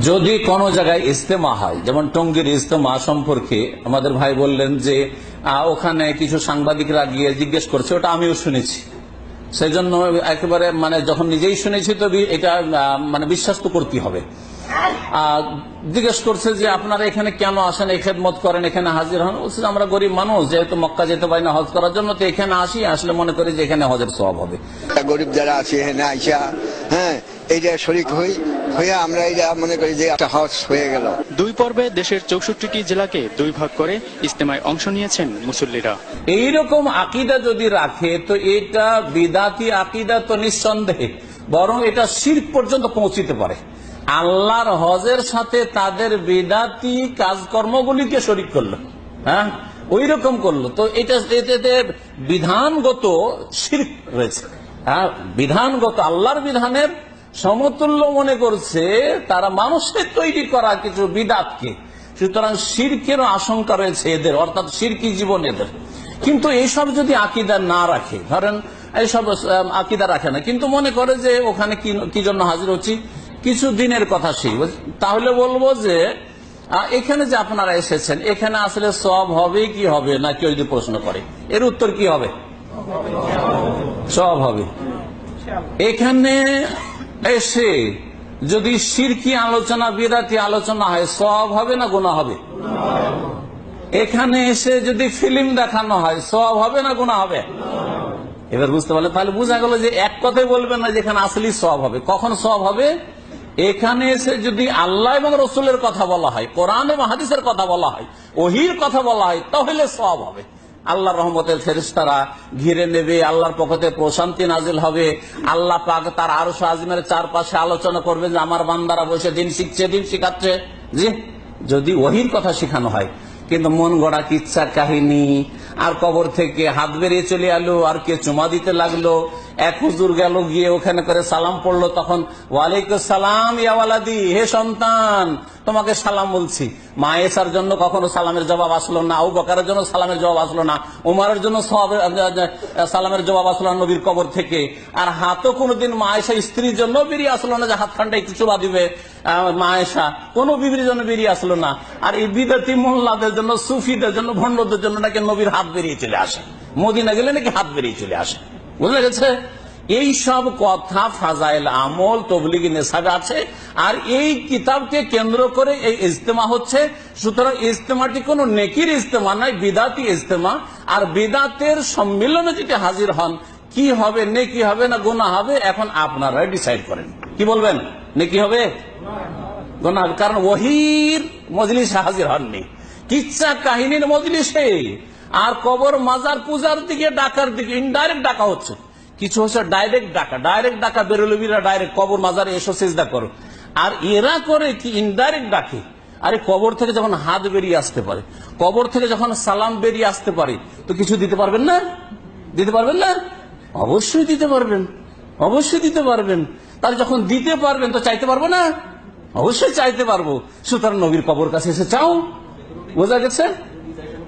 যদি কোনো জায়গায় ইজতেমা হয়, যেমন টঙ্গীর ইজতেমা সম্পর্কে আমাদের ভাই বললেন যে ওখানে কিছু সাংবাদিকরা গিয়ে জিজ্ঞেস করছে, ওটা আমিও শুনেছি, সেই জন্য একেবারে মানে যখন নিজেই শুনেছি তো এটা মানে বিশ্বাস তো করতে হবে। জিজ্ঞেস করছে যে আপনারা এখানে কেন আসেন, এই খেদমত করেন, এখানে হাজির হন। বলছে আমরা গরিব মানুষ, যেহেতু মক্কা যেতে পারি না হজ করার জন্য, তো এখানে আসি, আসলে মনে করি যে এখানে হজের সওয়াব হবে। গরিব যারা আছে এখানে আইসা এইটা শরীক হয়ে আমরা এটা মনে করি যে একটা হজ হয়ে গেল। দুই পর্বে দেশের 64টি জেলাকে দুই ভাগ করে ইজতেমায় অংশ নিয়েছেন মুসল্লিরা। এইরকম আকীদা যদি রাখে তো এটা বিদাতি আকীদা তো নিঃসন্দেহে, বরং এটা শিরক পর্যন্ত পৌঁছিতে পারে। আল্লাহর হজের সাথে তাদের বিদাতি কাজকর্মগুলিকে শরীক করলো, ওই রকম করলো, তো এটাতে বিধানগত শিরক রয়েছে। বিধানগত আল্লাহর বিধানের সমতুল্য মনে করছে তারা মানুষের তৈরি করা কিছু বিদাতকে। সুতরাং শিরকেরও আশঙ্কা রয়েছে এদের, অর্থাৎ শিরকি জীবন এদের। কিন্তু এইসব যদি আকীদা না রাখে, ধরেন এইসব আকীদা রাখে না, কিন্তু মনে করে যে ওখানে কি জন্য হাজির হচ্ছি, কিছু দিনের কথা সেই, তাহলে বলবো যে এখানে যে আপনারা এসেছেন, এখানে আসলে সব হবে কি হবে না, কেউ যদি প্রশ্ন করে, এর উত্তর কি হবে? সব হবে। এখানে এসে যদি শিরকি আলোচনা, বিদাতি আলোচনা হয়, সব হবে না গুনাহ হবে? এখানে এসে যদি ফিল্ম দেখানো হয়, সব হবে না গুনাহ হবে? এবার বুঝতে পারলে, তাহলে বোঝা গেল যে এক কথাই বলবেন না যেখানে আসলেই সব হবে। কখন সব হবে? এখানে এসে যদি আল্লাহ এবং রসুলের কথা বলা হয়, কোরআন এবং হাদিসের কথা বলা হয়, ওহির কথা বলা হয়, তাহলে সব হবে। আল্লাহর রহমতের ফেরেশতারা ঘিরে নেবে, আল্লাহর পক্ষ থেকে প্রশান্তি নাজিল হবে, আল্লাহ পাক তার আরশ আজিমের চারপাশে আলোচনা করবে যে আমার বান্দারা বসে দিন শিখছে, দিন শিখাচ্ছে। জি, যদি ওহির কথা শেখানো হয়। কিন্তু মন গড়া কিচ্ছা কাহিনী, আর কবর থেকে হাত বেরিয়ে চলে এলো, আর কে চুমা দিতে লাগলো, এক হুজুর গেল গিয়ে ওখানে করে সালাম পড়লো, তখন ওয়ালাইকুম সালাম ইয়া ওয়ালাদি, হে সন্তান তোমাকে সালাম বলছি। মা এসার জন্য কখনো সালামের জবাব আসলো না, আবু বকরের জন্য সালামের জবাব আসলো না, উমারের জন্য সালামের জবাব আসলো না নবীর কবর থেকে। আর হাতও কোনোদিন মা এসা স্ত্রীর জন্য বেরিয়ে আসলো না যে হাতখানটা একটু চুমা দিবে মা এসা, কোনো বিবির জন্য বেরিয়ে আসলো না। আর এই বিদাতি মোল্লাদের জন্য, সুফিদের জন্য, ভণ্ডদের জন্য নাকি নবীর হাত বেরিয়ে চলে আসে, মদিনা গেলে নাকি হাত বেরিয়ে চলে আসে। বুঝলে গেছে? এই সব কথা ফাজাইল আমল তবলিগি নেশাবে আছে, আর এই কিতাবকে কেন্দ্র করে এই ইজতেমা হচ্ছে। সুতরাং ইজতেমাটি কোনো নেকির ইজতেমা নয়, বিদাতি ইজতেমা। আর বিদাতের সম্মিলনে যদি হাজির হন, কি হবে, নেকি হবে না গুনাহ হবে, এখন আপনারাই ডিসাইড করেন। কি বলবেন, নেকি হবে গুনাহ হবে? কারণ ওহির মজলিসে হাজির হননি, কিচ্ছা কাহিনীর মজলিসে। আর কবর মাজার পূজার দিকে, ডাকার দিকে ইনডাইরেক্ট ডাকা হচ্ছে। কিছু হচ্ছে ডাইরেক্ট ডাকা, বেরোলবিরা ডাইরেক্ট কবর মাজারে এসো সিজদা করো। আর এরা করে কি ইনডাইরেক্ট ডাকে। আরে কবর থেকে যখন হাত বেরিয়ে আসতে পারে, কবর থেকে যখন সালাম বেরিয়ে আসতে পারে, তো কিছু দিতে পারবেন না? দিতে পারবেন না? অবশ্যই দিতে পারবেন, অবশ্যই দিতে পারবেন। তাহলে যখন দিতে পারবেন তো চাইতে পারবো না? অবশ্যই চাইতে পারবো। সুতরাং নবীর কবর কাছে এসে চাও। বোঝা গেছে?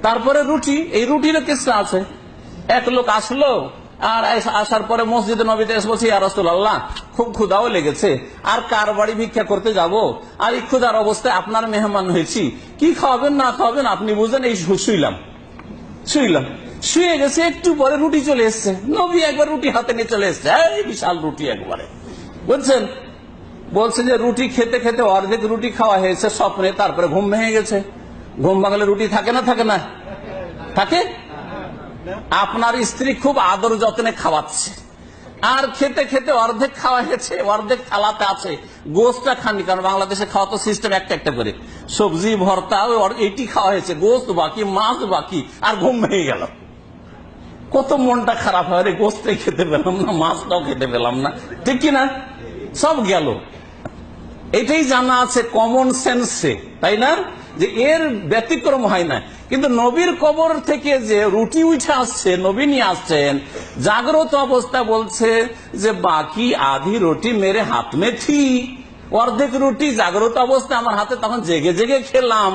তারপরে রুটি, এই রুটিরও কিসসা আছে। এক লোক আসলো, আর আসার পরে মসজিদে নবীতে এসে বলছি, ইয়া রাসূলুল্লাহ খুব ক্ষুধাও লেগেছে, আর কার বাড়ি ভিক্ষা করতে যাব, আর এই ক্ষুধার অবস্থায় আপনার মেহমান হয়েছি, কি খাওয়াবেন না খাওয়াবেন আপনি বুঝেন। এই শুইলাম, শুয়ে গেছে, একটু পরে রুটি চলে এসছে। নবী একবার রুটি হাতে নিয়ে চলে এসছে, এই বিশাল রুটি একবারে, বুঝছেন? বলছে যে রুটি খেতে খেতে অর্ধেক রুটি খাওয়া হয়েছে স্বপ্নে, তারপরে ঘুম ভেঙে গেছে। ঘুম ভাঙলে রুটি থাকে না থাকে না? থাকে। আপনার স্ত্রী খুব আদর যত্নে খাওয়াচ্ছে, আর খেতে খেতে অর্ধেক খাওয়া হয়েছে, অর্ধেক থালাতে আছে, গোস্তটা খাননি। কারণ বাংলাদেশে খাওয়া তো সিস্টেম একটা একটা করে, সবজি ভর্তা এইটি খাওয়া হয়েছে, গোস্ত বাকি, মাছ বাকি, আর ঘুম ভেঙে গেল। কত মনটা খারাপ হয়, রে গোস্তটাই খেতে পেলাম না, মাছটাও খেতে পেলাম না, ঠিক কিনা? সব গেল। এটাই জানা আছে কমন সেন্সে, তাই না, যে এর ব্যতিক্রম হয় না। কিন্তু নবীর কবর থেকে যে রুটি উঠে আসছে, নবী নিয়ে আসছেন জাগ্রত অবস্থা, বলছে যে বাকি আধি রুটি মেরে হাত মে থি, অর্ধেক রুটি জাগ্রত অবস্থা আমার হাতে, তখন জেগে জেগে খেলাম।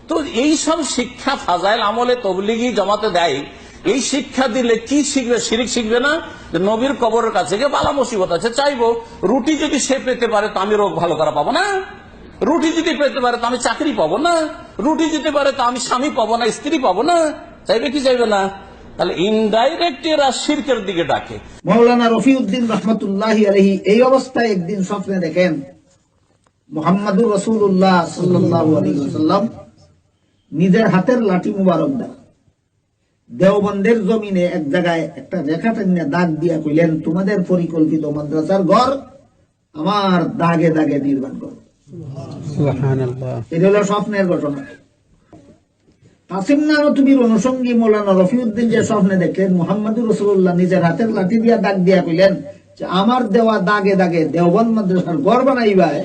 তো এই সব শিক্ষা ফাজাইল আমলে তবলিগি জমাতে দেয়। এই শিক্ষা দিলে কি শিখবে? শিরিক শিখবে না? নবীর কবরের কাছে গিয়ে বালা মুসিবত আছে, চাইবো রুটি যদি সে পেতে পারে তো আমি রোগ ভালো করা পাবো না? রুটি যদি পেতে পারে তো আমি চাকরি পাবো না, রুটি যদি পারে তো আমি স্বামী পাবো না, স্ত্রী পাবো না, চাইবে কি চাইবে না? তাহলে ইনডাইরেক্ট এরা শিরকের দিকে ডাকে। মৌলানা রফিউদ্দিন রহমতুল্লাহি আলাইহি এই অবস্থায় একদিন স্বপ্নে দেখেন মুহাম্মাদুর রাসূলুল্লাহ সাল্লাল্লাহু আলাইহি ওয়াসাল্লাম নিজের হাতের লাঠি মুবারক দ্বারা দেওবন্দের জমিনে এক জায়গায় একটা রেখা টেনে দাগ দিয়া কইলেন, তোমাদের পরিকল্পিত মাদ্রাসার ঘর আমার দাগে দাগে নির্মাণ করো। এটা হলো স্বপ্নের ঘটনা। কাসিম নানতুবির অনুষঙ্গী মৌলানা রফিউদ্দিন যে স্বপ্নে দেখলেন মুহাম্মাদুর রাসূলুল্লাহ নিজের হাতের লাঠি দিয়া দাগ দিয়া কইলেন যে আমার দেওয়া দাগে দাগে দেওবন্দ মাদ্রাসার ঘর বানাইবায়,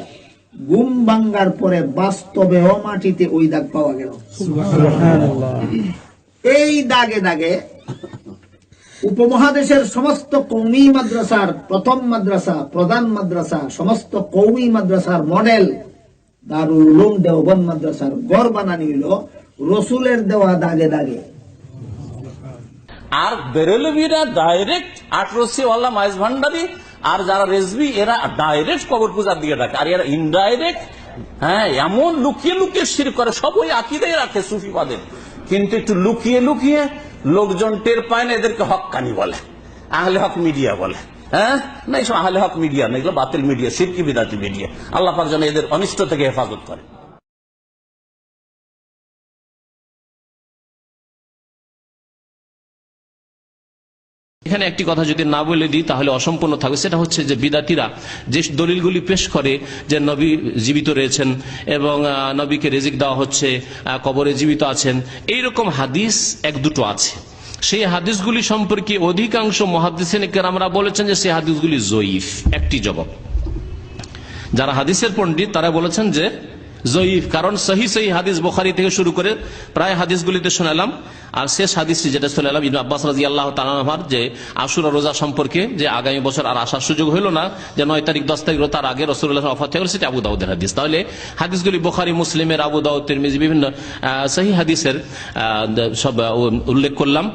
ঘুম ভাঙ্গার পরে বাস্তবেও মাটিতে ওই দাগ পাওয়া গেল। এই দাগে দাগে উপমহাদেশের সমস্ত কওমি মাদ্রাসার প্রথম মাদ্রাসা, প্রধান মাদ্রাসা, সমস্ত কওমি মাদ্রাসার মডেল দারুল উলুম দেওবন্দ মাদ্রাসার ঘর বানানি হইল রসুলের দেওয়া দাগে দাগে। আর বেরেলভিরা ডাইরেক্ট আটরসি ওয়াল্লা মাইজ ভান্ডারি আর যারা রেজবি এরা ডাইরেক্ট কবর পূজার দিকে ডাকে, আর এরা ইনডাইরেক্ট এমন লুকিয়ে লুকিয়ে শিরক করে। সব ওই আকিদাই রাখে সুফিবাদের, কিন্তু একটু লুকিয়ে লুকিয়ে লোকজন টের পায় না, এদেরকে হক্কানি বলে, আহলে হক মিডিয়া বলে। না, এইসব আহলে হক মিডিয়া না, এগুলো বাতিল মিডিয়া, শিরকি বিদাতি মিডিয়া। আল্লাহ পাক যেন এদের অনিষ্ট থেকে হেফাজত করে। এখানে একটি কথা যদি না বলে দিই তাহলে অসম্পূর্ণ থাকবে, সেটা হচ্ছে যে বিদাতিরা যে দলিলগুলি পেশ করে যে নবী জীবিত রয়েছেন এবং নবীকে রিজিক দেওয়া হচ্ছে, কবরে জীবিত আছেন, এইরকম হাদিস এক দুটো আছে। সেই হাদিসগুলি সম্পর্কে অধিকাংশ মুহাদ্দিসিন কেরামরা বলেছেন যে সেই হাদিসগুলি জয়ীফ। একটি জবাব, যারা হাদিসের পণ্ডিত তারা বলেছেন যে জয়ীফ, কারণ সহি সহি হাদিস বুখারী থেকে শুরু করে প্রায় হাদিসগুলিতে শোনালাম। আর শেষ হাদিসটি যেটা শোনালাম ইবনে আব্বাস রাদিয়াল্লাহু তাআলা আনহুর, যে আশুরা রোজা সম্পর্কে, যে আগামী বছর আর আসার সুযোগ হইল না, যে 9 তারিখ 10 তারিখ তার আগে রাসূলুল্লাহ ওফাত হয়ে গেল, সেটা আবু দাউদের হাদিস। তাহলে হাদিসগুলি বুখারী, মুসলিমের, আবু দাউদ, তিরমিজি বিভিন্ন সহি হাদিসের সব উল্লেখ করলাম।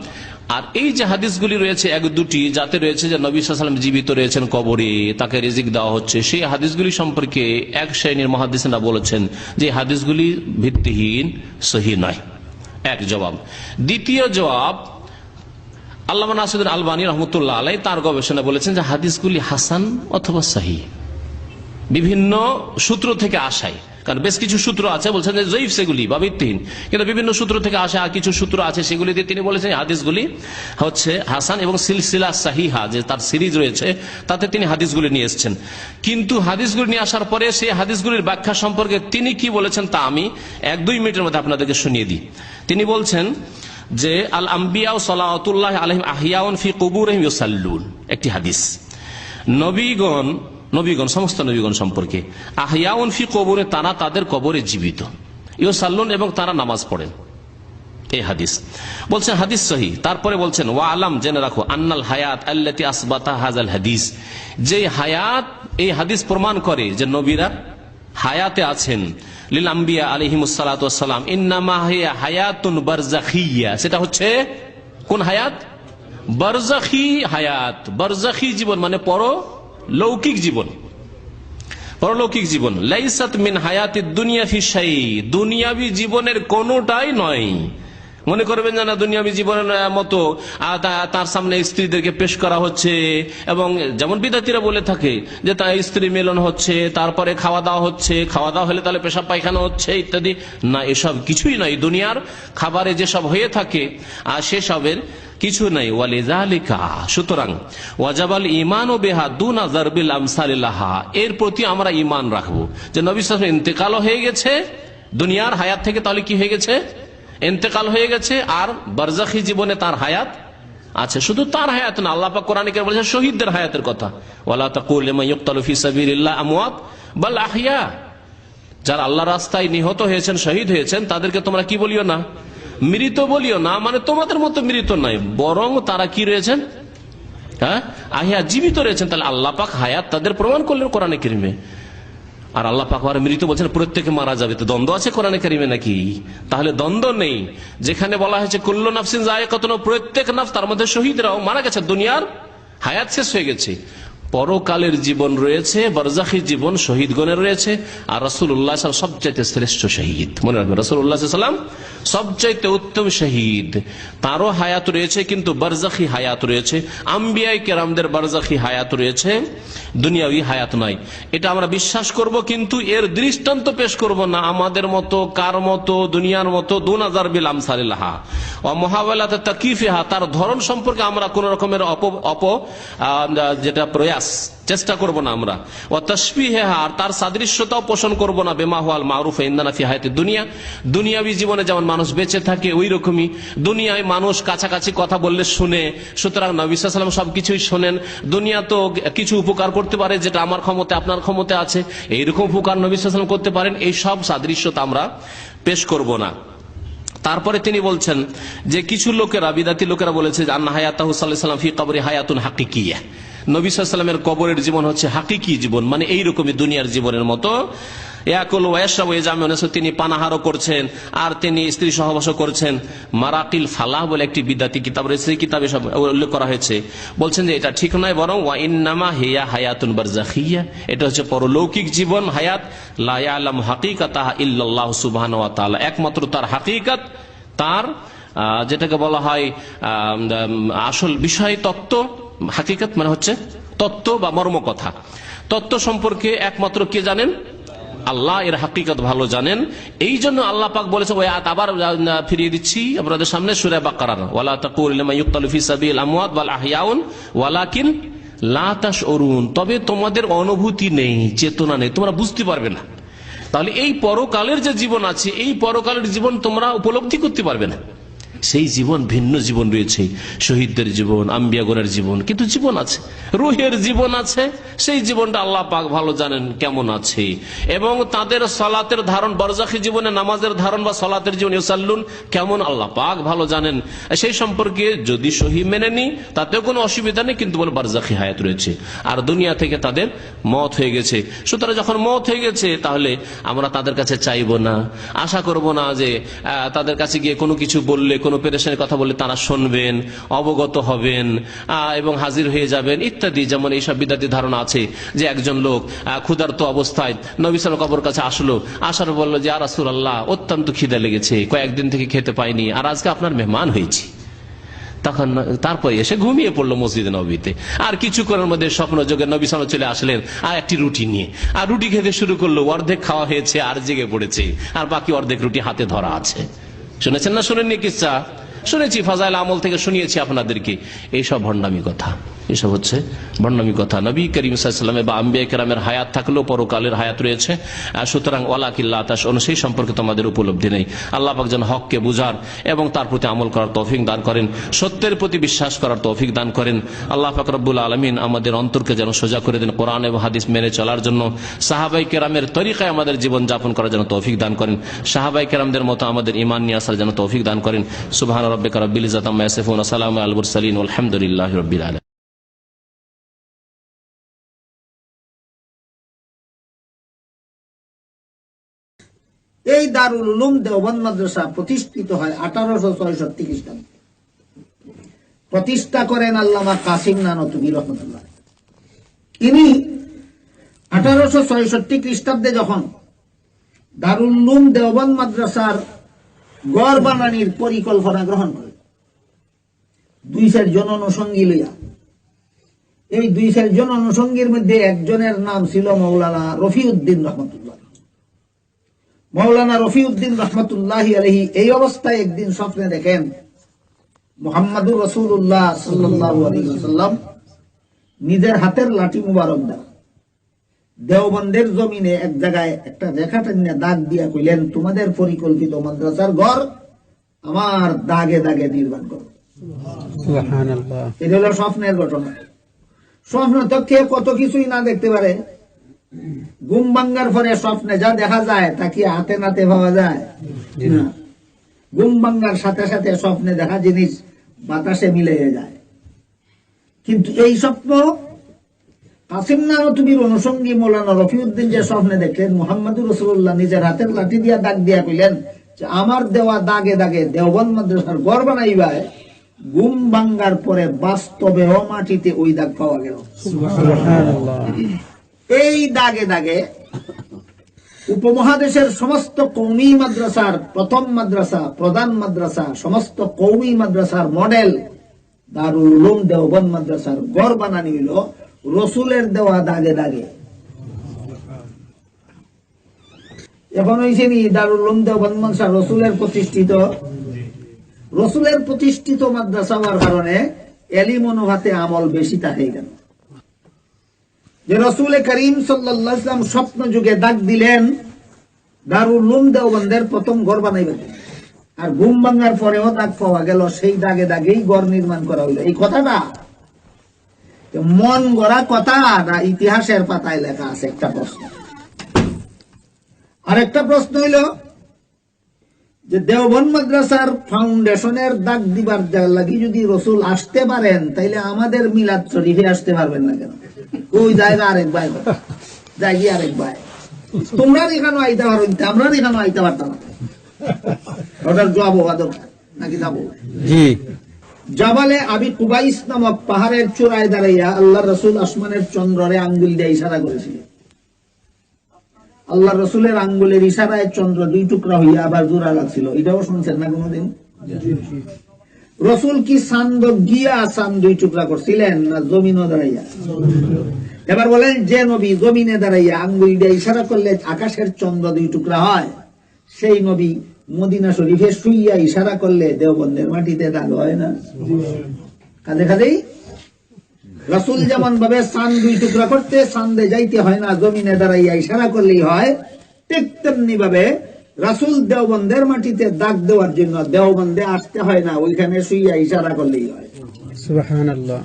আর এই যে হাদিসগুলি রয়েছে এক দুটি, যাতে রয়েছে যে নবী সাল্লাল্লাহু আলাইহি ওয়াসাল্লাম জীবিত রয়েছেন, কবরে তাকে রিজিক দেওয়া হচ্ছে, সেই হাদিসগুলি সম্পর্কে এক শ্রেণীর মুহাদ্দিসিনরা বলেছেন যে হাদিসগুলি ভিত্তিহীন, সহিহ নয়। এক জবাব। দ্বিতীয় জবাব, আল্লামা নাসিরুদ্দিন আলবানী রহমতুল্লাহ আলাইহি তার গবেষণা বলেছেন যে হাদিসগুলি হাসান অথবা সহিহ, বিভিন্ন সূত্র থেকে আসায়। কারণ বেশ কিছু সূত্র আছে বলছেন যে জয়ীফ সেগুলি বা ভিত্তিহীন, কিন্তু বিভিন্ন সূত্র থেকে আসা আর কিছু সূত্র আছে সেগুলিতে তিনি বলেছেন হাদিসগুলি হচ্ছে হাসান, এবং সিলসিলা সাহিহা যে তার সিরিজ রয়েছে তাতে তিনি হাদিসগুলি নিয়ে এসেছেন। কিন্তু হাদিসগুলি নিয়ে আসার পরে সেই হাদিসগুলির ব্যাখ্যা সম্পর্কে তিনি কি বলেছেন তা আমি 1-2 মিনিটের মধ্যে আপনাদেরকে শুনিয়ে দিই। তিনি বলছেন যে আল আম্বিয়া সালাওয়াতুল্লাহ আলাইহিম আহিয়াউন ফি কুবুরিহিম ইউসাল্লুন, একটি হাদিস। নবীগণ সমস্ত নবীগণ সম্পর্কে, আহিয়াউন ফি কবরে, তারা তাদের কবরে জীবিত, ইউসাল্লুন এবং তারা নামাজ পড়েন, এই হাদিস বলছেন হাদিস সহিহ। তারপরে বলছেন ওয়া আলাম, জেনে রাখো, আন্নাল হায়াত আল্লাতী আসবাতা হাযাল হাদিস, যে হায়াত এই হাদিস প্রমাণ করে যে নবীরা হায়াতে আছেন, লিল আম্বিয়া আলাইহিমুস সালাতু ওয়াস সালাম, ইন্নামা হিয়া হায়াতুন বারযাখিয়া, সেটা হচ্ছে কোন হায়াত? বারযাখি হায়াত। বারযাখি জীবন মানে লৌকিক জীবন, পরলৌকিক জীবন। লাইসাত মিন হায়াতিদ দুনিয়া ফি শাই, দুনিয়াবি জীবনের কোনটাই নয়। মনে করবেন না দুনিয়াবি জীবনের মতো তার সামনে স্ত্রীদেরকে পেশ করা হচ্ছে, এবং যেমন বিদাতিরা বলে থাকে যে তার স্ত্রী মিলন হচ্ছে, তারপরে খাওয়া দাওয়া হচ্ছে, খাওয়া দাওয়া হলে তাহলে পেশাব পায়খানা হচ্ছে ইত্যাদি। না, এসব কিছুই নয়। দুনিয়ার খাবারে যেসব হয়ে থাকে আর সেসবের কিছু নাই। ওয়ালিযালিকা, সুতরাং ওয়াজাবাল ঈমানু বিহা দুনা যারবিল আমসালিল্লাহা, এর প্রতি আমরা ঈমান রাখবো যে নবী সাল্লাল্লাহু আলাইহি ওয়াসাল্লাম ইন্তেকাল হয়ে গেছে দুনিয়ার হায়াত থেকে, তাহলে কি হয়ে গেছে? ইন্তেকাল হয়ে গেছে, আর বারজাখী জীবনে তার হায়াত আছে। শুধু তার হায়াত না, আল্লাহ পাক কোরআনে কারিমে বলেছেন শহীদদের হায়াতের কথা, ওয়ালা তাকুল লিমান ইউকতালু ফি সাবিলিল্লাহ আমওয়াত বাল আহইয়া, যারা আল্লাহর রাস্তায় নিহত হয়েছেন, শহীদ হয়েছেন, তাদেরকে তোমরা কি বলিও না? মৃত বলিও না। মানে তোমাদের মতো মৃত নয়, বরং তারা কি রয়েছেন? আহিয়া, জীবিত রয়েছেন। তাহলে আল্লাহ পাক হায়াত তাদের প্রমাণ করলেন কোরআনে কারিমে। আর আল্লাহ পাক মৃত বলছেন প্রত্যেকে মারা যাবে, তো দ্বন্দ্ব আছে কোরআনে কারিমে নাকি? তাহলে দ্বন্দ্ব নেই। যেখানে বলা হয়েছে কুল্লু নাফসিন যায়কাতুল মাউত, প্রত্যেক নাফস, তার মধ্যে শহীদরাও মারা গেছে, দুনিয়ার হায়াত শেষ হয়ে গেছে, পরকালের জীবন রয়েছে, বারজাখী জীবন শহীদগণের রয়েছে, আর রাসূলুল্লাহ সাল্লাল্লাহু আলাইহি ওয়াসাল্লাম সবচাইতে শ্রেষ্ঠ শহীদ। মনে রাখবেন, রাসূলুল্লাহ সাল্লাল্লাহু আলাইহি ওয়াসাল্লাম সবচাইতে উত্তম শহীদ। তারও হায়াত রয়েছে, কিন্তু বারজাখী হায়াত রয়েছে। আম্বিয়ায়ে কেরামদের বারজাখী হায়াত রয়েছে, দুনিয়াবী হায়াত নাই। এটা আমরা বিশ্বাস করব, কিন্তু এর দৃষ্টান্ত পেশ করব না আমাদের মতো, কার মতো, দুনিয়ার মতো। দুনাজার বিল আমসালিল্লাহা ওয়া মুহাওয়ালাত তাকিফিহা, তার ধরন সম্পর্কে আমরা কোন রকমের যেটা প্রয়াস, চেষ্টা করব না আমরা। ওয়া তাশবিহা, আর তার সাদৃশ্যতাও পোষণ করব না। বিমা হুয়াল মারুফ ইনদানা ফি হায়াতিদ দুনিয়া, দুনিয়াবী জীবনে যেমন মানুষ বেঁচে থাকে ওই রকমই দুনিয়ায় মানুষ কাছাকাছি কথা বললে শুনে, সুতরাং নবী সাল্লাল্লাহু আলাইহি ওয়াসাল্লাম সবকিছুই শোনেন। দুনিয়া তো কিছু উপকার করতে পারে যেটা আমার ক্ষমতা আপনার ক্ষমতা আছে, এইরকম উপকার নবী সাল্লাল্লাহু আলাইহি ওয়াসাল্লাম করতে পারেন। এই সব সাদৃশ্যতা আমরা পেশ করব না। তারপরে তিনি বলছেন যে কিছু লোকেরা, বিদাতি লোকেরা বলেছে যে আন্না হায়াতাহু সাল্লাল্লাহু আলাইহি ওয়াসাল্লাম ফি কবরি হায়াতুন হাকিকিয়া, নবী সাল্লাল্লাহু আলাইহি ওয়াসাল্লামের কবরের জীবন হচ্ছে হাকিকি জীবন, মানে এইরকমই দুনিয়ার জীবনের মতো। তিনি পানাহারও করছেন আর তিনি স্ত্রী সহবাসও করছেন। মারাকিল ফালাহ বলে একটি বিদাতি কিতাব রয়েছে, এই কিতাবে সব উল্লেখ করা হয়েছে। বলছেন যে এটা ঠিক নয়, বরং ওয়া ইন্নামা হিয়া হায়াতুন বারজাখিয়া, এটা হচ্ছে পরলৌকিক জীবন, হায়াত। লা ইয়ালামু হাকিকাতাহা ইল্লাল্লাহু সুবহানাহু ওয়া তাআলা, একমাত্র তার হাকিকাত, তার যেটাকে বলা হয় আসল বিষয় তত্ত্ব, হাকিকাত মানে হচ্ছে তত্ত্ব বা মর্মকথা, তত্ত্ব সম্পর্কে একমাত্র কে জানেন? আল্লাহ এর হাকিকত ভালো জানেন। এই জন্য আল্লাহ পাক বলেছে, ওই আয়াত আবার ফিরিয়ে দিচ্ছি আপনাদের সামনে, সূরা বাকারার, ওয়ালা তাকুলু লিমান ইউকতালু ফি সাবিলিল আমওয়াত ওয়াল আহইয়াউন ওয়ালাকিন লা তাশউরুন, তবে তোমাদের অনুভূতি নেই, চেতনা নেই, তোমরা বুঝতে পারবে না। তাহলে এই পরকালের যে জীবন আছে, এই পরকালের জীবন তোমরা উপলব্ধি করতে পারবে না। সেই জীবন, ভিন্ন জীবন রয়েছে, শহীদদের জীবন, আম্বিয়াগণের জীবন, কিন্তু জীবন আছে, রুহের জীবন আছে। সেই জীবনটা আল্লাহ পাক ভালো জানেন কেমন আছে। এবং তাদের সালাতের ধারণ, বারজাখী জীবনে নামাজের ধারণ বা সালাতের জীবন ইউসাল্লুন কেমন আল্লাহ পাক ভালো জানেন। সেই সম্পর্কে যদি সহি মেনে নি তাতেও কোনো অসুবিধা নেই, কিন্তু বলে বারজাখী হায়াত রয়েছে, আর দুনিয়া থেকে তাদের মওত হয়ে গেছে। সুতরাং যখন মওত হয়ে গেছে, তাহলে আমরা তাদের কাছে চাইব না, আশা করব না যে তাদের কাছে গিয়ে কোনো কিছু বললে, কোনো পেরেশানির কথা বললে তারা শুনবেন, অবগত হবেন এবং হাজির হয়ে যাবেন ইত্যাদি। যেমন এইসব বিদাতি ধারণা আছে যে একজন লোক ক্ষুধার্ত অবস্থায় নবী সাল্লাল্লাহু আলাইহি ওয়াসাল্লামের কাছে আসলো, আসার বলল যে ইয়া রাসূলুল্লাহ, অত্যন্ত খিদে লেগেছে, কয়েকদিন থেকে খেতে পাইনি, আর আজকে আপনার মেহমান হয়েছি। তখন তারপরে এসে ঘুমিয়ে পড়লো মসজিদে নবীতে। আর কিছুক্ষণের মধ্যে স্বপ্ন যোগে নবী সাল্লাল্লাহু আলাইহি ওয়াসাল্লাম চলে আসলেন আর একটি রুটি নিয়ে, আর রুটি খেতে শুরু করলো। অর্ধেক খাওয়া হয়েছে আর জেগে পড়েছে, আর বাকি অর্ধেক রুটি হাতে ধরা আছে। শুনেছেন না শুনেননি কিসসা? শুনেছি, ফাজাইল আমল থেকে শুনিয়েছি আপনাদেরকে। এইসব ভণ্ডামি কথা, এসব হচ্ছে ভণ্ডামি কথা। নবী করিম সাল্লাল্লাহু আলাইহি ওয়াসাল্লাম বা আম্বিয়া কেরামের হায়াত থাকলেও পরকালের হায়াত রয়েছে, সুতরাং ওয়ালাকিন লা তাশউরুন, সেই সম্পর্কে তোমাদের উপলব্ধি নেই। আল্লাহ পাক যেন হককে বুঝার এবং তার প্রতি আমল করার তৌফিক দান করেন, সত্যের প্রতি বিশ্বাস করার তৌফিক দান করেন। আল্লাহ পাক রব্বুল আলামিন আমাদের অন্তরকে যেন সোজা করে দেন কোরআন এবং হাদিস মেনে চলার জন্য, সাহাবাই কেরামের তরিকায় আমাদের জীবন যাপন করার জন্য তৌফিক দান করেন, সাহাবাই কেরামদের মতো আমাদের ঈমান নিয়ে আসার জন্য তৌফিক দান করেন। সুবহান রাব্বিকা রাব্বিল ইজ্জাতি আম্মা ইয়াসিফুন ওয়া সালামুন আলাল মুরসালিন ওয়া আলহামদুলিল্লাহি রাব্বিল আলামিন। এই দারুল উলুম দেওবন্দ মাদ্রাসা প্রতিষ্ঠিত হয় 1866 খ্রিস্টাব্দে। প্রতিষ্ঠা করেন আল্লামা কাসিম নানতুবি রহমাতুল্লাহ। তিনি 1866 খ্রিস্টাব্দে যখন দারুল উলুম দেওবন্দ মাদ্রাসার গড় বানানির পরিকল্পনা গ্রহণ করেন 2-4 জন অনুষঙ্গী লইয়া, এই 2-4 জন অনুষঙ্গীর মধ্যে একজনের নাম ছিল মৌলানা রফিউদ্দিন রহমতুল্লাহ। মৌলানা রফিউদ্দিন রহমতুল্লাহি আলাইহি এই অবস্থায় একদিন স্বপ্নে দেখেন মুহাম্মাদুর রাসূলুল্লাহ সাল্লাল্লাহু আলাইহি ওয়াসাল্লাম নিজের হাতের লাঠি মুবারক দ্বারা দেওবন্দের জমিনে এক জায়গায় একটা রেখা টেনে দাগ দিয়া কইলেন, তোমাদের পরিকল্পিত মাদ্রাসার ঘর আমার দাগে দাগে নির্মাণ করো। সুবহানাল্লাহ। এটা হলো স্বপ্নের ঘটনা। স্বপ্ন তো কে কত কিছুই না দেখতে পারে। ঘুম ভাঙ্গার পরে স্বপ্নে যা দেখা যায় তা কি হাতে নাতে পাওয়া যায় না। ঘুম ভাঙ্গার সাথে সাথে স্বপ্নে দেখা জিনিস বাতাসে মিলে যায়। কিন্তু এই স্বপ্ন কাসিম নানতুবির অনুষঙ্গী মৌলানা রফিউদ্দিন যে স্বপ্নে দেখলেন মুহাম্মদুর রাসূলুল্লাহ নিজের হাতের লাঠি দিয়া দাগ দিয়া কইলেন যে আমার দেওয়া দাগে দাগে দেওবন্দ মাদ্রাসার ঘর বানাইবায় ঘুম ভাঙ্গার পরে বাস্তবেও মাটিতে ওই দাগ পাওয়া গেল। এই দাগে দাগে উপমহাদেশের সমস্ত কওমি মাদ্রাসার প্রথম মাদ্রাসা, প্রধান মাদ্রাসা, সমস্ত কওমি মাদ্রাসার মডেল দারুল উলুম দেওবন্দ মাদ্রাসার গড় বানানি হইল রসুলের দেওয়া দাগে দাগে। এখন হয়েছে নি দারুল উলুম দেওবন্দ মাদ্রাসা রসুলের প্রতিষ্ঠিত মাদ্রাসা হওয়ার কারণে এলিম অনুভাতে আমল বেশি থাকে কেন? যে রসুল করিম সাল্লাল্লাহু আলাইহি ওয়াসাল্লাম স্বপ্ন যুগে ডাক দিলেন দারুল উলুম দেওবন্দের প্রথম ঘর বানাইবেন, আর ঘুম ভাঙার পরেও দাগ পাওয়া গেল, সেই দাগে দাগেই ঘর নির্মাণ করা হইল। এই কথাটা মন গড়া কথা না ইতিহাসের পাতায় লেখা আছে? একটা প্রশ্ন। আরেকটা প্রশ্ন হইল যে দেওবন্দ মাদ্রাসার ফাউন্ডেশনের দাগ দিবার লাগি যদি রসুল আসতে পারেন, তাইলে আমাদের মিলাদ শরীফে আসতে পারবেন না কেন? ওই জায়গা আরেক ভাই যাই আরেক ভাই, তোমরা এখানে আইতে পারো, আমরা এখানে আইতে পারতাম না। ওটার জবাব হওয়া দরকার নাকি যাবো? জাবালে আবি কুবাইস নামক পাহাড়ের চূড়ায় দাঁড়াইয়া আল্লাহ রসুল আসমানের চন্দ্রে আঙ্গুল দিয়ে ইশারা করেছিলেন। আল্লাহ রসুলের আঙ্গুলের ইশারায় চন্দ্র দুই টুকরা হইয়া আবার জোড়া লাগছিল। এটাও শুনছেন না কোনদিন? রসুল কি চান্দ গিয়া চাঁদ দুই টুকরা করছিলেন না জমিনও দাঁড়াইয়া? এবার বলেন, যে নবী জমিনে দাঁড়াইয়া আঙ্গুল দিয়ে ইশারা করলে আকাশের চন্দ্র দুই টুকরা হয়, সেই নবী মদিনা শরীফে শুইয়া ইশারা করলে দেওবন্দের মাটিতে দাগ হয় না? কাজে কাজেই রসুল যেমন ভাবে চাঁদ দুই টুকরা করতে চাঁদে যাইতে হয় না, জমিনে দাঁড়াইয়া ইশারা করলেই হয়, ঠিক তেমনি ভাবে রাসূল দেওবন্দের মাটিতে দাগ দেওয়ার জন্য দেওবন্দে আসতে হয় না, ওইখানে শুইয়া ইশারা করলেই হয়। সুবহানাল্লাহ।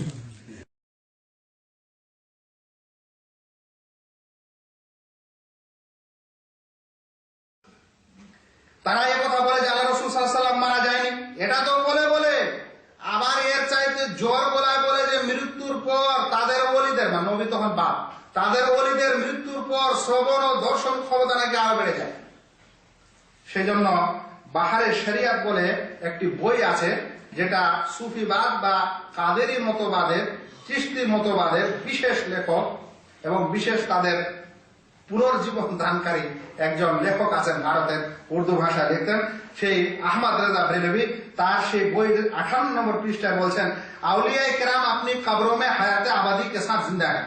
তারা এই কথা বলে যে আল্লাহ রাসূল সাল্লাল্লাহু আলাইহি ওয়াসাল্লাম মারা যায়নি, এটা তো বলে বলে আবার এর চাইতে জোর গলায় বলে যে মৃত্যুর পর তাদের ওলিদের, মানে নবী তখন বাপ, তাদের ওলিদের মৃত্যুর পর শ্রবণ ও দর্শন ক্ষমতা নাকি আরো বেড়ে যায়। সেজন্য বাহারে শরিয়াত বলে একটি বই আছে, যেটা সুফিবাদ বা কাদেরি মতবাদের, চিশতি মতবাদের বিশেষ লেখক এবং বিশেষ তাদের পুনর্জীবন দানকারী একজন লেখক আছেন ভারতের, উর্দু ভাষায় লিখতেন, সেই আহমদ রেজা ব্রেলভি। তার সেই বইয়ের 58 নম্বর পৃষ্ঠায় বলছেন, আউলিয়ায়ে কেরাম আপনি কবরোं में हयात आबादी के साथ जिंदा है।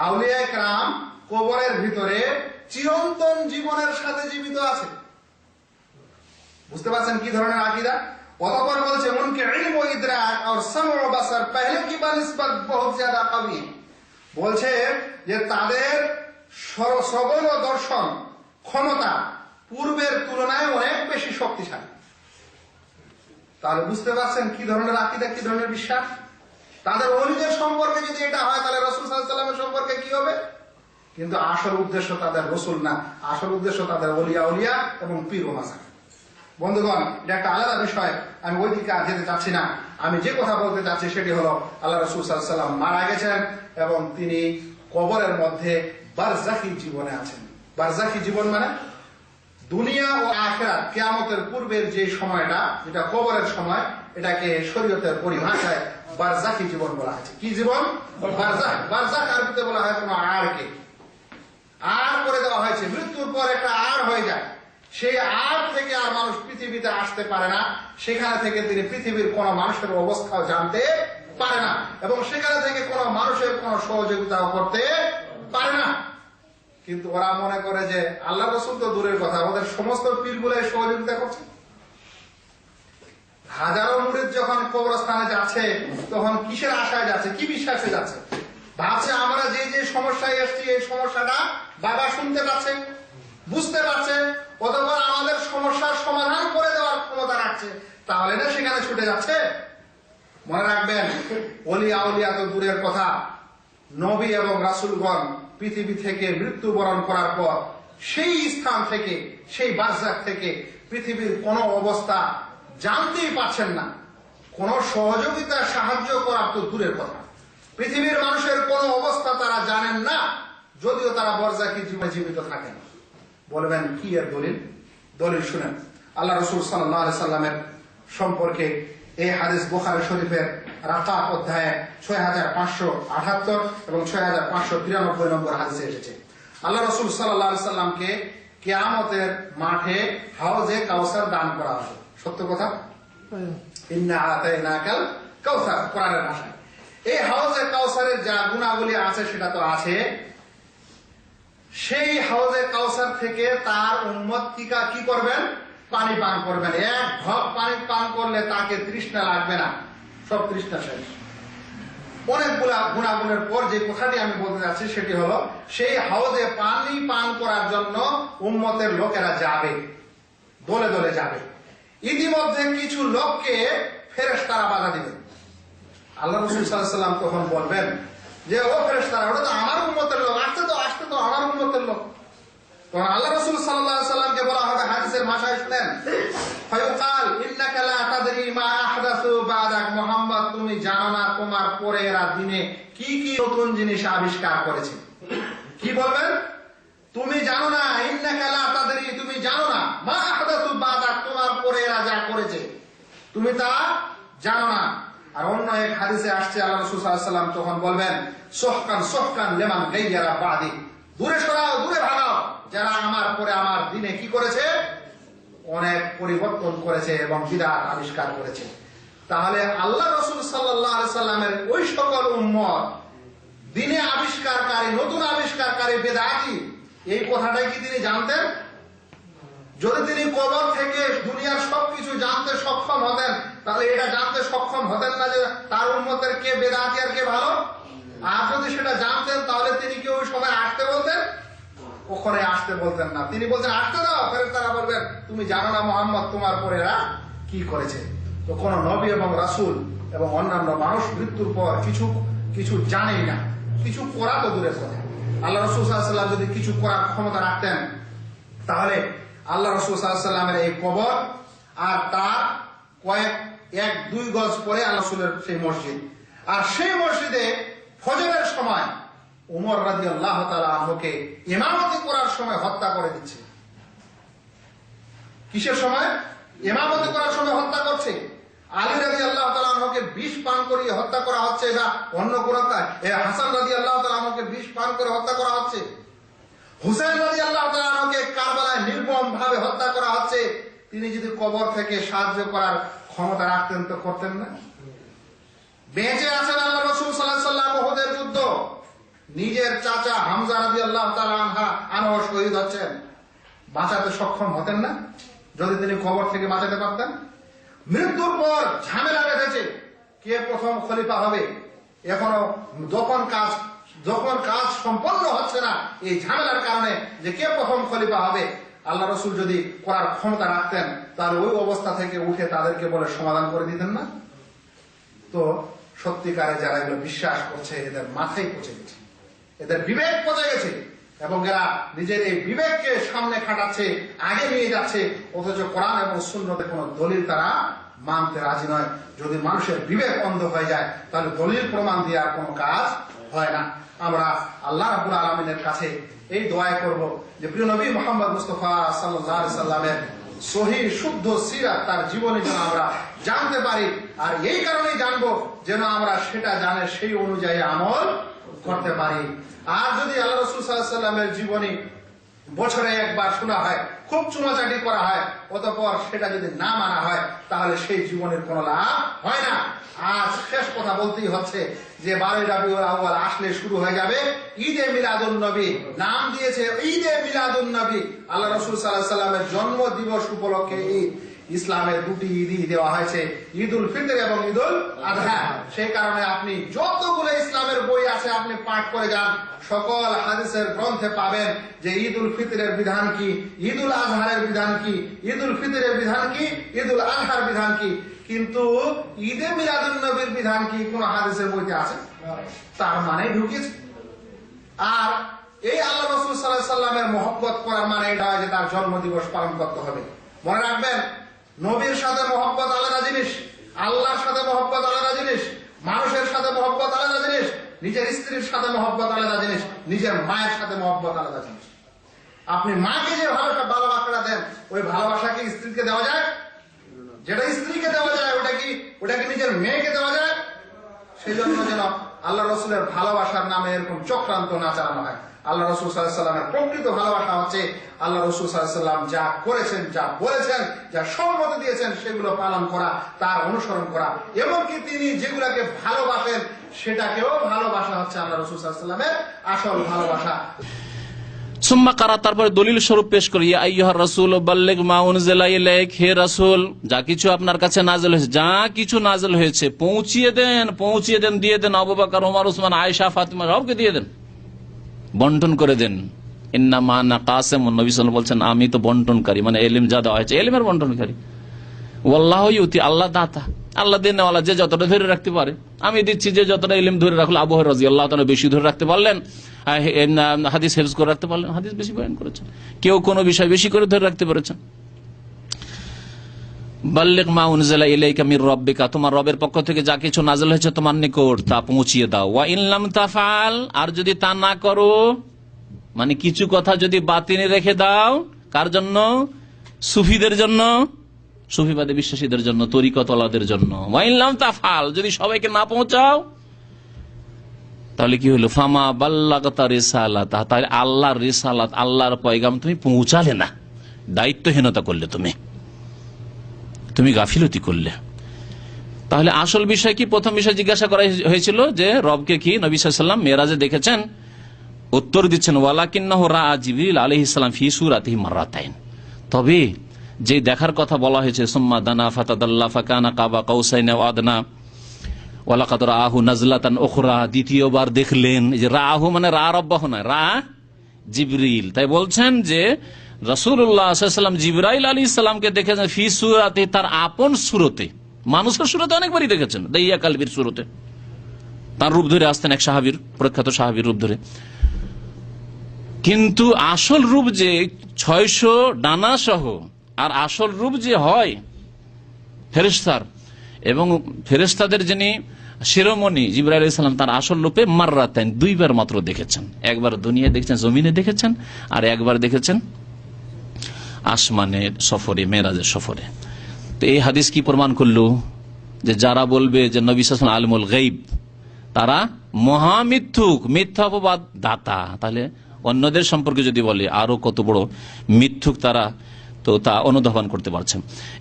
আউলিয়ায়ে কেরাম কবরের ভিতরে চিরন্তন জীবনের সাথে জীবিত আছে। বুঝতে পারছেন কি ধরনের আকীদা? অতঃপর বলছে, উনকে ইলম ও ইদরাক और समअ व बसर पहले की बनिस्बत बहुत ज्यादा कवी है। বলছে যে তাদের শ্রবণ ও দর্শন ক্ষমতা পূর্বের তুলনায় অনেক বেশি শক্তিশালী। তাহলে বুঝতে পারছেন কি ধরনের আকীদা, কি ধরনের বিশ্বাস। তাদের ওলিদের সম্পর্কে যদি এটা হয়, তাহলে রাসূল সাল্লাল্লাহু আলাইহি ওয়াসাল্লামের সম্পর্কে কি হবে? কিন্তু আসল উদ্দেশ্য তাদের রসুল না, আসল উদ্দেশ্য তাদের ওলিয়া উলিয়া এবং পীর ও মাজার। বন্ধুগণ, এটা একটা আলাদা বিষয়, আমি ওই দিকে আর যেতে চাচ্ছি না। আমি যে কথা বলতে চাচ্ছি সেটি হলো, আল্লাহ রাসূল সাল্লাল্লাহু আলাইহি ওয়াসাল্লাম মারা গেছেন এবং তিনি কবরের মধ্যে বারজাখী জীবনে আছেন। বারজাখী জীবন মানে দুনিয়া ও আখিরাত, কিয়ামতের পূর্বের যে সময়টা, যেটা কবরের সময়, এটাকে শরীয়তের পরিভাষায় বারজাখী জীবন বলা হয়েছে। কি জীবন? বারজাখ। বারজাখ আরবিতে বলা হয় কোন আড়কে, আর করে দেওয়া হয়েছে। মৃত্যুর পর একটা আর হয়ে যায়, সেই আর থেকে আর মানুষ পৃথিবীতে আসতে পারে না, সেখানে থেকে তিনি পৃথিবীর কোন মানুষের অবস্থাও জানতে পারে না, এবং সেখানে থেকে কোন মানুষের কোন সহযোগিতাও করতে পারে না। কিন্তু ওরা মনে করে যে আল্লাহ রাসূল তো দূরের কথা, আমাদের সমস্ত পীরগুলো সহযোগিতা করছে। হাজারো মুরিদ যখন কবরস্থানে যাচ্ছে, তখন কিসের আশায় যাচ্ছে, কি বিশ্বাসে যাচ্ছে? ভাবছে আমরা যে যে সমস্যায় এসেছি, এই সমস্যাটা বাবা শুনতে পাচ্ছে, বুঝতে পারছে, অথবা আমাদের সমস্যার সমাধান করে দেওয়ার ক্ষমতা রাখছে, তাহলে না সেখানে ছুটে যাচ্ছে। মনে রাখবেন, ওলি আউলিয়া তো দূরের কথা, নবী এবং রাসূলগণ পৃথিবী থেকে মৃত্যুবরণ করার পর সেই স্থান থেকে, সেই বারজাখ থেকে পৃথিবীর কোন অবস্থা জানতেই পারছেন না। কোন সহযোগিতা, সাহায্য করার তো দূরের কথা, পৃথিবীর মানুষের কোন অবস্থা তারা জানেন না, যদিও তারা বারজাখী জীবনে জীবিত থাকেন। বলবেন কি এর দলিল? দলিল শুনেন। আল্লাহ রাসূল সাল্লাল্লাহু আলাইহি সাল্লামের সম্পর্কে এই হাদিস বুখারী শরীফের রাকাত অধ্যায়ে 6578 এবং 6593 নম্বর হাদিসে এসেছে। আল্লাহ রাসূল সাল্লাল্লাহু আলাইহি সাল্লামকে কিয়ামতের মাঠে হাউজে কাউসার দান করা হবে। সত্য কথা, ইন্না আতাইনাকাল কাউসার, কোরআনের ভাষায়। এই হাউজে কাউসারের যা গুণাবলী আছে সেটা তো আছে। সেই হাউজে কাউসার থেকে তার উম্মত কি করবেন? পানি পান করবেন। এক ঢক পানি পান করলে তাকে তৃষ্ণা লাগবে না, সব তৃষ্ণা শেষ। অনেকগুলা গুণাগুণের পর যে কথাটি আমি বলতে যাচ্ছি সেটি হলো, সেই হাউজে পানি পান করার জন্য উম্মতের লোকেরা যাবে, দলে দলে যাবে। ইতিমধ্যে কিছু লোককে ফেরেশতারা বাধা দিবে। আল্লাহ রাসূল সাল্লাল্লাহু আলাইহি ওয়াসাল্লাম তখন বলবেন যে, ও ফেরেশতারা, ওটা তো আমার উম্মতের লোক, আসতে তো আমার উম্মতের লোক। তখন আল্লাহ রাসূল সাল্লাল্লাহু আলাইহি ওয়াসাল্লামকে বলা হবে হাদিসের ভাষায়, শুনেন, ফায়ুকাল ইন্নাকা লা তাদরি মা আহদাসু বাদাক, মুহাম্মদ তুমি জানো না তোমার পরে এরা দিনে কি কি নতুন জিনিস আবিষ্কার করেছে। কি বলবেন? তুমি জানো না, ইন্নাকা লা তাদরি তুমি জানো না, মা আহদাসু বাদাক তোমার পরে এরা যা করেছে তুমি তা জানো না। আর অন্য এক হাদিসে আসছে আল্লাহ রাসূল সাল্লাল্লাহু আলাইহি ওয়াসাল্লাম তখন বলবেন, সুহকান সুহকান লিমান গায়্যারা বাদি, দূরে সরাও, দূরে ভাগাও যারা আমার পরে আমার দিনে কি করেছে, অনেক পরিবর্তন করেছে এবং বিদআত আবিষ্কার করেছে। তাহলে আল্লাহ রাসূল সাল্লাল্লাহু আলাইহি সাল্লামের ওই সকল উম্মত দিনে আবিষ্কারকারী, নতুন আবিষ্কারকারী, বেদাতি, এই কথাটাই কি তিনি জানতেন? যদি তিনি কবর থেকে দুনিয়ার সবকিছু জানতে সক্ষম হতেন, তাহলে এটা জানতে সক্ষম হতেন না যে তার উম্মতের কে বেদাতি আর কে ভালো। আর যদি সেটা জানতেন তাহলে তিনি কি ওই সময় আসতে বলতেন? কখনোই আসতে বলতেন না। তিনি বলতেন, আসতে দাও। ফেরেশতারা বলবেন, তুমি জানো না মুহাম্মদ তোমার পরে এরা কি করেছে। তো কোন নবী এবং রাসূল এবং অন্যান্য মানুষ মৃত্যুর পর কিছু জানেই না, কিছু করা তো দূরের কথা। আল্লাহ রাসূল সাল্লাল্লাহু আলাইহি ওয়াসাল্লাম যদি কিছু করার ক্ষমতা রাখতেন, তাহলে আল্লাহ রাসূল সাল্লাল্লাহু আলাইহি ওয়াসাল্লামের এই কবর আর তার এক দুই গজ পরে আল্লাহ রাসূলের সেই মসজিদ, আর সেই মসজিদে ফজরের সময় উমর রাদিয়াল্লাহু তাআলা আনহুকে ইমামতি করার সময় হত্যা করে দিচ্ছে। কিসের সময়? ইমামতি করার সময় হত্যা করছে। আলী রাদিয়াল্লাহু তাআলা আনহুকে বিষ পান করিয়ে হত্যা করা হচ্ছে, বা অন্য কোন হাসান রাদিয়াল্লাহু তাআলা আনহুকে বিষ পান করে হত্যা করা হচ্ছে। হুসাইন রাদিয়াল্লাহু তাআলা আনহুকে কারবালায় নির্মম ভাবে হত্যা করা হচ্ছে। তিনি যদি কবর থেকে সাহায্য করার ক্ষমতা রাখতেন তো করতেন না। বেঁচে আছেন আল্লাহ রাসূল সাল্লাল্লাহু আলাইহি ওয়াসাল্লাম উহুদের যুদ্ধ, নিজের চাচা হামজা রাদিয়াল্লাহু তাআলা আনহু শহীদ হচ্ছেন, বাঁচাতে সক্ষম হতেন না যদি তিনি কবর থেকে বাঁচাতে পারতেন? মৃত্যুর পর ঝামেলা বেঁধেছে কে প্রথম খলিফা হবে। এখনো যখন কাজ সম্পন্ন হচ্ছে না এই ঝামেলার কারণে যে কে প্রথম খলিফা হবে, আল্লাহ রাসূল যদি করার ক্ষমতা রাখতেন তাহলে ওই অবস্থা থেকে উঠে তাদেরকে বলে সমাধান করে দিতেন না? তো সত্যিকারে যারা এগুলো বিশ্বাস করছে এদের মাথায় পচে গেছে, এদের বিবেক পচে গেছে, এবং এরা নিজের এই বিবেককে সামনে খাটাচ্ছে, আগে নিয়ে যাচ্ছে, অথচ কোরআন এবং সুন্নতের কোন দলিল তারা মানতে রাজি নয়। যদি মানুষের বিবেক অন্ধ হয়ে যায় তাহলে দলিল প্রমাণ দিয়ে আর কোনো কাজ হয় না। আমরা আল্লাহ রাব্বুল আলামিনের কাছে এই দোয়া করব যে প্রিয় নবী মুহাম্মদ মুস্তাফা সাল্লাল্লাহু আলাইহি সাল্লামের সহিহ শুদ্ধ সিরাত, তার জীবনী যেন আমরা জানতে পারি, আর এই কারণেই জানবো যেন আমরা সেটা জানে সেই অনুযায়ী আমল করতে পারি। আর যদি আল্লাহ রাসূল সাল্লাল্লাহু আলাইহি সাল্লামের জীবনী বছরে একবার শোনা হয়, খুব চুমাচাটি করা হয়, অতঃপর সেটা যদি না মানা হয় তাহলে সেই জীবনের কোনো লাভ হয় না। আর শেষ কথা বলতেই হচ্ছে যে 12 রবিউল আউয়াল আসলে শুরু হয়ে যাবে ঈদে মিলাদুন নবী, নাম দিয়েছে ঈদে মিলাদুন নবী। আল্লাহ রাসূল সাল্লাল্লাহু আলাইহি সাল্লামের জন্ম দিবস উপলক্ষে ঈদ, ইসলামের দুটি ঈদই দেওয়া হয়েছে, ঈদুল ফিতর এবং ঈদুল আযহা। সেই কারণে আপনি যতগুলো ইসলামের বই আছে আপনি পাঠ করে যান, সকল হাদিসের গ্রন্থে পাবেন যে ঈদুল ফিতরের বিধান কি, ঈদুল আযহারের বিধান কি, ঈদুল ফিতরের বিধান কি, ঈদুল আযহার বিধান কি, কিন্তু ঈদে মিলাদুন নবীর বিধান কি কোন হাদিসের বইতে আছে? তার মানে ঢুকেছে। আর এই আল্লাহ রাসূল সাল্লাল্লাহু আলাইহি সাল্লামের মহব্বত করার মানে এটা হয় যে তার জন্মদিবস পালন করতে হবে। মনে রাখবেন, নবীর সাথে মহব্বত আলাদা জিনিস, আল্লাহর সাথে মহব্বত আলাদা জিনিস, মানুষের সাথে মহব্বত আলাদা জিনিস, নিজের স্ত্রীর সাথে মহব্বত আলাদা জিনিস, নিজের মায়ের সাথে মহব্বত আলাদা জিনিস। আপনি মাকে যে ভালোবাসাটা দেন ওই ভালোবাসাকে স্ত্রীকে দেওয়া যায়? যেটা স্ত্রীকে দেওয়া যায় ওটা ওটা কি নিজের মেয়েকে দেওয়া যায়? সেই জন্য যেন আল্লাহ রসুলের ভালোবাসার নামে এরকম চক্রান্ত না চালানো হয়। আল্লাহ রসুল সাল্লাল্লাহু আলাইহি ওয়াসাল্লামের প্রকৃত ভালোবাসা হচ্ছে আল্লাহ রসুল সাল্লাল্লাহু আলাইহি ওয়াসাল্লাম যা করেছেন, যা বলেছেন, যা সম্মতি দিয়েছেন সেগুলো পালন করা, তার অনুসরণ করা, এমনকি তিনি যেগুলাকে ভালোবাসেন সেটাকেও ভালোবাসা হচ্ছে আল্লাহ রসুল সাল্লাল্লাহু আলাইহি ওয়াসাল্লামের আসল ভালোবাসা। সুম্মা কারা, তারপরে দলিল স্বরূপ পেশ করি, ইয়া আইয়ুহার রাসূল বাল্লিগ মা উনজিলা ইলাইক, হে রাসূল যা কিছু আপনার কাছে নাযিল হয়েছে, যা কিছু নাযিল হয়েছে পৌঁছিয়ে দেন, দিয়ে দেন। আবু বকর, ওমর, ওসমান, আয়েশা, ফাতিমা সবকে দিয়ে দেন, বন্টন করে দেন। ইন্নামা আনা কাসিম, নবী সাল্লাল্লাহু আলাইহি ওয়াসাল্লাম বলছেন আমি তো বন্টনকারী, মানে ইলম যা দেওয়া হয়েছে ইলমের বন্টনকারী। ওয়াল্লাহু ইউতি, আল্লাহ দাতা, আল্লাহ দেনওয়ালা, যে যতটা ধরে রাখতে পারে। আমি দিচ্ছি, যে যতটা ইলম ধরে রাখলো। আবু হুরায়রা রাদিয়াল্লাহু তাআলা বেশি ধরে রাখতে পারলেন, হাদিস হেফজ করে রাখতে পারলেন, হাদিস বেশি বয়ান করেছেন। কেউ কোনো বিষয় বেশি করে ধরে রাখতে পেরেছেন। বাল্লিগ মা উনজিলা ইলাইকা মির রাব্বিকা, তোমার রবের পক্ষ থেকে যা কিছু নাযিল হয়েছে তোমার নিকট তা পৌঁছিয়ে দাও। ওয়া ইন লাম তাফআল, আর যদি তা না করো, মানে কিছু কথা যদি বাতিনি রেখে দাও, কার জন্য? সুফিদের জন্য, সুফিবাদী বিশ্বাসীদের জন্য, তরিকতওয়ালাদের জন্য। ওয়া ইন লাম তাফআল, যদি সবাইকে না পৌঁছাও তাহলে কি হলো? ফামা বাল্লাগতা রিসালাত, তাহলে আল্লাহর রিসালাত, আল্লাহর পয়গাম তুমি পৌঁছালে না, দায়িত্বহীনতা করলে, তুমি গাফিলতি করলে। তাহলে আসল বিষয় কি? প্রথম বিষয় জিজ্ঞাসা করা হয়েছিল যে রবকে কি নবী সাল্লাল্লাহু আলাইহি ওয়াসাল্লাম মেরাজে দেখেছেন? উত্তর দিচ্ছেন ওয়ালাকিন্নাহু রাআ জিবরিল আলাইহিস সালাম ফি সূরাতিহি মাররাতাইন, তবে যে দেখার কথা বলা হয়েছে সুম্মা দানা ফাতাদাল্লা ফাকানা কাবা কাউসাইন আও আদনা ওয়ালাকাদ রাআহু নাজলাতান উখরা, দ্বিতীয়বার দেখলেন। এই যে রাআহু মানে রা রব্বাহু না, রা জিবরিল। তাই বলছেন যে রাসূলুল্লাহ সাল্লাল্লাহু আলাইহি ওয়াসাল্লাম জিবরাইল আলাইহিস সালামকে দেখেছেন ফি সূরাতিহি, তার আপন সূরতে। মানুষের সূরতে অনেকবারই দেখেছেন, দাইয়া কালবির সূরতে, তার রূপ ধরে আসতেন, এক সাহাবীর, প্রখ্যাত সাহাবীর রূপ ধরে। কিন্তু আসল রূপ যে 600 ডানা সহ, আর আসল রূপ যে হয় ফেরেশতার, এবং ফেরেশতাদের যিনি শিরোমণি জিবরাইল আলাইহিস সালাম, তার আসল রূপে মাররাতাইন, দুইবার মাত্র দেখেছেন। একবার দুনিয়ায় দেখেছেন, জমিনে দেখেছেন, আর একবার দেখেছেন আসমানের সফরে, মেরাজের সফরে। তো এই হাদিস কি প্রমাণ করলো? যে যারা বলবে যে নবী সাল্লাল্লাহু আলাইহি ওয়াসাল্লাম আলিমুল গায়ব, তারা মহামিথ্যুক, মিথ্যা অপবাদ দাতা। তাহলে অন্যদের সম্পর্কে যদি বলে আরো কত বড় মিথ্যুক তারা, তো তা অনুধাবন করতে পারছেন।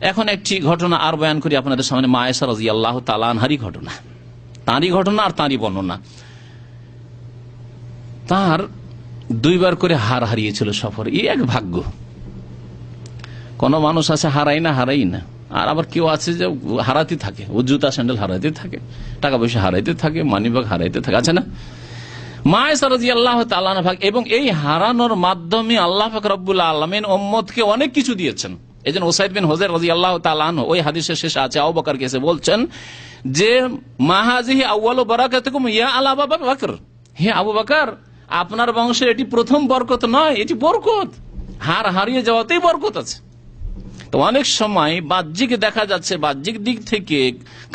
এখন একটি ঘটনা আর বয়ান করি আপনাদের সামনে, মা আয়েশা রাদিয়াল্লাহু তাআলা আনহারই ঘটনা, তাঁরই ঘটনা আর তাঁরই বর্ণনা। তার দুইবার করে হার হারিয়েছিল সফর, এই এক ভাগ্য। কোন মানুষ আছে হারাই না, আর আবার কেউ আছে যে হারাতে থাকে, ও জুতা স্যান্ডেল হারাইতে থাকে, টাকা পয়সা হারাইতে থাকে, মানিব্যাগ হারাইতে থাকে, আছে না? মা আয়েশা রাদিয়াল্লাহু তাআলা আনহা, এবং এই হারানোর মাধ্যমে আল্লাহ পাক রব্বুল আলামিন উম্মতকে অনেক কিছু দিয়েছেন। এজন্য উসাইদ বিন হুযাইর রাদিয়াল্লাহু তাআলা আনহু ওই হাদিসের শেষে আছে, আবু বকরকে এসে বলছেন যে মা হাযিহি আউয়ালু বারাকাতিকুম ইয়া আলা আবু বকর, হে আবু বকর, আপনার বংশের এটি প্রথম বরকত নয়, এটি বরকত। হার হারিয়ে যাওয়াতেই বরকত আছে। তো অনেক সময় বাহ্যিক দেখা যাচ্ছে, বাহ্যিক দিক থেকে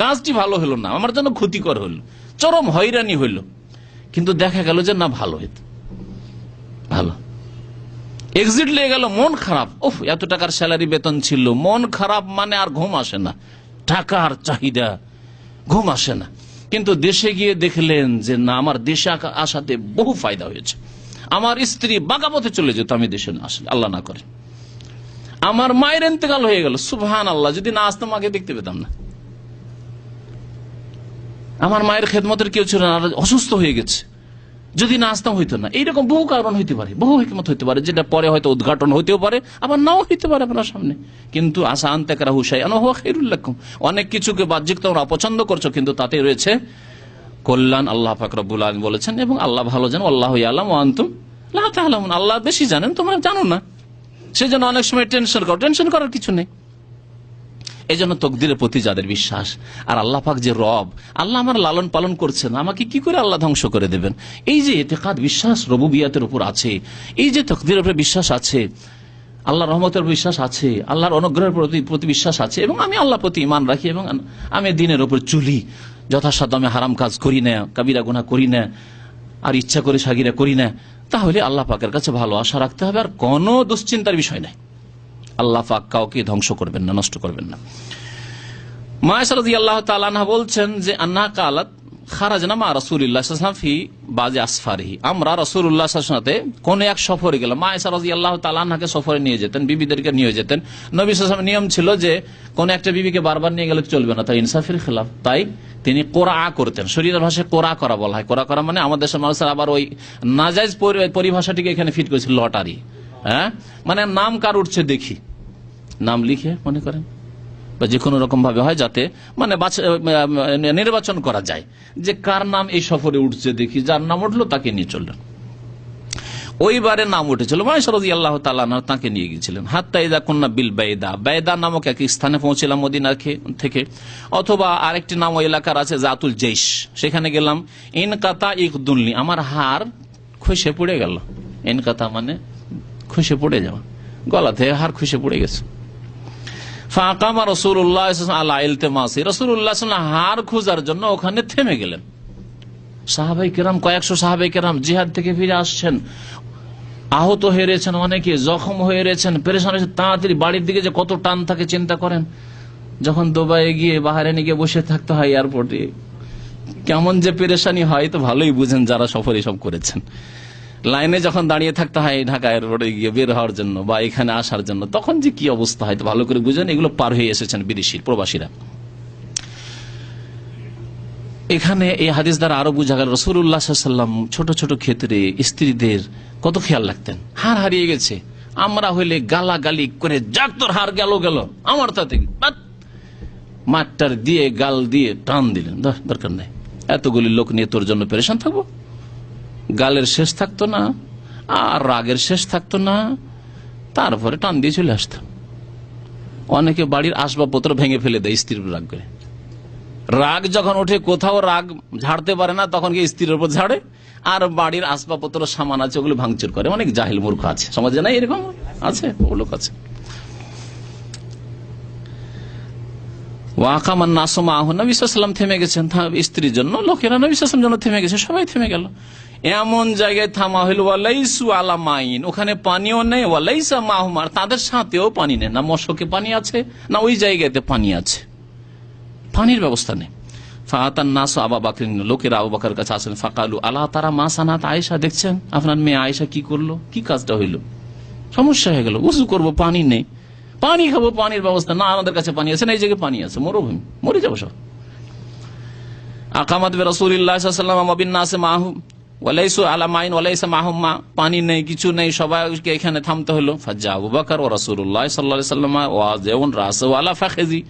কাজটি ভালো হলো না, আমার জন্য ক্ষতিকর হলো, চরম হয়রানি হইল, কিন্তু দেখা গেল যে না, ভালো হইত, ভালো এক্সিট লেগে গেল, মন খারাপ, ওহ এত টাকার স্যালারি, বেতন ছিল, মন খারাপ, মানে আর ঘুম আসে না, টাকার চাহিদা, ঘুম আসে না। কিন্তু দেশে গিয়ে দেখলেন যে না, আমার দেশে আসাতে বহু ফায়দা হয়েছে, আমার স্ত্রী বাঁকা পথে চলে যেত আমি দেশে না আসলে, আল্লাহ না করে। আমার মায়ের ইন্তেকাল হয়ে গেল, সুবহানাল্লাহ, যদি না আসতাম আগে দেখতে পেতাম না। আমার মায়ের খেদমতের কেউ ছিল না, অসুস্থ হয়ে গেছে, যদি না আসতাম হইতো না। এইরকম বহু কারণ হইতে পারে, বহু হিকমত হইতে পারে, যেটা পরে হয়তো উদ্ঘাটন হইতেও পারে, আবার নাও হইতে পারে আপনার সামনে। কিন্তু আশা আনতে কারাহু শাইআন ওয়া হুয়া খায়রুল লাকুম, অনেক কিছুকে বাহ্যিক তোমরা অপছন্দ করছো, কিন্তু তাতে রয়েছে কল্যাণ। আল্লাহ পাক রব্বুল আলামিন বলেছেন, এবং আল্লাহ ভালো জানেন, আল্লাহু ইয়ালামু ওয়া আনতুম লা তা'লামুন, আল্লাহ বেশি জানেন, তোমরা জানো না। সেজন্য অনেক সময় টেনশন করো, টেনশন করার কিছু নেই। এই জন্য তকদিরের প্রতি যাদের বিশ্বাস, আর আল্লাহ পাক যে রব, আল্লাহ আমার লালন পালন করছেন, আমাকে কি করে আল্লাহ ধ্বংস করে দেবেন, এই যে ইতিকাদ, বিশ্বাস রুবুবিয়াতের উপর আছে, এই যে তকদিরের উপর বিশ্বাস আছে, আল্লাহর রহমতের বিশ্বাস আছে, আল্লাহর অনুগ্রহের প্রতি বিশ্বাস আছে, এবং আমি আল্লাহ প্রতি ঈমান রাখি, এবং আমি দিনের উপর চলি, যথাসাধ্য আমি হারাম কাজ করি না, কাবিরা গুনাহ করি না, আর ইচ্ছা করে সাগিরা করি না, তাহলে আল্লাহ পাকের কাছে ভালো আশা রাখতে হবে, আর কোনো দুশ্চিন্তার বিষয় নাই। আল্লাহ পাক কাউকে ধ্বংস করবেন না, নষ্ট করবেন না। মা আয়েশা রাদিয়াল্লাহু তাআলা আনহা বলছেন যে আন্না কালাত খারাজনা মা রাসূলুল্লাহ সাল্লাল্লাহু আলাইহি ওয়াসাল্লাম ফি বাজি আসফারিহি, আমরা রাসূলুল্লাহ সাল্লাল্লাহু আলাইহি ওয়াসাল্লাম কোন এক সফরে গেলাম। মা আয়েশা রাদিয়াল্লাহু তাআলা আনহাকে সফরে নিয়ে যেতেন, বিবিদেরকে নিয়ে যেতেন। নবী সাল্লাল্লাহু আলাইহি ওয়াসাল্লামের নিয়ম ছিল যে কোন একটা বিবিকে বারবার নিয়ে গেলে চলবে না, তাই ইনসাফের খেলাফ, তাই তিনি কোরআ করতেন। শরীরের ভাষায় কোরআ করা বলা হয়। কোরআ করা মানে আমাদের দেশের মানুষের আবার ওই নাজায়েজ পরিভাষাটিকে এখানে ফিট করেছে, লটারি। হ্যাঁ, মানে নাম কার উঠছে দেখি, নাম লিখে মনে করেন বা যে কোনো রকম ভাবে হয় যাতে মানে নির্বাচন করা যায় যে কার নাম এই সফরে উঠছে দেখি, যার নাম উঠলো তাকে নিয়ে চললেন। ওইবারে নাম উঠেছিল মা আয়েশা রাদিয়াল্লাহু তাআলা আনহা, তাকে নিয়ে গিয়েছিলেন। হাত্তা ইযা কুন্না বিল বাইদা, বাইদা নামক এক স্থানে পৌঁছলাম মদিনা থেকে, অথবা আরেকটি নাম ওই এলাকার আছে জাতুল জৈশ, সেখানে গেলাম। ইনকাতা ইকদুলনি, আমার হাড় খসে পড়ে গেল। ইনকাতা মানে খসে পড়ে যাওয়া, গলা থেকে হাড় খসে পড়ে গেছে। ফাকামা রাসূলুল্লাহ আলা ইলতিমাসি, রাসূলুল্লাহ হাড় খোঁজার জন্য ওখানে থেমে গেলেন। সাহাবাই কেরাম, কয়েকশো সাহাবাই কেরাম জিহাদ থেকে ফিরে আসছেন, আহত হয়ে রয়েছেন, অনেকে জখম হয়ে রয়েছেন, পেরেশান হয়েছে, তাড়াতাড়ি বাড়ির দিকে যে কত টান থাকে চিন্তা করেন। যখন দুবাইয়ে গিয়ে বাহারাইনে গিয়ে বসে থাকতে হয় এয়ারপোর্টে, কেমন যে পেরেশানি হয় তো ভালোই বুঝেন যারা সফরে সব করেছেন। লাইনে যখন দাঁড়িয়ে থাকতে হয় ঢাকা এয়ারপোর্টে গিয়ে বের হওয়ার জন্য বা এখানে আসার জন্য, তখন যে কি অবস্থা হয় তো ভালো করে বুঝেন। এগুলো পার হয়ে এসেছেন বিদেশির প্রবাসীরা। এখানে এই হাদিস দ্বারা আরো বোঝা গেল রাসূলুল্লাহ সাল্লাল্লাহু আলাইহি ওয়াসাল্লাম ছোট ছোট ক্ষেত্রে স্ত্রীদের কত খেয়াল রাখতেন। হাড় হারিয়ে গেছে, আমরা হইলে গালাগালি করে যাক তোর হাড় গেল আমার তাতে মাঠটার দিয়ে গাল দিয়ে টান দিলেন, দরকার নেই, এতগুলি লোক নিয়ে তোর জন্য পেরেশান থাকবো। গালের শেষ থাকতো না আর রাগের শেষ থাকতো না, তারপরে টান দিয়ে চলে আসতাম। অনেকে বাড়ির আসবাবপত্র ভেঙে ফেলে দেয় স্ত্রীর রাগ করে। রাগ যখন ওঠে, কোথাও রাগ ঝাড়তে পারে না, তখন কি স্ত্রীর উপর ঝাড়ে, আর বাড়ির আসবাবপত্র সামান আছে ওগুলো ভাঙচুর করে। অনেক জাহিল মূর্খ আছে সমাজে, নাই এরকম আছে, ও লোক আছে। ওয়াকামান নাসমা আহ, নবী সাল্লাল্লাহু আলাইহি ওয়াসাল্লাম থেমে গেছেন স্ত্রীর জন্য, লোকেরা নবী সাল্লাল্লাহু আলাইহি ওয়াসাল্লাম জন্য থেমে গেছে, সবাই থেমে গেল। এমন জায়গায় থামা হইল ওয়ালাইসু আলা মাইন, ওখানে পানিও নেই, ওয়ালাইসা মাহুমার, তাদের সাথেও পানি নেই, না মশকে পানি আছে না ওই জায়গাতে পানি আছে, পানির ব্যবস্থা নেই। ফাতান নাস আবু বকর, লোকেরা আবু বকরের কাছে আসেন। ফাকালু আলা তারা মা সানাত আয়েশা, দেখছেন আপনার মেয়ে আয়েশা কি করলো, কি কাজটা হইল, সমস্যা হয়ে গেল, উযু করবো পানি নেই, পানি খাবো পানির ব্যবস্থা না, আমাদের কাছে পানি আছে না, এই জায়গায় পানি আছে, মরুভূমি, মরে যাবো সব। আকামাত রাসূলুল্লাহ সাল্লাল্লাহু আলাইহি ওয়াসাল্লাম বিন নাস মাহু ওয়ালাইসু আলা মাইন ওয়ালাইসা মাহুম মা, পানি নেই কিছু নেই, সবাইকে এখানে থামতে হলো। ফাজা আবু বকর ওয়া রাসূলুল্লাহ সাল্লাল্লাহু আলাইহি ওয়াসাল্লাম ওয়াজিউন রাসু আলা ফাখিজি,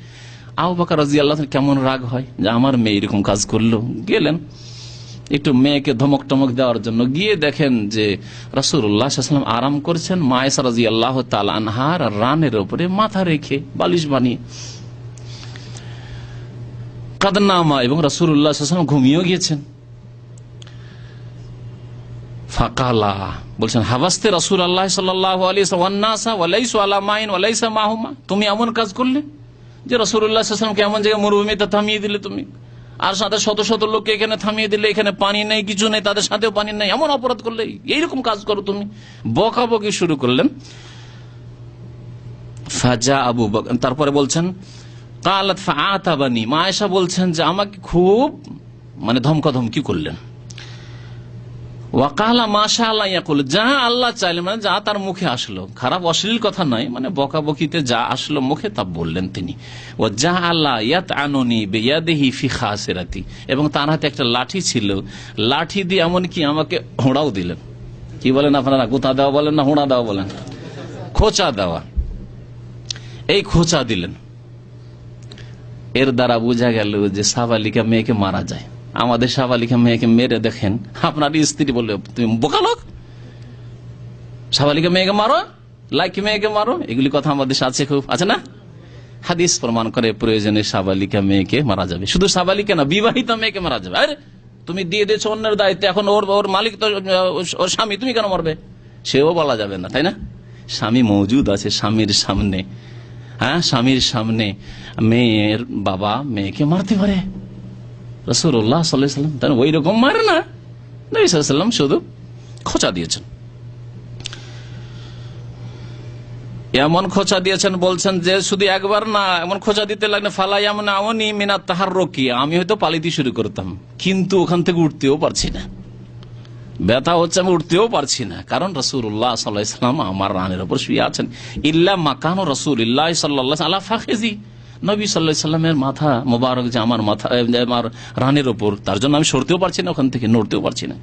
আবু বকর রাদিয়াল্লাহু আনহু কেমন রাগ হয় যে আমার মেয়ে এরকম কাজ করলো। গেলেন একটু মেয়েকে ধমক টমক দেওয়ার জন্য, গিয়ে দেখেন যে রাসূলুল্লাহ সাল্লাল্লাহু আলাইহি ওয়াসাল্লাম আরাম করছেন মা আয়েশা রাদিয়াল্লাহু তাআলা আনহার রানের উপরে মাথা রেখে বালিশ বানিয়ে। কাদনামা, এবং রাসূলুল্লাহ সাল্লাল্লাহু আলাইহি ওয়াসাল্লাম ঘুমিয়েও গিয়েছেন। ফাকালা, বলছেন হাবাস্তে রাসূলুল্লাহ সাল্লাল্লাহু আলাইহি ওয়াসাল্লাম ওয়ালাইসু আলা মাইন ওয়ালাইসা মাহুমা, তুমি এমন কাজ করলে যে রাসূলুল্লাহ সাল্লাল্লাহু আলাইহি ওয়াসাল্লামকে এমন জায়গায় মরুভূমিতে থামিয়ে দিলে তুমি, আর সাথে শত শত লোককে এখানে থামিয়ে দিলে, এখানে পানি নেই কিছু নেই, তাদের সাথেও পানি নেই, এমন অপরাধ করলে, এইরকম কাজ করো তুমি। বকাবকি শুরু করলেন। ফাজা আবু বকর, তারপরে বলছেন কালাত ফাআতাবানি, মা আয়েশা বলছেন যে আমাকে খুব মানে ধমকাধমকি করলেন। ওয়াকালা মাশা আল্লাহ ইয়াকুল, যা আল্লাহ চাইলেন, মানে যা তার মুখে আসলো, খারাপ অশ্লীল কথা নয়, মানে বকাবকিতে যা আসলো মুখে তা বললেন তিনি। ও যা আল্লাহ ইয়াতআনুনি বিয়াদিহি ফি খাসিরাতি, এবং তার হাতে একটা লাঠি ছিল, লাঠি দিয়ে এমনকি আমাকে হোঁড়াও দিলেন। কি বলেন আপনারা, গুতা দেওয়া বলেন না হোঁড়া দেওয়া বলেন, খোঁচা দেওয়া, এই খোঁচা দিলেন। এর দ্বারা বোঝা গেল যে সাবালিকা মেয়েকে মারা যায়। আমাদের সাবালিকা মেয়েকে মেরে দেখেন, আপনার স্ত্রী বললে তুমি বোকা লোক, সাবালিকা মেয়েকে মারো, লাইকি মেয়েকে মারো, এগুলি কথা আমাদের আছে, খুব আছে না। হাদিস প্রমাণ করে প্রয়োজনে সাবালিকা মেয়েকে মারা যাবে, শুধু সাবালিকা না, বিবাহিত মেয়েকে মারা যাবে। আরে তুমি দিয়ে দিয়েছো অন্যের দায়িত্ব, এখন ওর মালিক তো ওর স্বামী, তুমি কেন মারবে, সেও বলা যাবে না, তাই না। স্বামী মজুদ আছে স্বামীর সামনে, হ্যাঁ স্বামীর সামনে মেয়ের বাবা মেয়েকে মারতে পারে। রাসূলুল্লাহ সাল্লাল্লাহু আলাইহি ওয়াসাল্লাম তার ওই রকম মারে না, নবী সাল্লাল্লাহু আলাইহি ওয়াসাল্লাম শুধু খোঁচা দিয়েছেন। এমন খোঁচা দিয়েছেন, বলছেন যে শুধু একবার না, এমন খোঁচা দিতে লাগলে ফালাইয়াম নাওনি মিনাত তাহার রকি, আমি হয়তো পালিতে শুরু করতাম, কিন্তু ওখান থেকে উঠতেও পারছি না, ব্যথা হচ্ছে, আমি উঠতেও পারছি না, কারণ রাসূলুল্লাহ সাল্লাল্লাহু আলাইহি ওয়াসাল্লাম আমার রানের উপর শুয়ে আছেন। ইল্লা মাকান রাসূলিল্লাহ সাল্লাল্লাহু আলা ফাখিজি, নবী সাল্লাল্লাহু আলাইহি ওয়াসাল্লামের মাথা মোবারক যে আমার মাথা, আমার রানের উপর, তার জন্য আমি সরতেও পারছি না, ওখান থেকে নড়তেও পারছি না।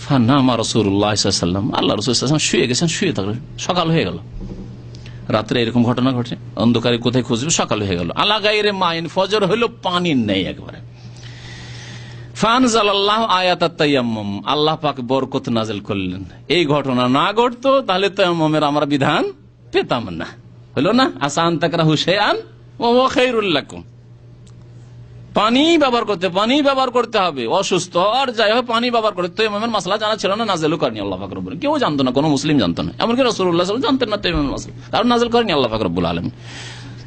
ফানামা রাসূলুল্লাহ সাল্লাল্লাহু আলাইহি ওয়াসাল্লাম, আল্লাহ রাসূল সাল্লাল্লাহু আলাইহি ওয়াসাল্লাম শুয়ে গেছেন, শুয়ে থাকলেন, সকাল হয়ে গেল। রাত্রে এরকম ঘটনা ঘটে, অন্ধকারে কোথায় খুঁজবে, সকাল হয়ে গেল। আলা গায়রে মাইন, ফজর হইল, পানি নেই একবারে। ফানজালাল্লাহু আয়াতাত তায়াম্মুম, আল্লাহ পাক বরকত নাযিল করলেন। এই ঘটনা না ঘটতো তাহলে তায়াম্মুমের আমরা বিধান পেতাম না, হলো না? আসান তাকরাহু শাইআন ওয়া হুয়া খায়রুল লাকুম, পানি ব্যবহার করতে হবে, অসুস্থ আর যাই হোক পানি ব্যবহার করতে। তায়াম্মুমের মাসলা জানা ছিল না, নাযিল করেনি আল্লাহ পাক রব্বুল আলামিন, কেউ জানতো না, কোনো মুসলিম জানতো না, এমনকি রাসূলুল্লাহ সাল্লাল্লাহু আলাইহি ওয়াসাল্লাম জানতেন না তায়াম্মুমের মাসলা, কারণ নাযিল করেনি আল্লাহ পাক রব্বুল আলামিন।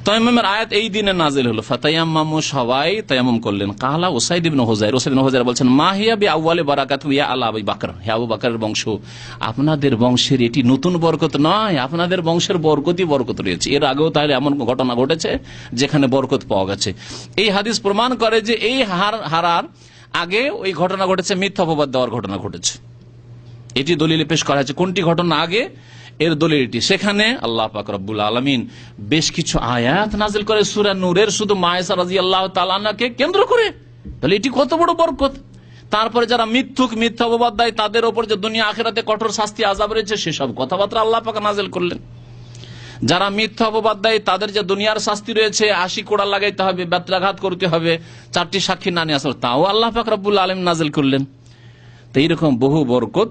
তায়াম্মুমের আয়াত এই দিনে নাযিল হলো, ফাতায়াম্মামু, সবাই তায়াম্মুম করলেন। কালা উসাইদ ইবনে হুযাইর, উসাইদ ইবনে হুযাইর বলছেন, মা হিয়া বিআউয়ালি বারাকাতু ইয়া আলা আবি বকর, হে আবু বকরের বংশ, আপনাদের বংশের এটি নতুন বরকত নয়, আপনাদের বংশের বরকতই বরকত রয়েছে। এর আগেও তাহলে এমন ঘটনা ঘটেছে যেখানে বরকত পাওয়া গেছে। এই হাদিস প্রমাণ করে যে এই হারার আগে ওই ঘটনা ঘটেছে, মিথ্যা অপবাদ দেওয়ার ঘটনা ঘটেছে। এটি দলিলে পেশ করা হয়েছে। কোনটি ঘটনা আগে, এর দলিল এটি। সেখানে আল্লাহ পাক রব্বুল আলামিন বেশ কিছু আয়াত নাযিল করে সূরা নূরের, শুধু মায়েশা রাদিয়াল্লাহু তাআলা আনহাকে কেন্দ্র করে। তাহলে এটি কত বড় বরকত। তারপরে যারা মিথ্যা অপবাদ দেয় তাদের উপর যে দুনিয়া আখিরাতে কঠোর শাস্তি আযাব রয়েছে, সেসব কথাবার্তা আল্লাহ পাক নাযিল করলেন। যারা মিথ্যা অপবাদ দেয় তাদের যে দুনিয়ার শাস্তি রয়েছে, 80 কোড়া লাগাইতে হবে, বেত্রাঘাত করতে হবে, 4টি সাক্ষী না নিয়ে আসলে, তাও আল্লাহ পাক রব্বুল আলামিন নাযিল করলেন। তো এইরকম বহু বরকত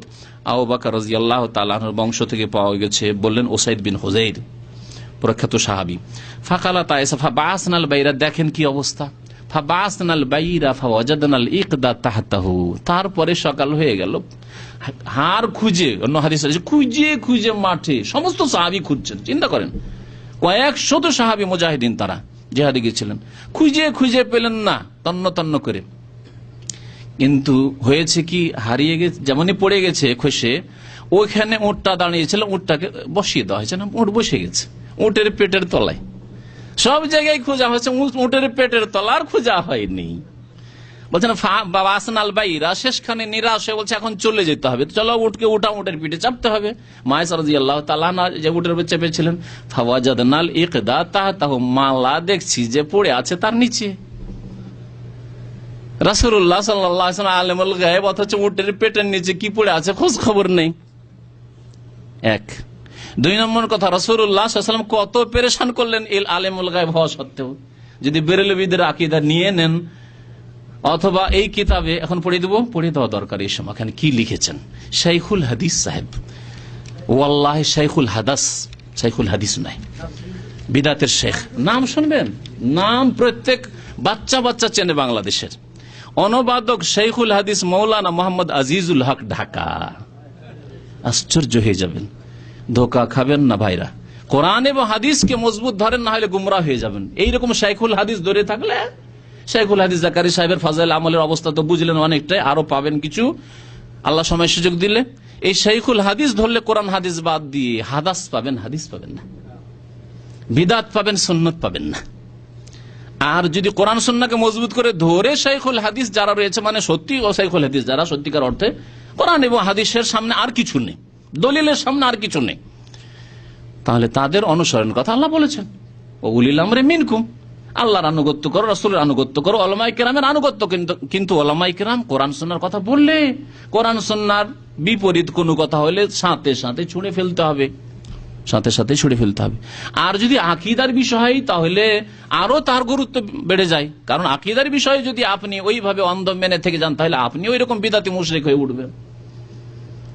আবু বকর রাদিয়াল্লাহু তাআলা আনহুর বংশ থেকে পাওয়া গেছে। বললেন উসাইদ বিন হুযাইর, প্রখ্যাত সাহাবী, ফাকালা তাইসা ফাবাসনাল বাইরা, দেখেন কি অবস্থা, ফাবাসনাল বাইরা ফাওয়াজাদনাল ইকদা তাহতাহু, তারপরে সকাল হয়ে গেল, হার খুঁজে, অন্য হাদিস আছে খুঁজে মাঠে সমস্ত সাহাবী খুঁজছেন। চিন্তা করেন, কয়েকশত সাহাবী মুজাহিদিন তারা জিহাদে গিয়েছিলেন, খুঁজে পেলেন না, তন্ন করে। কিন্তু হয়েছে কি, হারিয়ে গেছে, যেমনই পড়ে গেছে খসে, ওইখানে উটটা দাঁড়িয়েছিল, উটটাকে বসিয়ে দেওয়া হয়েছে না, উট বসে গেছে উটের পেটের তলায়। সব জায়গায় খোঁজা হয়েছে, উটের পেটের তলা আর খোঁজা হয়নি। বলছেন বাসনাল বাইরা, শেষখানে নিরাশ হয়ে বলছে এখন চলে যেতে হবে, চলো উটকে উটের পিঠে চাপতে হবে। মায়েশা রাদিয়াল্লাহু তাআলা আনহা যে উটের উপর চেপেছিলেন, ফাওয়াজাদনাল ইকদা তাহতাহু, মালা দেখছি যে পড়ে আছে তার নিচে। রাসূলুল্লাহ সাল্লাল্লাহু আলাইহি ওয়াসাল্লাম আলেমুল গায়ব, অথচ উটের পেটের নিচে কি পড়ে আছে খোঁজ খবর নেই। এক। 2 নম্বর কথা, রাসূলুল্লাহ সাল্লাল্লাহু আলাইহি ওয়াসাল্লাম কত পেরেশান করলেন এই আলেমুল গায়ব হওয়া সত্ত্বেও। যদি বেরেলভীদের আকীদা নিয়ে নেন, অথবা এই কিতাবে এখন পড়ে দেওয়া দরকার। এই সময় এখানে কি লিখেছেন শাইখুল হাদিস সাহেব, ওয়াল্লাহি শাইখুল হাদিস নাই, বিদাতের শেখ। নাম শুনবেন, নাম প্রত্যেক বাচ্চা চেনে বাংলাদেশের। অনুবাদক শাইখুল হাদিস মৌলানা মোহাম্মদ আজিজুল হক, ঢাকা। আশ্চর্য হয়ে যাবেন, ধোকা খাবেন না ভাইরা। কোরআন এবং হাদিসকে মজবুত ধরেন, না হলে গুমরাহ হয়ে যাবেন। এইরকম শাইখুল হাদিস ধরে থাকলে, শাইখুল হাদিস জাকারি সাহেবের ফাজাইল আমলের অবস্থা তো বুঝলেন অনেকটাই, আরো পাবেন কিছু আল্লাহ সময় সুযোগ দিলে। এই শাইখুল হাদিস ধরলে কোরআন হাদিস বাদ দিয়ে হাদাস পাবেন, হাদিস পাবেন না, বিদাত পাবেন, সুন্নত পাবেন না। আর যদি কোরআন সুন্নাহকে মজবুত করে ধরে শাইখুল হাদিস যারা রয়েছে, মানে সত্যি ও শাইখুল হাদিস যারা সত্যিকার অর্থে কোরআন এবং হাদিসের সামনে আর কিছু নেই, দলিলের সামনে আর কিছু নেই, তাহলে তাদের অনুসরণ কথা আল্লাহ বলেছেন, ও উলিল আমরি মিনকুম, আল্লাহর আনুগত্য করো, রাসূলের আনুগত্য করো, উলামায়ে কেরামের আনুগত্য। কিন্তু উলামায়ে কেরাম কোরআন সুন্নাহর কথা বললে, কোরআন সুন্নাহর বিপরীত কোনো কথা হলে সাথে সাথে ছুঁড়ে ফেলতে হবে, আর যদি আকীদার বিষয়, তাহলে আরো তার গুরুত্ব বেড়ে যায়। কারণ আকীদার বিষয়ে যদি আপনি ওইভাবে অন্ধ মেনে থেকে যান, তাহলে আপনি ওই রকম বিদাতি মুশরিক হয়ে উঠবেন।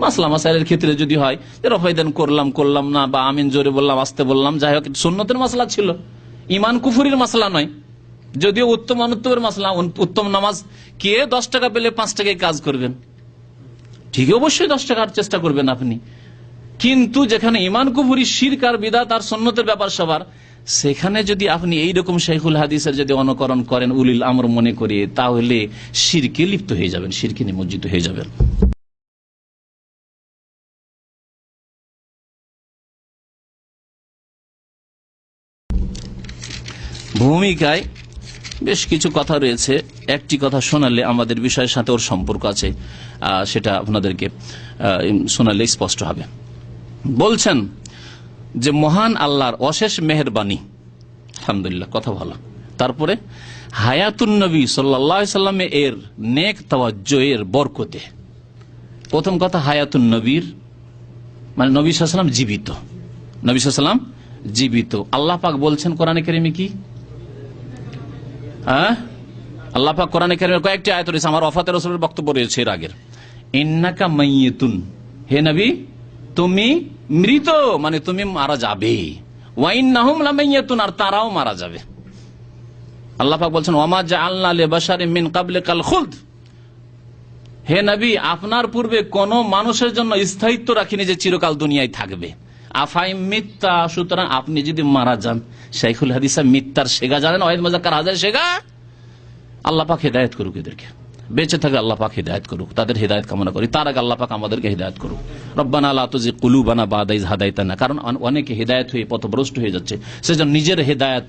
মাসলা মাসাইলের ক্ষেত্রে যদি হয় যে রফাইদান করলাম না, বা আমিন জোরে বললাম, আস্তে বললাম, যাই হোক সুন্নতের মাসলা ছিল, ইমান কুফুরির মাসলা নয়। যদিও উত্তম অনুত্তমের মাসলা, উত্তম নামাজ কে 10 টাকা পেলে 5 টাকায় কাজ করবেন, ঠিক অবশ্যই 10 টাকার চেষ্টা করবেন আপনি। কিন্তু যেখানে ইমান কুফরি, শিরক আর বিদআত আর সুন্নতের ব্যাপার সবার, সেখানে যদি আপনি এইরকম শাইখুল হাদিসের যদি অনুকরণ করেন উলিল আমর মনে করে, তাহলে শিরকে লিপ্ত হয়ে যাবেন, শিরকে নিমজ্জিত হয়ে যাবেন। ভূমিকায় বেশ কিছু কথা রয়েছে। একটি কথা শোনালে আমাদের বিষয়ের সাথে ওর সম্পর্ক আছে, সেটা আপনাদেরকে শোনালে স্পষ্ট হবে। বলছেন যে মহান আল্লাহর অশেষ মেহেরবানি, আলহামদুলিল্লাহ, কথা ভালো। তারপরে হায়াতুন নবী সাল্লাল্লাহু আলাইহি সাল্লামে এর নেক তাওয়াজ্জু এর বরকতে। প্রথম কথা হায়াতুন নবীর মানে নবী সাল্লাল্লাহু আলাইহি সাল্লাম জীবিত, নবী সাল্লাল্লাহু আলাইহি সাল্লাম জীবিত। আল্লাহ পাক বলছেন কোরআনে কারিমে কি, আল্লাহ পাক কোরআনে কারিমের কয়েকটি আয়াত রয়েছে, আমার ওফাতে রাসূলের বক্তব্য রয়েছে এর আগের। ইন্নাকা মাইয়িতুন, হে নবী তুমি মৃত, মানে তুমি মারা যাবে। ওয়া ইন্নাহুম লামাইয়িতুন, আর তারাও মারা যাবে। আল্লাহ পাক বলছেন ওয়ামা জাআলনা লিবাশারিন মিন ক্বাবলিকাল খুলদ, হে নবী আপনার পূর্বে কোন মানুষের জন্য স্থায়িত্ব রাখিনি যে চিরকাল দুনিয়ায় থাকবে। আফাই মিথ্যা, সুতরাং আপনি যদি মারা যান। শাইখুল হাদিসা মিথ্যার শেগা জানেন, ওয়াহিদ মুজাক্কার হাজার শেগা। আল্লাহ পাক হেদায়েত করুক এদেরকে, বেঁচে থাকে আল্লাহ পাক হেদায়েত করুক, তাদের হেদায়েত কামনা করি। তার আগে আল্লাহ পাক আমাদেরকে হেদায়েত করুক। রব্বানা লা তুযিগ কুলুবানা বাদা ইয হাদাইতানা, কারণ অনেকে হেদায়েত হয়ে পথভ্রষ্ট হয়ে যাচ্ছে। সেজন্য নিজের হেদায়েত,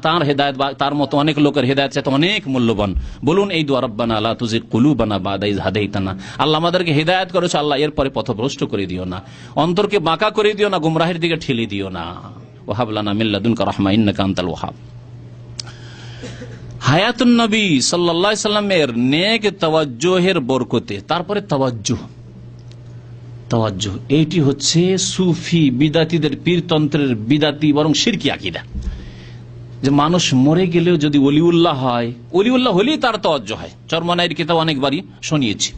তার হেদায়েত বা তার মতো অনেক লোকের হেদায়েত চাইতে অনেক মূল্যবান। বলুন এই দোয়া, রব্বানা লা তুযিগ কুলুবানা বাদা ইয হাদাইতানা, আল্লাহ আমাদেরকে হেদায়েত করেছো, আল্লাহ এরপরে পথভ্রষ্ট করে দিও না, অন্তরকে বাঁকা করে দিও না, গুমরাহের দিকে ঠেলে দিও না। ওয়া হাব লানা মিন লাদুনকা রাহমা ইন্নাকা আনতাল ওয়াহাব। হায়াতুন নবী সাল্লাল্লাহু আলাইহি সাল্লামের নেক তাওয়াজ্জুহের বরকতে। তারপরে তাওয়াজ্জুহ এইটি হচ্ছে সুফি বিদাতীদের, পীরতন্ত্রের বিদাতি বরং শিরকি আকীদা, যে মানুষ মরে গেলেও যদি ওলিউল্লাহ হয়, ওলিউল্লাহ হলেই তার তাওয়াজ্জুহ হয়। চরমনাইয়ের কিতাব অনেকবারই শুনিয়েছি।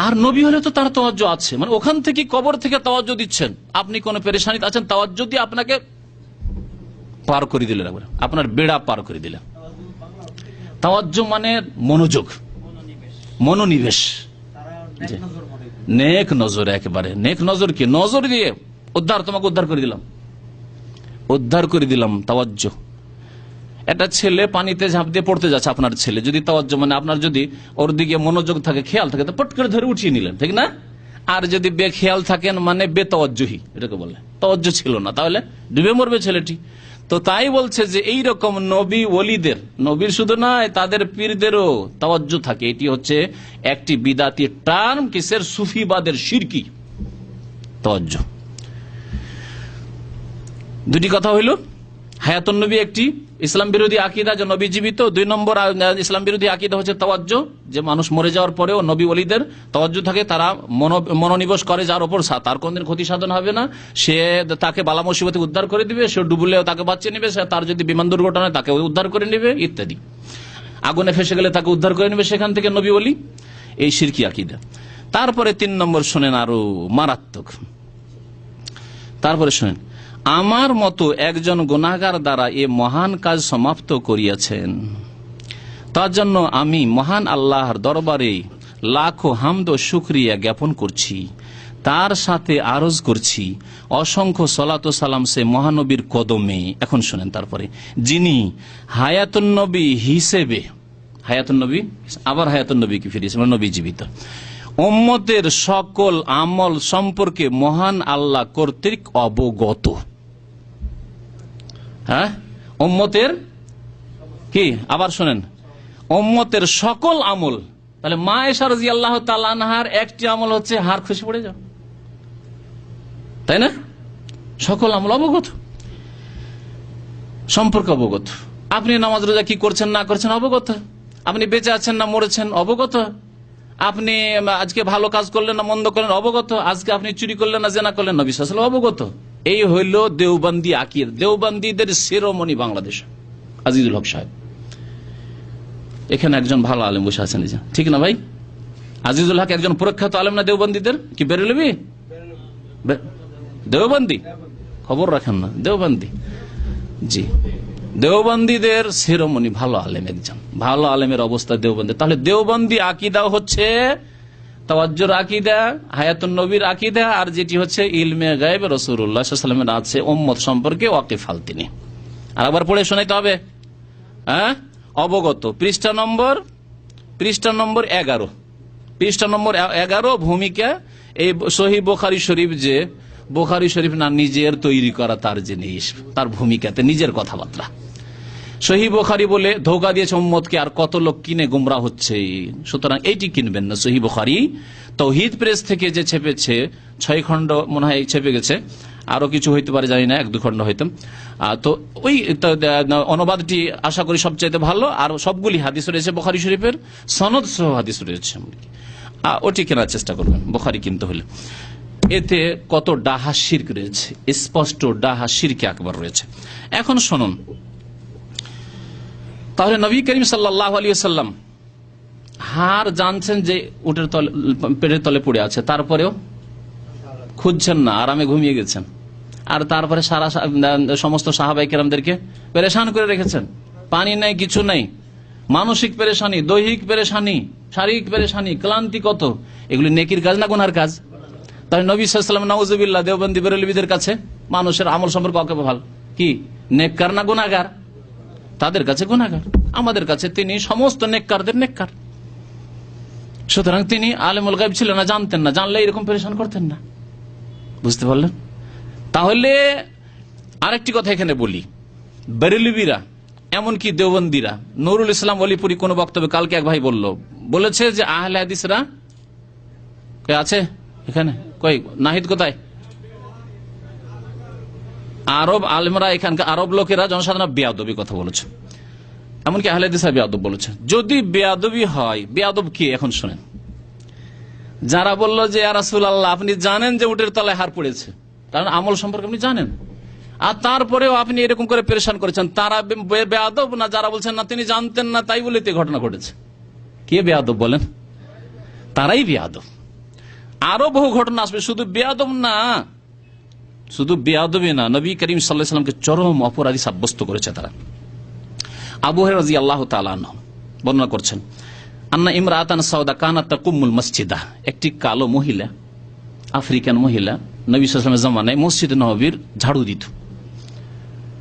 আর নবী হলে তো তার তাওয়াজ্জুহ আছে, মানে ওখান থেকে কবর থেকে তাওয়াজ্জুহ দিচ্ছেন। আপনি কোন পেরেশানিতে আছেন, তাওয়াজ্জুহ দিয়ে আপনাকে পার করে দিলেন, আপনার বেড়া পার করে দিলেন। তাওয়াজ্জুহ মানে মনোযোগ, মনোনিবেশ, নেক নজর, একেবারে নেক নজর। কি নজর দিয়ে তোমাকে উদ্ধার করে দিলাম, তাওয়াজ্জুহ। একটা ছেলে পানিতে ঝাঁপ দিয়ে পড়তে যাচ্ছে, আপনার ছেলে যদি তাওয়াজ্জুহ মানে আপনার যদি ওর দিকে মনোযোগ থাকে, খেয়াল থাকে, তো পট করে ধরে উঠিয়ে নিলেন, ঠিক না? আর যদি বেখেয়াল থাকেন মানে বেতাওয়াজ্জুহি, এটাকে বলে, তাওয়াজ্জুহ ছিল না, তাহলে ডুবে মরবে ছেলেটি। তো তাই বলছে যে এই রকম নবী ওলিদের, নবীর শুধু নয় তাদের পীরদেরও তাওয়াজ্জুহ থাকে। এটি হচ্ছে একটি বিদাতি টার্ম, কিসের? সুফিবাদের, শিরকি তাওয়াজ্জুহ। দুটি কথা হইল, হায়াতুন নবী একটি ইসলাম বিরোধী আকীদা যে নবী জীবিত, 2 নম্বর ইসলাম বিরোধী আকীদা হচ্ছে তাওয়াজ্জুহ, যে মানুষ মরে যাওয়ার পরেও নবী ওলিদের তাওয়াজ্জুহ থাকে, তারা মনোনিবেশ করে যার উপর তার কোনদিন ক্ষতি সাধন হবে না, সে তাকে বালা মুসিবতে উদ্ধার করে দিবে, সে ডুবলেও তাকে বাঁচিয়ে নেবে, তার যদি বিমান দুর্ঘটনায় তাকে উদ্ধার করে নেবে ইত্যাদি, আগুনে ফেসে গেলে তাকে উদ্ধার করে নেবে সেখান থেকে নবী ওলি, এই শিরকি আকীদা। তারপরে 3 নম্বর শোনেন, আরো মারাত্মক। তারপরে শোনেন, আমার মতো একজন গুনাহগার দ্বারা এ মহান কাজ সমাপ্ত করিয়াছেন, তার জন্য আমি মহান আল্লাহর দরবারে লাখো হামদ ও শুকরিয়া জ্ঞাপন করছি, তার সাথে আরজ করছি অসংখ্য সালাত ও সালাম সে মহানবীর কদমে। এখন শুনেন তারপরে, যিনি হায়াতুন নবী হিসেবে, হায়াতুন নবী, আবার হায়াতুন নবী কি ফিরিয়েছে, নবী জীবিত, উম্মতের সকল আমল সম্পর্কে মহান আল্লাহ কর্তৃক অবগত। হ্যাঁ, উম্মতের কি, আবার শোনেন, উম্মতের সকল আমল। তাহলে মা আয়েশা রাদিয়াল্লাহু তাআলা আনহার একটি আমল হচ্ছে হাড় খসে পড়ে যাও, তাই না? সকল আমল অবগত, সম্পর্ক অবগত। আপনি নামাজ রোজা কি করছেন না করছেন অবগত, আপনি বেঁচে আছেন না মরেছেন অবগত, আপনি আজকে ভালো কাজ করলেন না মন্দ করলেন অবগত, আজকে আপনি চুরি করলেন না জেনা করলেন নবী সাল্লাল্লাহু আলাইহি ওয়াসাল্লাম অবগত। এই হইল দেওবন্দি আকীদা, দেওবন্দীদের শিরোমণি বাংলাদেশ আজিজুল হক সাহেব। এখানে একজন ভালো আলেম বসে আছেন, ঠিক না ভাই? আজিজুল হক একজন প্রখ্যাত আলেম না দেওবন্দীদের? কি বেরেলভি দেওবন্দি, খবর রাখেন না, দেওবন্দি, জি দেওবন্দীদের শিরোমণি ভালো আলেম, একজন ভালো আলেমের অবস্থা দেওবন্দি। তাহলে দেওবন্দি আকীদা হচ্ছে তাওয়াজ্জুর আকীদা, হায়াতুন নবীর আকীদা, আর যেটি হচ্ছে ইলমে গায়েব রাসূলুল্লাহ সাল্লাল্লাহু আলাইহি ওয়াসাল্লামের আছে উম্মত সম্পর্কে ওয়াকিফাল তিনি। আর একবার পড়ে শোনাইতে হবে, হ্যাঁ, অবগত। পৃষ্ঠা নম্বর 11, পৃষ্ঠা নম্বর 11, ভূমিকা। এই সহিহ বুখারী শরীফ, যে বুখারী শরীফ না নিজের তৈরি করা তার জিনিস, তার ভূমিকাতে নিজের কথাবার্তা। সহিহ বুখারী বলে ধোঁকা দিয়েছে উম্মতকে, আর কত লোক কিনে গুমরা হচ্ছে। সুতরাং এইটি কিনবেন না। সহিহ বুখারী তৌহিদ প্রেস থেকে যে ছেপেছে 6 খণ্ড মনে হয় ছেপে গেছে, আরো কিছু হইতে পারে জানি না, 1-2 খণ্ড হইতাম। তো ওই অনুবাদটি আশা করি সবচাইতে ভালো, আর সবগুলি হাদিস রয়েছে বুখারী শরীফের, সনদ সহ হাদিস রয়েছে। ওটি কেনার চেষ্টা করবেন বুখারী কিনতে হলে। এতে কত ডাহা শিরক রয়েছে, স্পষ্ট ডাহা শিরকে আকবার রয়েছে। এখন শুনুন, তাহলে নবী করিম সাল্লাল্লাহু আলাইহি ওয়াসাল্লাম হার জানছেন যে উটের তলে, পেটের তলে পড়ে আছে, তারপরেও খুঁজছেন না, আরামে ঘুমিয়ে গেছেন। আর তারপরে সমস্ত সাহাবায়ে কেরামদেরকে পেরেশান করে রেখেছেন। পানি নাই, কিছু নাই, মানসিক পেরেশানি, দৈহিক পেরেশানি, শারীরিক পেরেশানি, ক্লান্তি কত। এগুলি নেকির কাজ না গুনার কাজ? তাহলে নবী সাল্লাল্লাহু আলাইহি ওয়াসাল্লাম নাউজুবিল্লাহ দেওবন্দি বেরেলভিদের কাছে মানুষের আমল সম্পর্কে ওয়াকিবহাল কি নেককার না গুনাহগার? তাদের কাছে গুনাহগার, আমাদের কাছে তিনি সমস্ত নেককারদের নেককার। সুতরাং তিনি আলেমুল গায়ব ছিলেন না, জানতেন না, জানলে এরকম পেরেশান করতেন না। বুঝতে পারলেন? তাহলে আরেকটি কথা এখানে বলি, বেরেলভিরা এমনকি দেওবন্দিরা, নুরুল ইসলাম ওলিপুরি কোন বক্তব্যে কালকে এক ভাই বলেছে যে আহলে হাদিসরা আছে এখানে, কই নাহিদ কোথায়? আরব আলেমরা, এখানকার আরব লোকেরা জনসাধারণ বেয়াদবি কথা বলেছে, এমনকি আহলে হাদিসরা বেয়াদব বলেছে। যদি বেয়াদবি হয়, বেয়াদব কি এখন শুনেন। যারা বলল যে ইয়া রাসূলুল্লাহ আপনি জানেন যে উটের তলায় হাড় পড়েছে, কারণ আমল সম্পর্কে আপনি জানেন, আর তারপরেও আপনি এরকম করে পেরেশান করেছেন, তারা বেয়াদব না যারা বলছেন না তিনি জানতেন না তাই বলে ঘটনা ঘটেছে? কে বেয়াদব বলেন? তারাই বেয়াদব। আরো বহু ঘটনা আসবে, শুধু বেয়াদব না, শুধু বেয়াদবি না, নবী করিম সাল্লাল্লাহু আলাইহি ওয়াসাল্লামকে চরম অপরাধী সাব্যস্ত করেছে তারা। আবু হুরায়রা রাদিয়াল্লাহু তাআলা আনহু বর্ণনা করছেন, আন্না ইমরাতান সাউদা কানাত তাকুমুল মসজিদা, একটি কালো মহিলা, আফ্রিকান মহিলা নবী সাল্লাল্লাহু আলাইহি ওয়াসাল্লামের জামানায় মসজিদ নববীর ঝাড়ু দিত,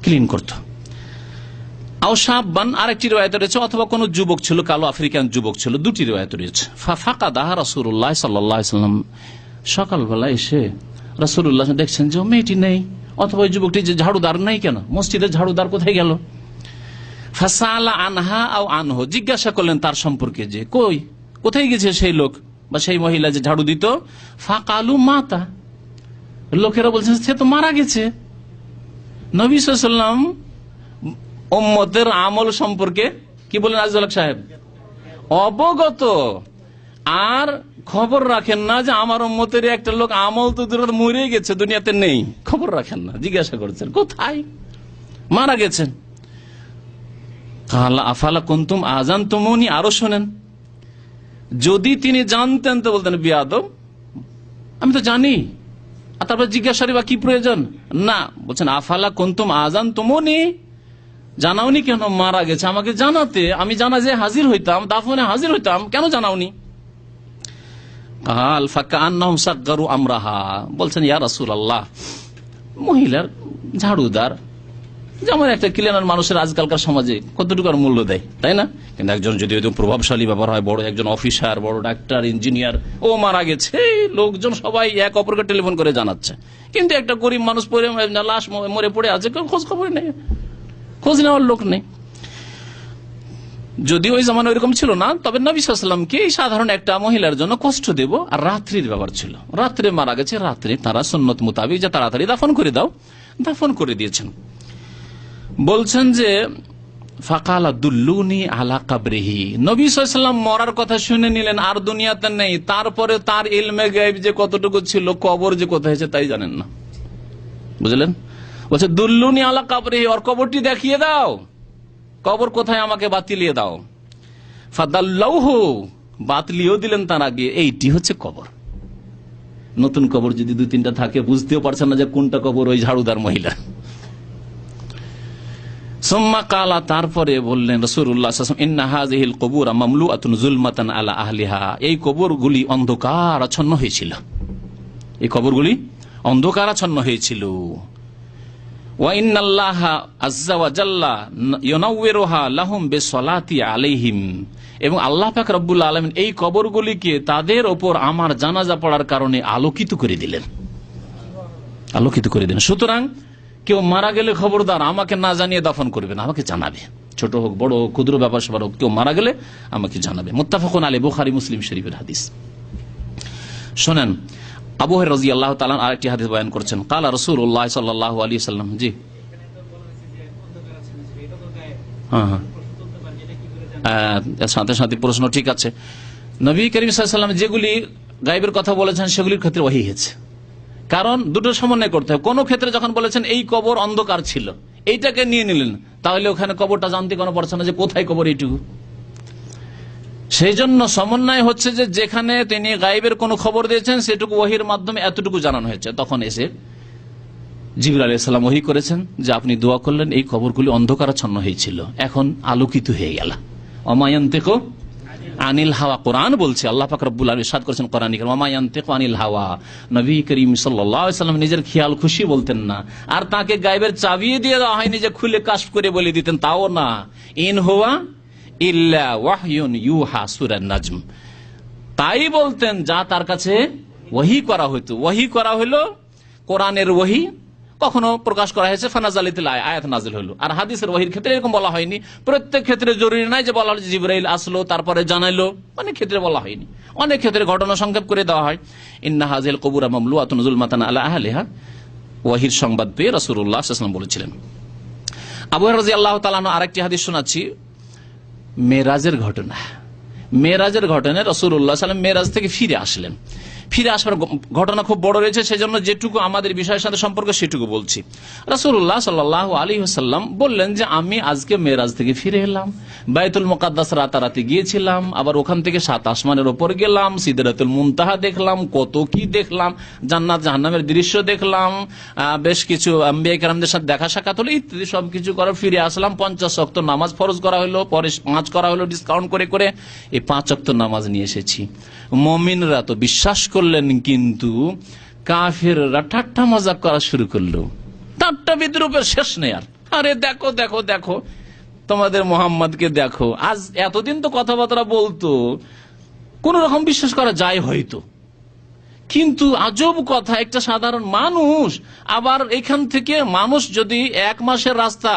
ক্লিন করত। আওসাবান আরেকটি riwayat রয়েছে, অথবা কোন যুবক ছিল, কালো আফ্রিকান যুবক ছিল, দুটি riwayat রয়েছে। ফাকাদাহা রাসূলুল্লাহ সাল্লাল্লাহু আলাইহি ওয়াসাল্লাম, সকালবেলা এসে রাসূলুল্লাহ দেখছেন যে মেয়েটি নেই, অথবা ওই যুবকটি যে ঝাড়ুদার নাই, কেন মসজিদের ঝাড়ুদার কোথায় গেল? ফাসালা আনহা আও আনহু, জিজ্ঞাসা করলেন তার সম্পর্কে যে কোথায় গেছে সেই লোক বা সেই মহিলা যে ঝাড়ু দিত। ফাকালু মাতা, লোকেরা বলছেন সে তো মারা গেছে। নবী সাল্লাল্লাহু আলাইহি ওয়াসাল্লাম উম্মতের আমল সম্পর্কে কি বলেন আজিজুল হক সাহেব? অবগত, আর খবর রাখেন না যে আমার উম্মতের একটা লোক আমল তো দূর মরে গেছে, দুনিয়াতে নেই, খবর রাখেন না। জিজ্ঞাসা করছেন কোথায়, মারা গেছেন। কালা আফালা কুনতুম আযানতুমুনি, আরো শোনেন, যদি তিনি জানতেন তো বলতেন বিয়াদব, আমি তো জানি, আর তারপর জিজ্ঞাসা বা কি প্রয়োজন? না, বলছেন আফালা কুনতুম আযানতুমুনি, জানাওনি কেন মারা গেছে, আমাকে জানাতে, আমি জানাজে হাজির হইতাম, দাফনে হাজির হইতাম, কেন জানাওনি? কাল ফাকান্নাহুম সাগগারু আমরাহা, বলছেন ইয়া রাসূলুল্লাহ মহিলার ঝাড়ুদার যেমন একটা ক্লিনার মানুষের আজকালকার সমাজে কতটুকু আর মূল্য দেয়, তাই না? কিন্তু একজন যদি প্রভাবশালী ব্যাপার হয়, বড় একজন অফিসার, বড় ডাক্তার, ইঞ্জিনিয়ার, ও মারা গেছে, লোকজন সবাই এক অপরকে টেলিফোন করে জানাচ্ছে, কিন্তু একটা গরিব মানুষ পড়ে লাশ মরে পড়ে আছে, খোঁজ খবর নেই, খোঁজ নেওয়ার লোক নেই। যদি ওই জামানা ওইরকম ছিল না, তবে নবী সাল্লাল্লাহু আলাইহি ওয়াসাল্লামকে এই সাধারণ একটা মহিলার জন্য কষ্ট দেব, আর রাত্রির ব্যাপার ছিল, রাত্রে মারা গেছে, রাত্রে তারা সুন্নত মোতাবেক যে তাড়াতাড়ি দাফন করে দাও, দাফন করে দিয়েছেন। বলছেন যে ফাকালা দুল্লুনি আলা কাবরিহি, নবী সাল্লাল্লাহু আলাইহি ওয়াসাল্লাম মরার কথা শুনে নিলেন, আর দুনিয়াতে নেই, তারপরে তার ইলমে গায়ব যে কতটুকু ছিল, কবর যে কোথায় হয়েছে তাই জানেন না, বুঝলেন? বলছে দুল্লুনি আলা কাবরিহি, ওর কবরটি দেখিয়ে দাও, কবর কোথায় আমাকে বাতিলিয়ে দাও। ফাদাল্লাহু, বাতলিও দিলেন তার আগে, এইটি হচ্ছে কবর। নতুন কবর যদি 2-3টা থাকে, বুঝতেও পারছেন না যে কোনটা কবর ওই ঝাড়ুদার মহিলা। সুম্মা কালা, তারপরে বললেন রাসূলুল্লাহ সাল্লাল্লাহু আলাইহি ওয়াসাল্লাম, ইন্না হাযিহিল কুবুর মামলুআতুন যুলমাতান আলা আহলিহা, এই কবরগুলি অন্ধকারাচ্ছন্ন হয়েছিল, এই কবরগুলি অন্ধকারাচ্ছন্ন হয়েছিল। ওয়া ইন্নাল্লাহা আযজা ওয়া জাল্লা ইউনাওয়িরুহা লাহুম বিসসালাতি আলাইহিম, এবং আল্লাহ পাক রব্বুল আলামিন এই কবরগুলিকে তাদের উপর আমার জানাজা পড়ার কারণে আলোকিত করে দিলেন, আলোকিত করে দিলেন। সুতরাং কেউ মারা গেলে খবরদার আমাকে না জানিয়ে দাফন করবে না, আমাকে জানাবে, ছোট হোক বড় হোক ক্ষুদ্র ব্যাপার স্যাপার হোক, কেউ মারা গেলে আমাকে জানাবে। মুত্তাফাকুন আলাইহি, বুখারী মুসলিম শরীফের হাদিস। শোনেন, আবু হুরায়রা রাদিয়াল্লাহু তাআলা আরেকটি হাদিস বয়ান করছেন, কালা রাসূলুল্লাহ সাল্লাল্লাহু আলাইহি ওয়াসাল্লাম। জি হ্যাঁ, সাথে সাথে প্রশ্ন ঠিক আছে। নবী করিম সাল্লাল্লাহু আলাইহি ওয়াসাল্লাম যেগুলি গায়েবের কথা বলেছেন সেগুলির ক্ষেত্রে ওহী হয়েছে। কারণ দুটো সমন্বয় করতে হবে। কোন ক্ষেত্রে যখন বলেছেন এই কবর অন্ধকার ছিল, এইটাকে নিয়ে নিলেন, তাহলে ওখানে কবরটা জানতে কোনো পারছে না যে কোথায় কবর এইটুকু। সেই জন্য সমন্বয় হচ্ছে যে যেখানে তিনি গায়েবের কোনো খবর দিয়েছেন সেটুকু ওহীর মাধ্যমে এতটুকু জানানো হয়েছে। তখন এসে জিবরাইল আলাইহিস সালাম ওহী করেছেন যে আপনি দোয়া করলেন এই কবরগুলি অন্ধকারাচ্ছন্ন হয়েছিল, এখন আলোকিত হয়ে গেল। ওমা ইয়ানতিকু আনিল হাওয়া, কোরআন বলছে, আল্লাহ পাক রব্বুল আলামিন ইরশাদ করেছেন কোরআনে কারীমে, ওমা ইয়ানতিকু আনিল হাওয়া। নবী করিম সাল্লাল্লাহু আলাইহি ওয়াসাল্লাম নিজের খেয়াল খুশি বলতেন না, আর তাকে গায়েবের চাবি দিয়ে দেওয়া হয়নি যে খুলে কাশফ করে বলে দিতেন, তাও না। ইন হুয়া ইল্লা ওয়াহয়ুন ইউহা, সূরা নাজম। তাই বলতেন যা তার কাছে ওহী করা হইতো। ওহী করা হলো কোরআনের ওহী, কখনো প্রকাশ করা হয়েছে ফানাজালিতুল আয়াত নাজিল হলো। আর হাদিসের ওহীর ক্ষেত্রে এরকম বলা হয়নি। প্রত্যেক ক্ষেত্রে জরুরি নাই যে বলা হলো জিবরাইল আসলো তারপরে জানাইলো, অনেক ক্ষেত্রে বলা হয়নি। অনেক ক্ষেত্রে ঘটনা সংক্ষেপ করে দেওয়া হয়। ইন্না হাযিল কুবুরা মামলুআতুন যুলমাতান আলা আহলিহা, ওহীর সংবাদ পেয়ে রাসূলুল্লাহ সাল্লাল্লাহু আলাইহি ওয়াসাল্লাম বলেছিলেন। আবু হুরায়রা রাদিয়াল্লাহু তাআলা আনহু আরেকটি হাদিস শোনাচ্ছি, মেরাজের ঘটনা। মেরাজের ঘটনায় রাসূলুল্লাহ সাল্লাল্লাহু আলাইহি ওয়াসাল্লাম মেরাজ থেকে ফিরে আসলেন। ফিরে আসবার ঘটনা খুব বড় রয়েছে, সেজন্য যেটুকু আমাদের বিষয়ের সাথে সম্পর্ক সেটুকু বলছি। রাসূলুল্লাহ সাল্লাল্লাহু আলাইহি ওয়াসাল্লাম বললেন যে আমি আজকে মেরাজ থেকে ফিরে এলাম, বাইতুল মুকাদ্দাস রাতারাতি গিয়েছিলাম, আবার ওখান থেকে 7 আসমানের উপর গেলাম, সিদরাতুল মুনতাহা দেখলাম, কত কি দেখলাম, জান্নাত জাহান্নামের দৃশ্য দেখলাম, বেশ কিছু আম্বিয়া কেরামদের সাথে দেখা সাক্ষাৎ হলো, ইত্যাদি সবকিছু করে ফিরে আসলাম। 50 ওয়াক্ত নামাজ ফরজ করা হলো, পরে 5 করা হলো ডিসকাউন্ট করে করে, এই 5 ওয়াক্ত নামাজ নিয়ে এসেছি। মুমিনরা তো বিশ্বাস করলেন, কিন্তু কাফেররা ঠাট্টা মজাক করা শুরু করলো। ঠাট্টা বিদ্রুপের শেষ নেই আর। আরে দেখো দেখো দেখো তোমাদের মোহাম্মদকে দেখো, আজ এতদিন তো কথাবার্তা বলতো, কোন রকম বিশ্বাস করা যায় হয়তো, কিন্তু আজব কথা, একটা সাধারণ মানুষ, আবার এখান থেকে মানুষ যদি 1 মাসের রাস্তা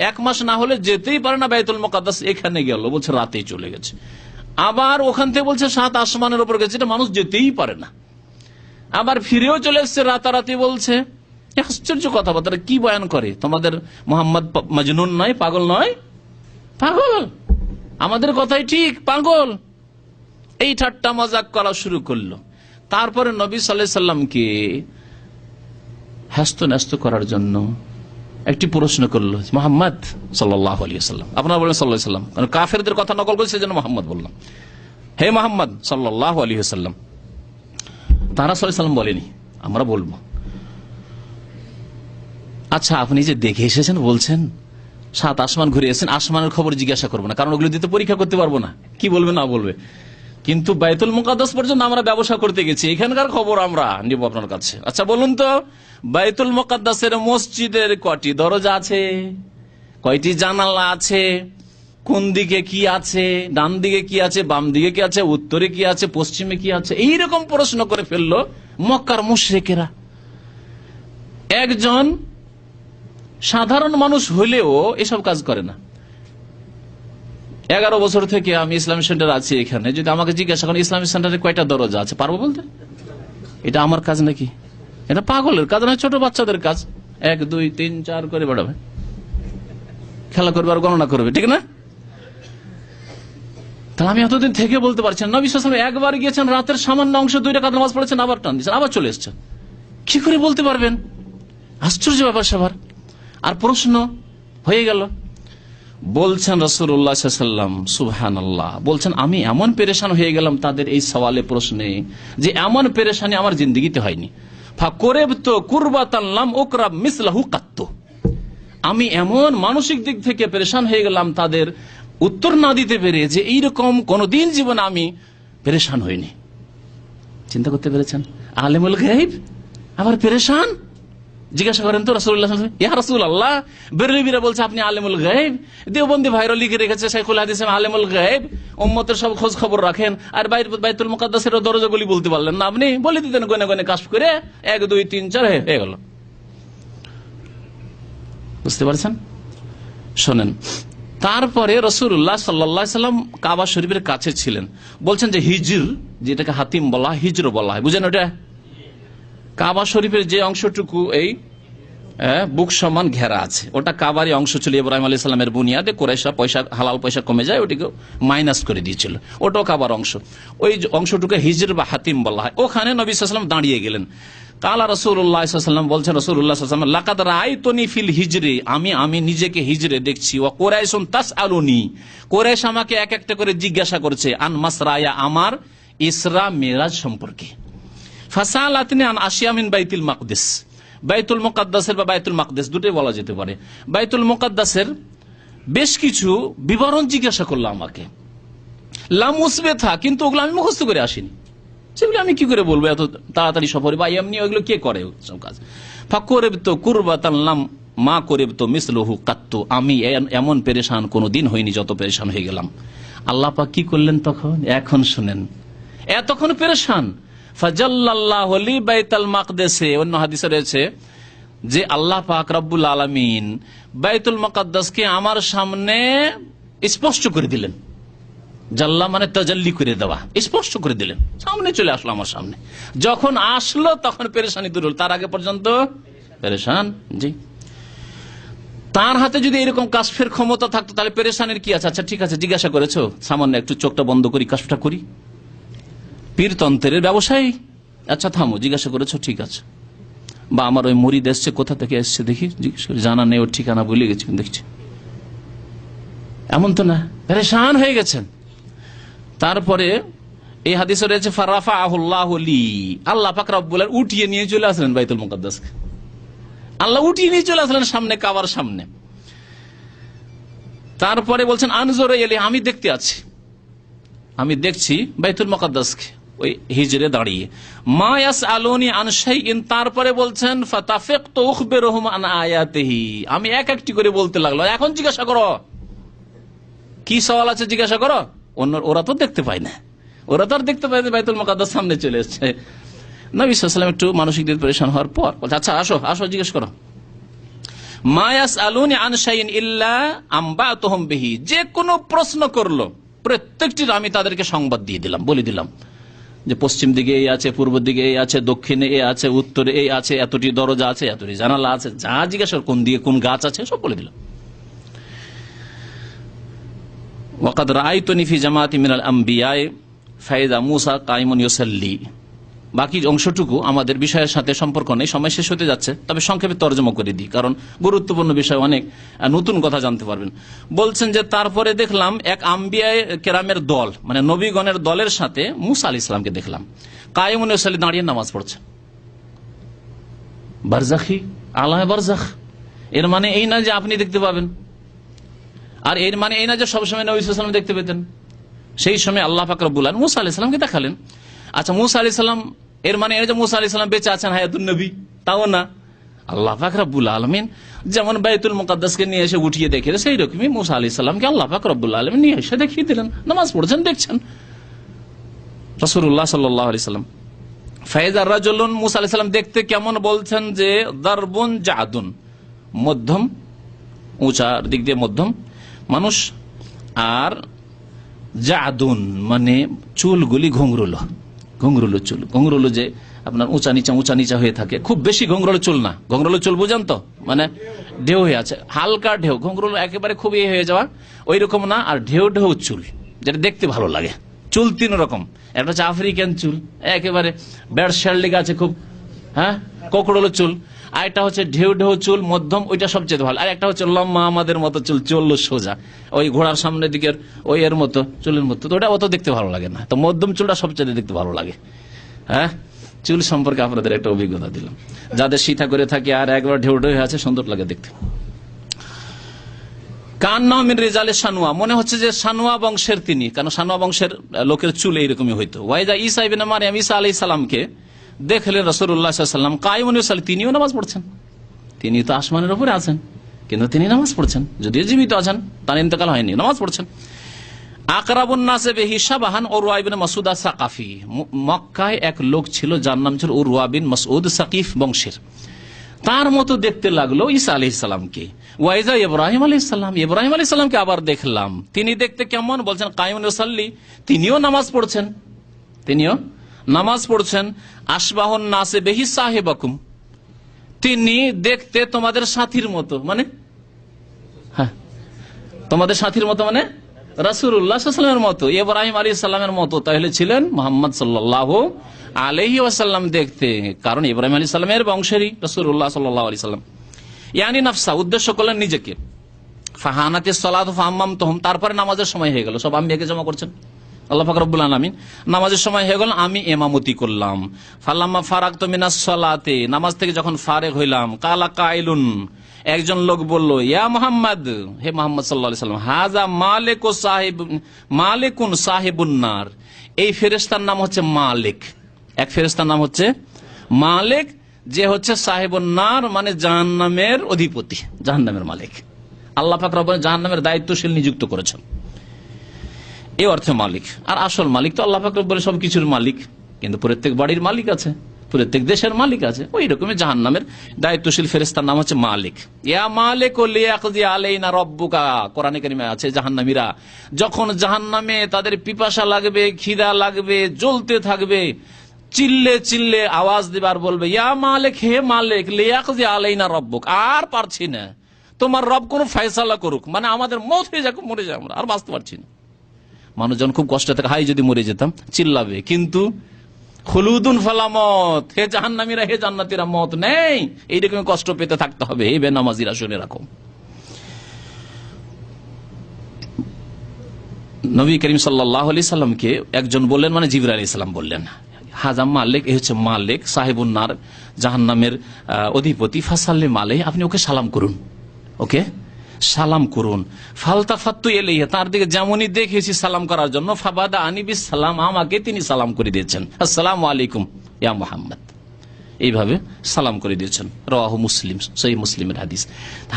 1 মাস না হলে যেতেই পারে না বাইতুল মুকাদ্দাস, এখানে গেল বলছে রাতেই চলে গেছে। আবার ওখান থেকে বলছে 7 আসমানের উপর গেছে, এটা মানুষ যেতেই পারে না। আবার ফিরেও চলে এসছে রাতারাতি বলছে। আশ্চর্য কথাবার্তা কি বয়ান করে। তোমাদের মোহাম্মদ মজনুন নয়, পাগল নয়, পাগল। আমাদের কথাই ঠিক, পাগল। এই ঠাট্টা মজাক করা শুরু করলো। তারপরে নবী সাল্লাল্লাহু আলাইহি সাল্লামকে হ্যাস্ত ন্যস্ত করার জন্য একটি প্রশ্ন করলো, মোহাম্মদ সাল্লাল্লাহু আলাইহি ওয়াসাল্লাম, আপনারা বলেন সাল্লাল্লাহু আলাইহি ওয়াসাল্লাম, কারণ কাফেরদের কথা নকল করে সেজন্য মোহাম্মদ বললাম। হে মোহাম্মদ সাল্লাল্লাহু আলাইহি ওয়াসাল্লাম। তারা সাল্লাল্লাহু আলাইহি ওয়াসাল্লাম বলেনি, আমরা বলবো। আচ্ছা, আপনি যে দেখে এসেছেন, বলছেন 7 আসমান ঘুরে এসেছেন, আসমানের খবর জিজ্ঞাসা করবো না, কারণ ওগুলো দিতে পরীক্ষা করতে পারবো না, কি বলবে না বলবে। কিন্তু বাইতুল মুকাদ্দাস পর্যন্ত আমরা ব্যবসা করতে গেছি, এখানকার খবর আমরা নিব আপনার কাছে। আচ্ছা বলুন তো, বাইতুল মুকাদ্দাসের মসজিদের কয়টি দরজা আছে, কয়টি জানালা আছে, কোন দিকে কি আছে, ডান দিকে কি আছে, বাম দিকে কি আছে, উত্তরে কি আছে, পশ্চিমে কি আছে, এইরকম প্রশ্ন করে ফেললো মক্কার মুশরিকেরা। একজন সাধারণ মানুষ হলেও এসব কাজ করে না। 11 বছর থেকে আমি ইসলামিক সেন্টার আছি এখানে, যদি আমাকে জিজ্ঞাসা করেন ইসলামিক সেন্টারে কয়টা দরজা আছে, পারবো বলতে? এটা আমার কাজ নাকি? এটা পাগলের কাজ, না ছোট বাচ্চাদের কাজ। 1 2 3 4 করে বাড়াবে, খেলা করবে আর গণনা করবে, ঠিক না? তাহলে আমি এতদিন থেকে বলতে পারছি না। নবী সাল্লাল্লাহু আলাইহি ওয়াসাল্লাম একবার গিয়েছেন, রাতের সামান্য অংশ 2 রাকাত নামাজ পড়েছেন, আবার টান দিয়েছেন, আবার চলে এসেছেন। কি করে বলতে পারবেন? আশ্চর্য ব্যাপার সবার। আর প্রশ্ন হয়ে গেল। বলছেন রাসূলুল্লাহ সাল্লাল্লাহু আলাইহি ওয়াসাল্লাম, সুবহানাল্লাহ, বলছেন আমি এমন পেরেশান হয়ে গেলাম তাদের এই সওয়ালে প্রশ্নে, যে এমন পেরেশানি আমার জিন্দেগিতে হয়নি। ফাকুরবতু কুরবাতান লাম উকরাব মিসলাহু কাত্তু। আমি এমন মানসিক দিক থেকে পেরেশান হয়ে গেলাম তাদের উত্তর না দিতে পেরে, যে এইরকম কোনদিন জীবনে আমি পেরেশান হইনি। চিন্তা করতে পেরেছেন? আলেমুল গায়ব আবার পেরেশান। জিজ্ঞাসা করেন তো রাসূলুল্লাহ সাল্লাল্লাহু আলাইহি ওয়াসাল্লাম, ইয়া রাসূলুল্লাহ, বেরেলভিরা বলছে আপনি আলেমুল গায়ব। দেওবন্দি ভাইরা লিখে রেখেছে শাইখুল হাদিস আলেমুল গায়ব, উম্মতের সব খোঁজ খবর রাখেন, আর বাইতুল মুকাদ্দাসের দরজাগুলি বলতে পারলেন না আপনি? বলে দিতেন গনে গনে কাশফ করে, 1 2 3 4 হয়ে গেল। বুঝতে পারছেন? শোনেন, তারপরে রাসূলুল্লাহ সাল্লাল্লাহু আলাইহি সাল্লাম কাবা শরীফের কাছে ছিলেন, বলছেন যে হিজর, যেটাকে হাতিম বলা হয়, হিজর বলা হয়, বুঝেন ওটা? কাবা শরীফের যে অংশটুকু এই বুক সমান ঘেরা আছে, ওটা কাবারই অংশ ছিল। ইব্রাহিম আলাইহিস সালামের বুনিয়াদে কুরাইশরা পয়সা, হালাল পয়সা কমে যায়, ওটিকে মাইনাস করে দিয়েছিল, ওটাও কাবার অংশ। ওই অংশটুকু হিজর বা হাতিম বলা হয়। ওখানে নবী সাল্লাল্লাহু আলাইহি ওয়াসাল্লাম দাঁড়িয়ে গেলেন। কালা রাসূলুল্লাহ সাল্লাল্লাহু আলাইহি ওয়াসাল্লাম বলছেন, রাসূলুল্লাহ সাল্লাল্লাহু আলাইহি ওয়াসাল্লাম লাকাদ রাআইতুনি ফিল হিজরি, আমি নিজেকে হিজরে দেখছি। ওয়া কুরাইশুন তাসআলুনি, কুরাইশ আমাকে এক একটা করে জিজ্ঞাসা করছে, আন মাসরায়া, আমার ইসরা মিরাজ সম্পর্কে। ফাসালাতনি আন আশিয়া মিন বাইতুল মাকদিস, বাইতুল মুকাদ্দাসের বা বাইতুল মাকদিস দুটোই বলা যেতে পারে। বাইতুল মুকাদ্দাসের বেশ কিছু বিবরণ জিজ্ঞাসা করলো আমাকে। লা মুসবিতা, কিন্তু ওগুলো আমি মুখস্থ করে আসিনি, সেগুলো আমি কি করে বলবো এত তাড়াতাড়ি সফরে, বা এমনি ওইগুলো কে করে সব কাজ। ফাকুরবিত কুরবাতান লাম মা করিবতো মিসলুহু কাত্তু, আমি এমন পেরেশান কোনো দিন হয়নি যত পেরেশান হয়ে গেলাম। আল্লাহ পাক কি করলেন তখন, এখন শুনেন। এতক্ষণ পেরেশান, ফাজাল্লাল্লাহু লি বাইতুল মাকদিসে, অন্য হাদিসে রয়েছে যে আল্লাহ পাক রব্বুল আলামিন বাইতুল মুকাদ্দাসকে আমার সামনে স্পষ্ট করে দিলেন। জাল্লা মানে তাজাল্লি করে দেওয়া, স্পষ্ট করে দিলেন, সামনে চলে আসলো আমার সামনে। যখন আসলো তখন পেরেশানি দূর হল, তার আগে পর্যন্ত পেরেশান। জি, তার হাতে যদি এরকম কাশফের ক্ষমতা থাকতো তাহলে পেরেশানির কি আছে? আচ্ছা ঠিক আছে, জিজ্ঞাসা করেছো, সামান্য একটু চোখটা বন্ধ করি, কাশফটা করি। পীরতন্ত্রের ব্যবসায়ী, আচ্ছা থামো, জিজ্ঞাসা করেছো, ঠিক আছে। বা আমার ওই মুরিদ এসছে, কোথা থেকে এসছে দেখি, জিজ্ঞেস করি, জানা নেই, ওর ঠিকানা ভুলে গেছি, দেখছি। এমন তো না, পেরেশান হয়ে গেছেন। তারপরে এই হাদিসে রয়েছে ফারাফাহুল্লাহু লি, আল্লাহ পাক রব্বুল আলামিন উঠিয়ে নিয়ে চলে আসলেন বাইতুল মুকাদ্দাসকে। আল্লাহ উঠিয়ে নিয়ে চলে আসলেন সামনে, কাবার সামনে। তারপরে বলছেন আনজুর ইলাইহি, আমি দেখতে আছি, আমি দেখছি বাইতুল মুকাদ্দাসকে ওই হিজরে দাঁড়িয়ে। মা ইয়াসআলুনি আন শাইইন, তারপরে বলছেন ফাতাফিকতু উখবিরুহুম আন আয়াতিহি, আমি এক একটি করে বলতে লাগলো, এখন জিজ্ঞাসা করো, কি সওয়াল আছে জিজ্ঞাসা করো। ওরা তো দেখতে পায় না, ওরা তো আর দেখতে পায় না বাইতুল মুকাদ্দাস সামনে চলে এসেছে। নবী সাল্লাল্লাহু আলাইহি ওয়াসাল্লাম একটু মানসিক দিক পরেশান হওয়ার পর বলছে, আচ্ছা আসো আসো, জিজ্ঞেস করো। মা ইয়াসআলুনি আন শাইইন ইল্লা আনবাতুহুম বিহি, যে কোনো প্রশ্ন করলো প্রত্যেকটির আমি তাদেরকে সংবাদ দিয়ে দিলাম, বলে দিলাম যে পশ্চিম দিকে এই আছে, পূর্ব দিকে এই আছে, দক্ষিণে এই আছে, উত্তরে এই আছে, এতটি দরজা আছে, এতটি জানালা আছে, যা জিজ্ঞাসা কোন দিকে কোন গাছ আছে সব বলে দিলাম। ওয়াকাদ রাআইতুনি ফি জামাআতি মিনাল আমবিয়া ফাইদা মুসা কাইমুন ইউসাল্লি। বাকি অংশটুকু আমাদের বিষয়ের সাথে সম্পর্ক নেই, সময় শেষ হতে যাচ্ছে, তবে সংক্ষেপে তর্জমা করে দিই, কারণ গুরুত্বপূর্ণ বিষয়, অনেক নতুন কথা জানতে পারবেন। বলছেন যে তারপরে দেখলাম এক আম্বিয়া কেরামের দল, মানে নবীগণের দলের সাথে মুসা আলাইহিস সালামকে দেখলাম কাইমুন ইউসাল্লি, দাঁড়িয়ে নামাজ পড়ছে। বারজাখি, আলাহে বারজাখ, এর মানে এই না যে আপনি দেখতে পাবেন, আর এর মানে এই না যে সবসময় নবী সাল্লাল্লাহু আলাইহি ওয়াসাল্লাম দেখতে পেতেন। সেই সময় আল্লাহ পাক রব্বুল আলামিন মুসা আলাইহিস সালামকে দেখালেন। আচ্ছা মুসা আলাইহিস সালাম, এর মানে এই যে মুসা আলাইহিস সালাম বেঁচে আছেন হায়াতুন নবী, তাও না। আল্লাহ পাক রব্বুল আলামিন যেমন বাইতুল মুকাদ্দাসকে নিয়ে এসে উঠিয়ে দেখে, সেই রকমই মুসা আলাইহিস সালামকে আল্লাহ পাক রব্বুল আলামিন নিয়ে এসে দেখিয়ে দিলেন, নামাজ পড়ছেন, দেখছেন। রাসূলুল্লাহ সাল্লাল্লাহু আলাইহি সাল্লাম ফাইজা রাজুলুন, মুসা আলাইহিস সালাম দেখতে কেমন, বলছেন যে দারবুন জাদুন, মধ্যম, উঁচার দিক দিয়ে মধ্যম মানুষ, আর জাদুন মানে চুলগুলি ঘুংরুলো, ঘুংরুলো চুল, ঘুংরুলো যে আপনার উঁচা নিচা হয়ে থাকে, খুব বেশি ঘুংরুলো চুল না, ঘুংরুলো চুল বুঝেন তো, মানে ঢেউ হয়ে আছে, হালকা ঢেউ, ঘুংরুলো একেবারে খুব হয়ে যাওয়া ওই রকম না, আর ঢেউ ঢেউ চুল, যেটা দেখতে ভালো লাগে। চুল তিন রকম, একটা হচ্ছে আফ্রিকান চুল, একেবারে ব্যাড শার্লিক আছে খুব, হ্যাঁ, কোকড়লো চুল, আর একটা হচ্ছে ঢেউ ঢেউ চুল মধ্যম, ওইটা সবচেয়ে ভালো, আর একটা হচ্ছে লম্বা আমাদের মতো চুল, চললো সোজা, ওই ঘোড়ার সামনের দিকের ওই এর মতো চুলের মতো, তো ওটা অত দেখতে ভালো লাগে না, তো মধ্যম চুলটা সবচেয়ে দেখতে ভালো লাগে। হ্যাঁ, চুল সম্পর্কে আপনাদের একটা অভিজ্ঞতা দিলাম, যাদের সিথা করে থাকে আর একবার ঢেউ ঢেউ আছে, সুন্দর লাগে দেখতে। কান্না মিন রিজালে সানুয়া, মনে হচ্ছে যে সানুয়া বংশের তিনি, কারণ সানুয়া বংশের লোকের চুল এইরকমই হইতো। ওয়াইদা ঈসা ইবনে মারইয়াম, ঈসা আলাইহিস সালামকে দেখলেন রাসূলুল্লাহ সাল্লাল্লাহু আলাইহি ওয়াসাল্লাম কায়িমুন ইউসাল্লি, তিনিও নামাজ পড়ছেন, তিনি তো আসমানের উপরে আছেন কিন্তু তিনি নামাজ পড়ছেন, যদিও জীবিত আছেন, তার ইন্তেকাল হয়নি, নামাজ পড়ছেন। আকরাবুন নাসে বিহি শাবাহান উরওয়া ইবনে মাসউদ আস-সাকাফি, মক্কায় এক লোক ছিল যার নাম ছিল উরওয়া বিন মাসউদ সাকিফ বংশের, তার মতো দেখতে লাগলো ঈসা আলাইহিসসালামকে। ওয়াইজা ইব্রাহিম আলাইহিসসালাম, ইব্রাহিম আলাইহিসসালামকে আবার দেখলাম, তিনি দেখতে কেমন? বলছেন কায়ুম ইউসাল্লি, তিনিও নামাজ পড়ছেন, তিনিও নামাজ পড়ছেন। আশবাহুন নাসে বিহি সাহিবাকুম, তিনি দেখতে তোমাদের সাথীর মতো, মানে হ্যাঁ তোমাদের সাথীর মতো মানে রাসূলুল্লাহ সাল্লাল্লাহু আলাইহি ওয়াসাল্লামের মতো, ইব্রাহিম আলাইহিস সালামের মতো। তাহলে ছিলেন মুহাম্মদ সাল্লাল্লাহু আলাইহি ওয়াসাল্লাম দেখতে, কারণ ইব্রাহিম আলাইহিস সালামের বংশেরই রাসূলুল্লাহ সাল্লাল্লাহু আলাইহি ওয়াসাল্লাম। ইয়ানি নাফসা, উদ্দেশ্য করলেন নিজেকে। ফাহানাতিস সালাতু ফাআম্মামতুহুম, তারপরে নামাজের সময় হয়ে গেল, সব আম্বিয়াকে জমা করছেন আল্লাহ পাক রব্বুল আলামিন। নামাজের সময় হয়ে গেল, আমি ইমামতি করলাম। ফালাম্মা ফারাগতু মিনাস সালাতি, নামাজ থেকে যখন ফারেগ হইলাম, কালা কাইলুন, একজন লোক বলল, ইয়া মুহাম্মদ, হে মুহাম্মদ সাল্লাল্লাহু আলাইহি ওয়াসাল্লাম, হাযা মালিকুন সাহিবুন নার, এই ফেরেশতার নাম হচ্ছে মালিক। এক ফেরেশতার নাম হচ্ছে মালিক, যে হচ্ছে সাহিবুন নার, মানে জাহান্নামের অধিপতি, জাহান্নামের মালিক। আল্লাহ পাক রব্বুল জাহান্নামের দায়িত্বশীল নিযুক্ত করেছেন, এই অর্থে মালিক। আর আসল মালিক তো আল্লাহ পাক রব্বুল সবকিছুর মালিক, কিন্তু প্রত্যেক বাড়ির মালিক আছে, প্রত্যেক দেশের মালিক আছে, ওই রকমই জাহান্নামের দায়িত্বশীল ফেরেশতার নাম হচ্ছে মালিক। ইয়া মালিক লিয়াকযি আলাইনা রাব্বুকা, কোরআনে কারিমে আছে জাহান্নামীরা যখন জাহান্নামে তাদের পিপাসা লাগবে, খিদা লাগবে, জ্বলতে থাকবে, চিল্লে চিল্লে আওয়াজ দিবার বলবে, ইয়া মালিক, হে মালিক, লিয়াকযি আলাইনা রাব্বুক, আর পারছি না, তোমার রব কোন ফয়সালা করুক, মানে আমাদের মত হয়ে যাক, মরে যায়, আমরা আর বাঁচতে পারছি না। মানুষজন খুব কষ্ট থাকে, হাই যদি মরে যেতাম, চিল্লাবে, কিন্তু খুলুদুন ফালা মত, হে জাহান্নামীরা, হে জান্নাতীরা, মত নেই, এইরকম কষ্ট পেতে থাকতে হবে। এই বেনামাজিরা শুনে রাখো, নবী করিম সাল্লাল্লাহু আলাইহি সাল্লামকে একজন বললেন, মানে জিবরাইল আলাইহিস সালাম বললেন, হাজা মালিক, এই হচ্ছে মালিক, সাহিবুন নার, জাহান্নামের অধিপতি, ফাসাল্লিম আলাইহি, আপনি ওকে সালাম করুন, ওকে সালাম করুন। ফালতাফাত্তু ইলাইহি, তার দিকে যেমনই দেখেছি সালাম করার জন্য, ফাবাদা আনি বিস সালাম, আমাকে তিনি সালাম করে দিয়েছেন, আসসালামু আলাইকুম ইয়া মুহাম্মদ, এইভাবে সালাম করে দিয়েছেন। রাওয়াহু মুসলিম, সহিহ মুসলিমের হাদিস।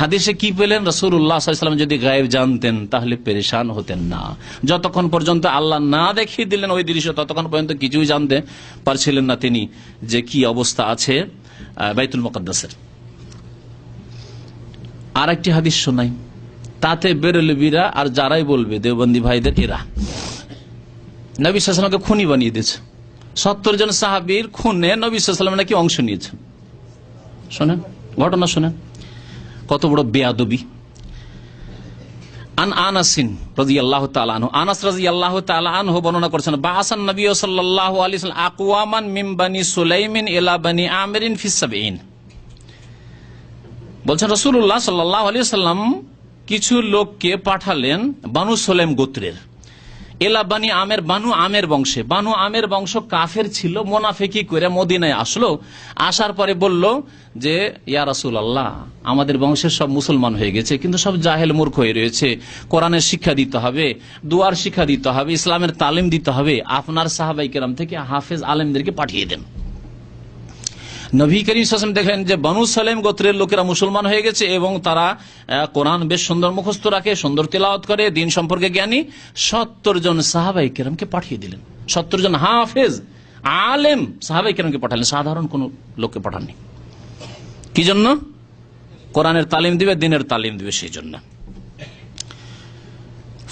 হাদিসে কি পেলেন? রাসূলুল্লাহ সাল্লাল্লাহু আলাইহি ওয়াসাল্লাম যদি গায়েব জানতেন তাহলে পেরেশান হতেন না। যতক্ষণ পর্যন্ত আল্লাহ না দেখিয়ে দিলেন ওই দৃশ্য, ততক্ষণ পর্যন্ত কিছুই জানতে পারছিলেন না তিনি, যে কি অবস্থা আছে বাইতুল মুকাদ্দাসের। আর একটি হাদিস শোনাই, তাতে বেরেলবিরা আর যারাই বলবে দেওবন্দি ভাইদের, এরা নবী সাল্লাল্লাহু আলাইহি ওয়াসাল্লামকে খুনি বানিয়ে দিয়েছে। 70 জন সাহাবীর খুনে নবী সাল্লাল্লাহু আলাইহি ওয়াসাল্লাম নাকি অংশ নিয়েছেন। শোনেন ঘটনা, শোনেন কত বড় বেয়াদবি। আন আনাসিন রাদিয়াল্লাহু তাআলা আনহু, আনাস রাদিয়াল্লাহু তাআলা আনহু বর্ণনা করেছেন, বাআসান নবী সাল্লাল্লাহু আলাইহি ওয়াসাল্লাম আকওয়ামান মিন বানি সুলাইমিন ইলা বানি আমিরিন ফিস সাবঈন। বলছেন রাসূলুল্লাহ সাল্লাল্লাহু আলাইহি ওয়াসাল্লাম কিছু লোককে পাঠালেন বানু সুলাইম গোত্রের, এলা বানি আমের, বানু আমের বংশে। বানু আমের বংশ কাফের ছিল, মুনাফিকি করে মদিনায় আসলো। আসার পরে বলল যে, ইয়া রাসূলুল্লাহ, আমাদের বংশের সব মুসলমান হয়ে গেছে, কিন্তু সব জাহেল মূর্খ হয়ে রয়েছে, কোরআনের শিক্ষা দিতে হবে, দুয়ার শিক্ষা দিতে হবে, ইসলামের তালিম দিতে হবে, আপনার সাহাবায়ে কেরাম থেকে হাফেজ আলেমদেরকে পাঠিয়ে দেন। নবী করিম সাল্লাল্লাহু আলাইহি ওয়াসাল্লাম দেখলেন যে বানু সালেম গোত্রের লোকেরা মুসলমান হয়ে গেছে এবং তারা কোরআন বেশ সুন্দর মুখস্থ রাখে, সুন্দর তেলাওয়াত করে, দিন সম্পর্কে জ্ঞানী। 70 জন সাহাবায়ে কেরামকে পাঠিয়ে দিলেন, 70 জন হাফেজ আলেম সাহাবায়ে কেরামকে পাঠালেন, সাধারণ কোন লোককে পাঠাননি। কি জন্য? কোরআনের তালিম দিবে, দিনের তালিম দিবে, সেই জন্য।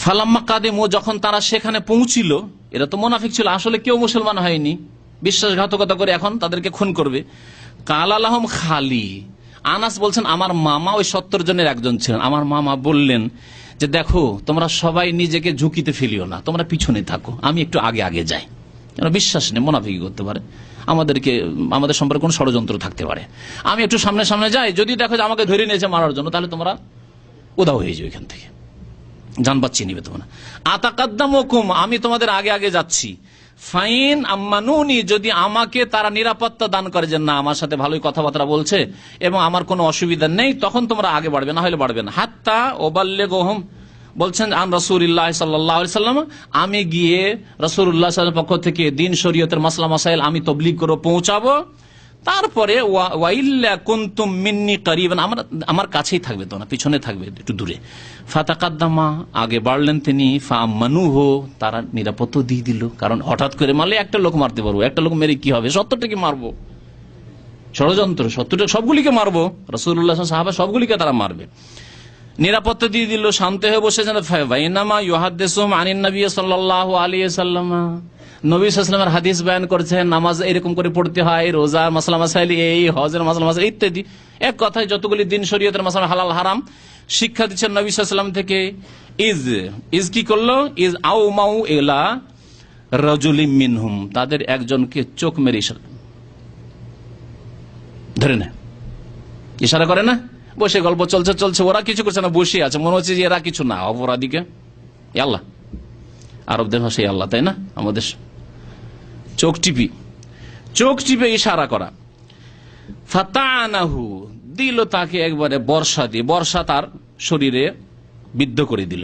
ফালাম্মা কাদিমু, যখন তারা সেখানে পৌঁছিল, এরা তো মুনাফিক ছিল, আসলে কেউ মুসলমান হয়নি, বিশ্বাসঘাতকতা করে এখন তাদেরকে খুন করবে। কালা লাহুম খালি, আনাস বলছেন আমার মামা ওই 70 জনের একজন ছিলেন। আমার মামা বললেন যে, দেখো তোমরা সবাই নিজেকে ঝুঁকিতে ফেলিও না, তোমরা পিছনে থাকো, আমি একটু আগে আগে যাই। বিশ্বাস নেই, মুনাফিকি করতে পারে, আমাদের সম্পর্কে কোন ষড়যন্ত্র থাকতে পারে, আমি একটু সামনে সামনে যাই, যদি দেখো যে আমাকে ধরে নিয়েছে মারার জন্য, তাহলে তোমরা উধাও হয়ে যাও এখান থেকে, জান বাঁচিয়ে নিবে তোমরা। আতাকাদ্দামুকুম, আমি তোমাদের আগে আগে যাচ্ছি। ফাইন আম্মানুনি, যদি আমাকে তারা নিরাপত্তা দান করে যে না আমার সাথে ভালোই কথাবার্তা বলছে এবং আমার কোনো অসুবিধা নেই, তখন তোমরা আগে বাড়বে, না হলে বাড়বে না। হাত্তা ওবাল্লিগুহুম, বলছেন আন রাসূলিল্লাহ সাল্লাল্লাহু আলাইহি ওয়াসাল্লাম, আমি গিয়ে রাসূলুল্লাহ সাল্লাল্লাহু আলাইহি ওয়াসাল্লামের পক্ষ থেকে দিন শরীয়তের মাসলা মাসাইল আমি তাবলীগ করে পৌঁছাবো। তারপরে ওয়াইল্লা কুনতুম মিন্নি করিবান, আমার কাছেই থাকবে, তো না পিছনে থাকবে একটু দূরে। ফাতাকাদ্দামা, আগে বাড়লেন তিনি। ফাআমানুহু, তারা নিরাপত্তা দিয়ে দিল, কারণ হঠাৎ করে মারলে একটা লোক মারতে পারবো, একটা লোক মেরে কি হবে, 70টাকে মারবো, ষড়যন্ত্র, শত্রুটা সবগুলিকে মারবো, রাসূলুল্লাহ সাহাবা সবগুলিকে তারা মারবে। নিরাপত্তা দিয়ে দিল, শান্ত হয়ে বসেছেন। বাইনামা ইউহাদ্দিসুহুম আনিন নবী সাল্লাল্লাহু আলাইহি ওয়াসাল্লাম, নবী সাল্লাল্লাহু আলাইহি ওয়াসাল্লামের হাদিস বয়ান করছেন, নামাজ এরকম করে পড়তে হয়, রোজা মাসলা মাসাইল এই, হজের মাসলা মাসাইল ইত্যাদি, এক কথায় যতগুলি দিন শরীয়তের মাসলা হালাল হারাম শিক্ষা দিচ্ছেন নবী সাল্লাল্লাহু আলাইহি ওয়াসাল্লাম থেকে। ইজ কি করলো? ইজ আউ মাউ ইলা রাজুলিম মিনহুম, তাদের একজনকে চোখ মেরে ইশারা ধরে না, ইশারা করে না, বসে গল্প চলছে চলছে, ওরা কিছু করছে না, বসে আছে, মনে হচ্ছে যে এরা কিছু না, অপরাধীকে আল্লাহ, আরবদের ভাষায় আল্লাহ, তাই না? আমাদের চোখ টিপে ইশারা করা। ফাতানাহু, দিল তাকে একবারে বর্ষা দিয়ে, বর্ষা তার শরীরে বিদ্ধ করে দিল।